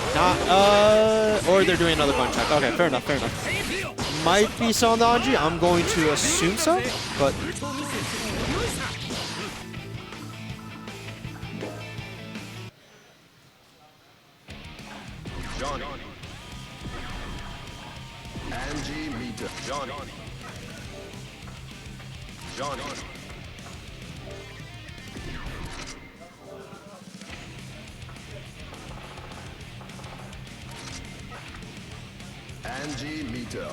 Or they're doing another punch check. Okay, fair enough, fair enough. Might be so on the Anji. I'm going to assume so, but. Johnny. Anji Mita. Johnny. Johnny. Anji Mito.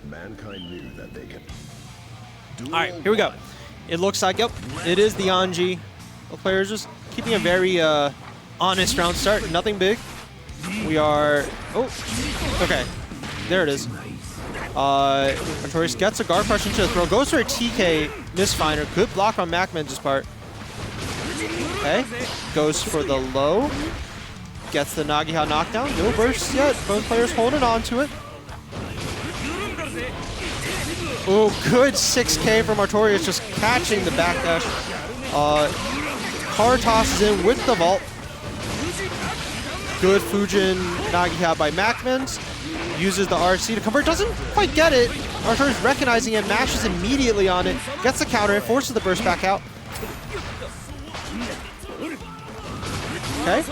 Mankind knew that they can. All right, here we go. It looks like, yep, it is the Anji. The players just keeping a very honest round start. Nothing big. We are, oh, okay. There it is. Artorias gets a guard crush into the throw. Goes for a TK misfinder. Good block on MacMens' part. Okay. Goes for the low. Gets the Nagiha knockdown. No bursts yet. Both players holding on to it. Oh, good 6K from Artorias, just catching the backdash. Car tosses in with the vault. Good Fujin Nagiha by MacMens. Uses the RC to convert, doesn't quite get it. Artorias recognizing it, mashes immediately on it. Gets the counter, forces the burst back out. Okay,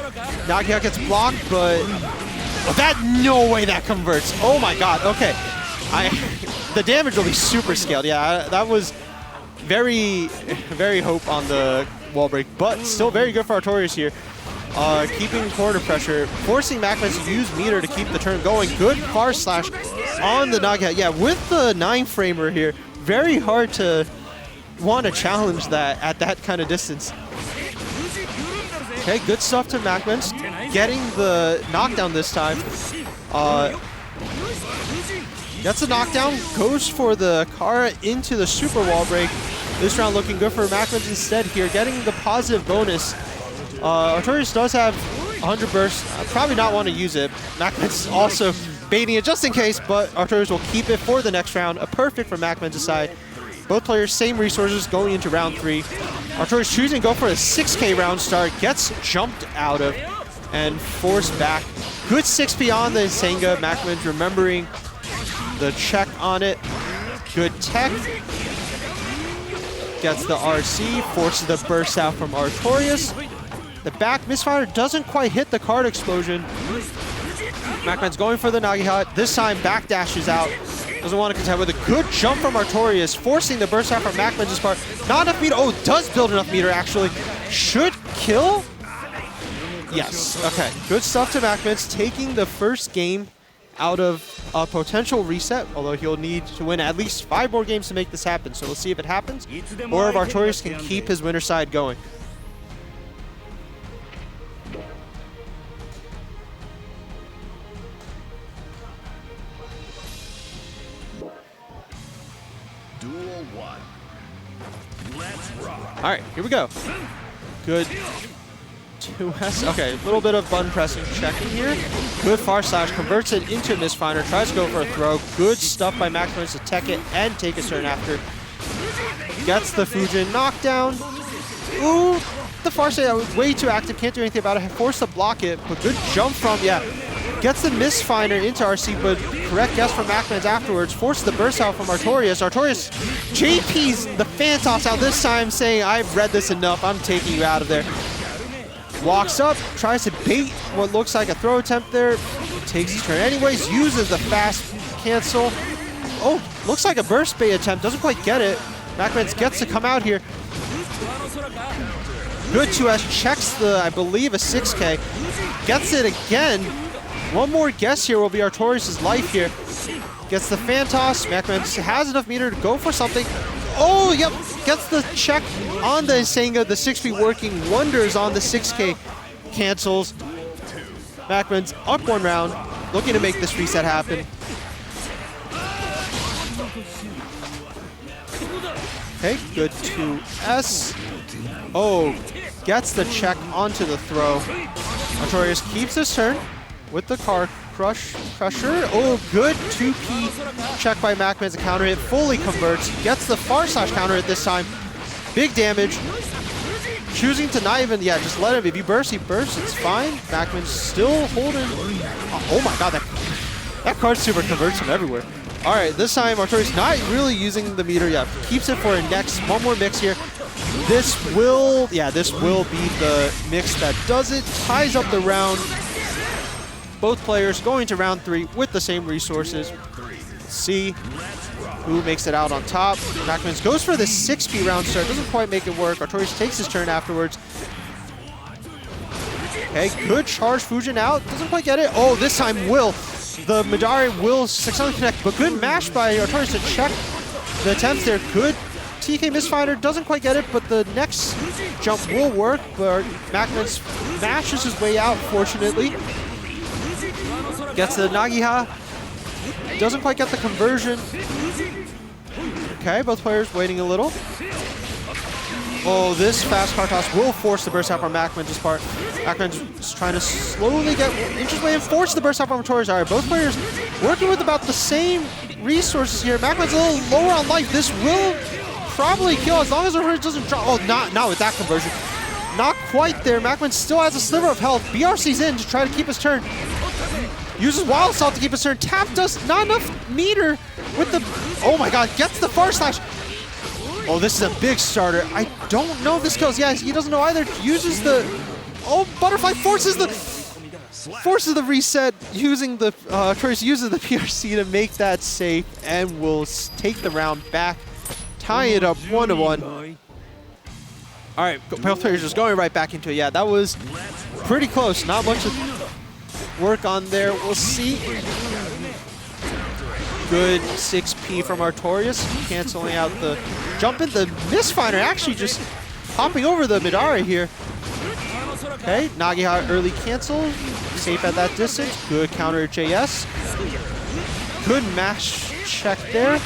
Nagiha gets blocked, but no way that converts. Oh my god, okay. The damage will be super scaled. Yeah, that was very, very hope on the wall break, but still very good for Artorias here. Keeping corner pressure, forcing MacMens to use meter to keep the turn going. Good far slash on the Nagiha. Yeah, with the 9-framer here, very hard to want to challenge that at that kind of distance. Okay, good stuff to MacMens. Getting the knockdown this time. Gets a knockdown, goes for the Kara into the super wall break. This round looking good for MacMens instead here, getting the positive bonus. Artorias does have 100 bursts, probably not want to use it. MacMens also baiting it just in case, but Artorias will keep it for the next round. A perfect for MacMens' side. Both players same resources going into round 3. Artorias choosing to go for a 6K round start, gets jumped out of and forced back. Good 6P on the Senga. MacMens remembering the check on it. Good tech. Gets the RC, forces the burst out from Artorias. The back misfire doesn't quite hit the card explosion. MacMens going for the Nagiha. This time backdashes out. Doesn't want to contend with a good jump from Artorias, forcing the burst out from MacMens' part. Not enough meter. Oh, does build enough meter actually. Should kill? Yes. Okay. Good stuff to MacMens, taking the first game out of a potential reset, although he'll need to win at least 5 more games to make this happen. So we'll see if it happens, or if Artorias can keep his winner side going. Duel 1. Let's rock. All right, here we go. Good 2S. Okay, a little bit of button pressing checking here. Good far slash, converts it into a misfinder, tries to go for a throw. Good stuff by MacMens to tech it and take a turn after. Gets the Fujin knockdown. Ooh, the far side was way too active, can't do anything about it. Forced to block it, but good jump from, yeah. Gets the misfinder into RC, but correct guess from MacMens afterwards. Forces the burst out from Artorias. Artorias, JP's the fan toss out this time, saying, I've read this enough, I'm taking you out of there. Walks up, tries to bait what looks like a throw attempt there. Takes his turn anyways, uses the fast cancel. Oh, looks like a burst bait attempt, doesn't quite get it. MacMens gets to come out here. Good 2S, checks the, I believe, a 6K. Gets it again. One more guess here will be Artorias' life here. Gets the fan toss. MacMens has enough meter to go for something. Oh, yep, gets the check on the Senga. The 6P working wonders on the 6K. cancels. Macman's up 1 round, looking to make this reset happen. Okay, good 2S. Oh, gets the check onto the throw. Artorias keeps his turn with the car crusher. Oh, good 2P check by Macman as a counter hit. Fully converts. Gets the far slash counter hit this time. Big damage. Choosing to not even, yeah, just let him. If he bursts, it's fine. Macman's still holding. Oh my god, that card super converts him everywhere. All right, this time Artorias not really using the meter. Yeah, keeps it for a next. One more mix here. This will be the mix that does it. Ties up the round. Both players going to round 3 with the same resources. Let's see who makes it out on top. Macman goes for the 6P round start. Doesn't quite make it work. Artorias takes his turn afterwards. Okay, good charge Fujin out. Doesn't quite get it. Oh, this time will. The Midari will successfully connect, but good mash by Artorias to check the attempts there. Good TK misfire, doesn't quite get it, but the next jump will work, but Macman smashes his way out, fortunately. Gets the Nagiha. Doesn't quite get the conversion. Okay, both players waiting a little. Oh, this fast car toss will force the burst out from Macman's part. Macman's trying to slowly inch his way and force the burst out from Artorias. All right, both players working with about the same resources here. Macman's a little lower on life. This will probably kill as long as Artorias doesn't drop. Oh, not with that conversion. Not quite there. Macman still has a sliver of health. BRC's in to try to keep his turn. Uses Wild Assault to keep his turn. Tap does not enough meter with the... Oh my god, gets the far slash. Oh, this is a big starter. I don't know if this goes. Yeah, he doesn't know either. Uses the... Oh, Butterfly forces the reset, using the... Artorias uses the PRC to make that safe and will take the round back. Tie it up 1-1. All right, both players just going right back into it. Yeah, that was pretty close. Not much of work on there. We'll see. Good 6P from Artorias, canceling out the jump in. The misfire actually just hopping over the Midari here. Okay, Nagiha early cancel. Safe at that distance. Good counter JS. Good mash check there.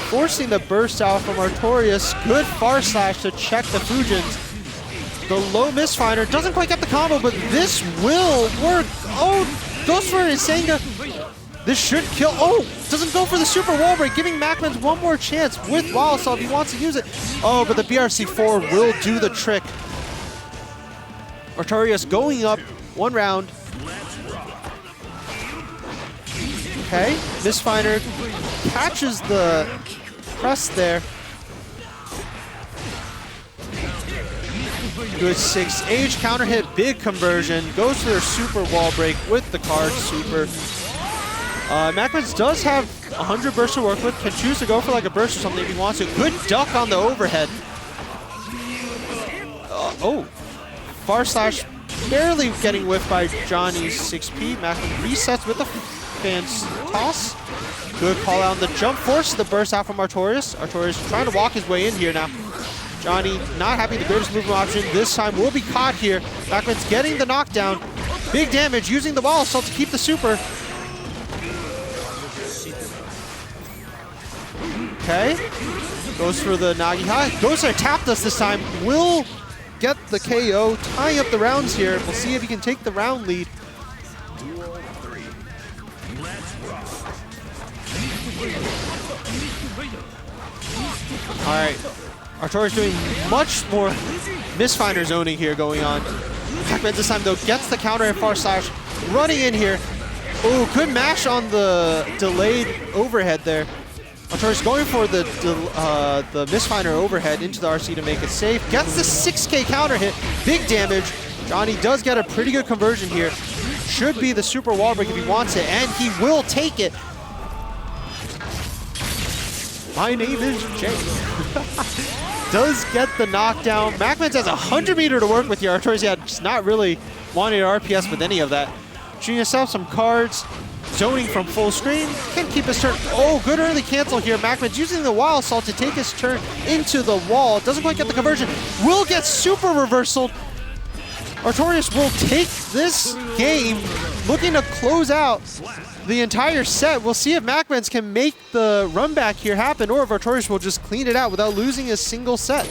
Forcing the burst out from Artorias. Good far slash to check the Fujins. The low misfire doesn't quite get the combo, but this will work. Oh, goes for an Isenga. This should kill. Oh, doesn't go for the super wall break, giving Macman one more chance with Wild Assault if he wants to use it. Oh, but the BRC4 will do the trick. Artorias going up 1 round. Okay, misfire catches the press there. Good 6H counter hit, big conversion. Goes for their super wall break with the card super. Macman does have 100 bursts to work with. Can choose to go for like a burst or something if he wants to. Good duck on the overhead. Oh, far slash barely getting whiffed by Johnny's 6P. Macman resets with the fans toss. Good call out on the jump, forces the burst out from Artorias. Artorias trying to walk his way in here now. Johnny not having the greatest movement option. This time will be caught here. Macman's getting the knockdown. Big damage using the Wild Assault to keep the super. Okay. Goes for the Nagiha. Goes for a tap dust this time. Will get the KO, tying up the rounds here. We'll see if he can take the round lead. All right, Artorias doing much more misfire zoning here going on. Macman this time though gets the counter and far slash, running in here. Oh, good mash on the delayed overhead there. Artorias going for the misfire overhead into the RC to make it safe. Gets the 6K counter hit, big damage. Johnny does get a pretty good conversion here. Should be the super wall break if he wants it, and he will take it. My name is Jay. Does get the knockdown. Macman has 100 meter to work with here. Artorias, yeah, just not really wanting to RPS with any of that. Shooting himself some cards. Zoning from full screen. Can keep his turn. Oh, good early cancel here. Macman's using the Wild Assault to take his turn into the wall. Doesn't quite get the conversion. Will get super reversal. Artorias will take this game, looking to close out the entire set. We'll see if MacMans can make the run back here happen, or if Artorias will just clean it out without losing a single set.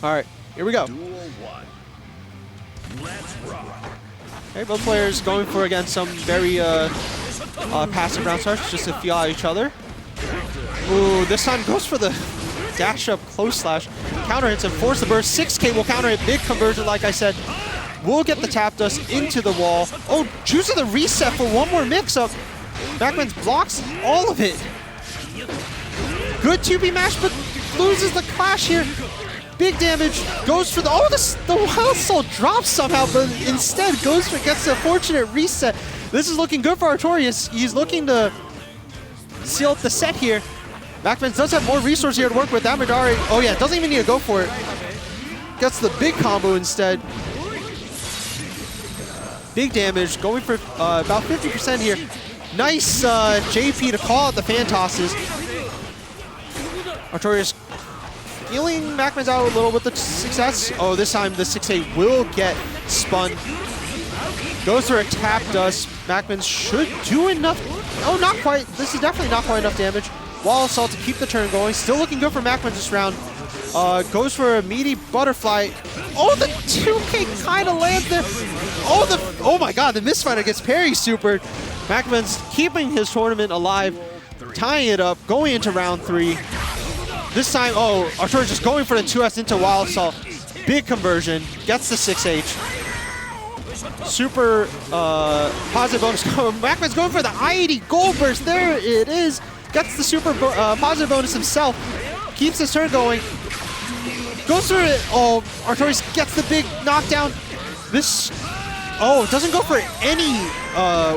All right, here we go. Okay, both players going for, again, some very passive round starts just to feel out each other. Ooh, this time goes for the dash up close slash. Counter hits and force the burst. 6K will counter hit. Big conversion, like I said. We'll get the tap dust into the wall. Oh, choosing the reset for one more mix-up. MacMans blocks all of it. Good 2B mash, but loses the clash here. Big damage, goes for the, oh, the Wild Soul drops somehow, but instead gets the fortunate reset. This is looking good for Artorias. He's looking to seal up the set here. MacMans does have more resources here to work with. That Midari, oh yeah, doesn't even need to go for it. Gets the big combo instead. Big damage, going for about 50% here. Nice JP to call out the fan tosses. Artorias healing MacMans out a little with the success. Oh, this time the 6A will get spun. Goes for a tap dust. MacMans should do enough. Oh, not quite. This is definitely not quite enough damage. Wall assault to keep the turn going. Still looking good for MacMans this round. Goes for a meaty butterfly. Oh, the 2K kind of lands there. Oh my God, the misfighter gets parry supered. MacMans keeping his tournament alive, tying it up, going into round 3. This time, oh, Artorias just going for the 2S into Wild Assault. Big conversion, gets the 6H. Super positive bonus. MacMans going for the I-80 Gold Burst. There it is. Gets the super positive bonus himself. Keeps his turn going. Goes for it. Oh, Artorias gets the big knockdown. This, oh, doesn't go for any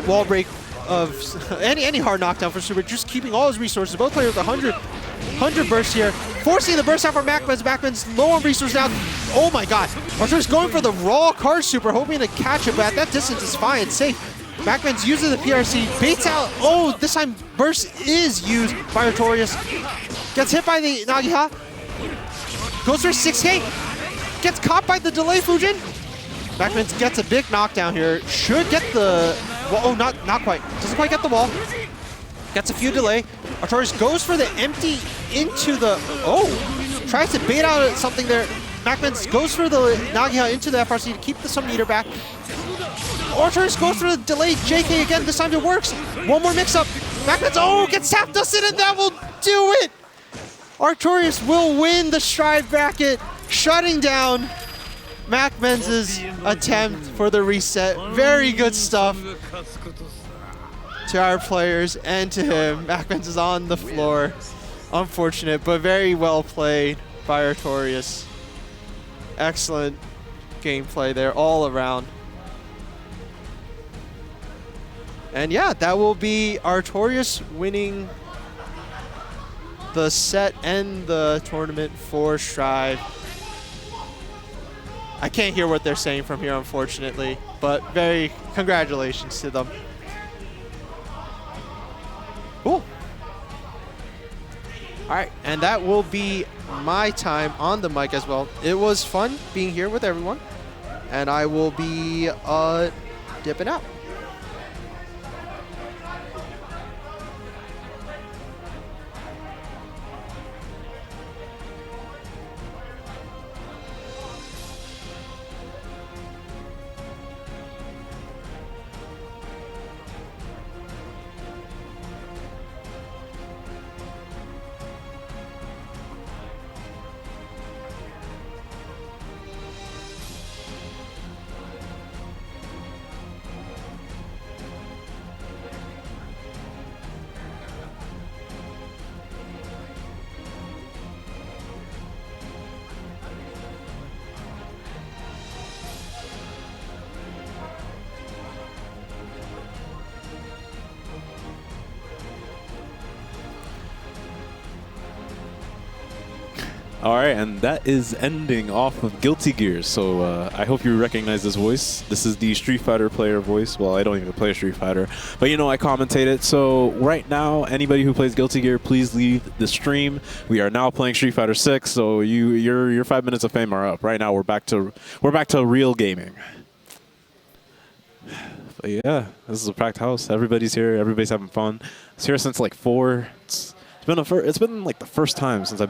wall break of any hard knockdown for Super. Just keeping all his resources. Both players with 100 bursts here. Forcing the burst out for MacMans. MacMans low on resources now. Oh my God. Artorias going for the raw card super, hoping to catch it, but at that distance is fine. It's safe. MacMans uses the PRC, baits out. Oh, this time burst is used by Artorias. Gets hit by the Nagiha. Goes for 6K. Gets caught by the delay Fujin. MacMans gets a big knockdown here. Should get the, well, oh, not quite. Doesn't quite get the wall. Gets a few delay. Artorias goes for the empty into the, oh, tries to bait out something there. MacMans goes for the Nagiha into the FRC to keep the some meter back. Artorias goes for the delayed JK again. This time it works. One more mix-up. MacMans, oh, gets tap dusted, and that will do it. Artorias will win the Stride bracket, shutting down MacMans' attempt for the reset. Very good stuff to our players and to him. MacMans is on the floor. Unfortunate, but very well played by Artorias. Excellent gameplay there all around. And yeah, that will be Artorias winning the set and the tournament for Stride. I can't hear what they're saying from here, unfortunately, but very congratulations to them. Cool. All right, and that will be my time on the mic as well. It was fun being here with everyone, and I will be dipping out. All right, and that is ending off of Guilty Gear. So I hope you recognize this voice. This is the Street Fighter player voice. Well, I don't even play Street Fighter, but you know I commentate it. So right now, anybody who plays Guilty Gear, please leave the stream. We are now playing Street Fighter 6. So your 5 minutes of fame are up. Right now, we're back to real gaming. But yeah, this is a packed house. Everybody's here. Everybody's having fun. It's here since like 4. It's been like the first time since I've been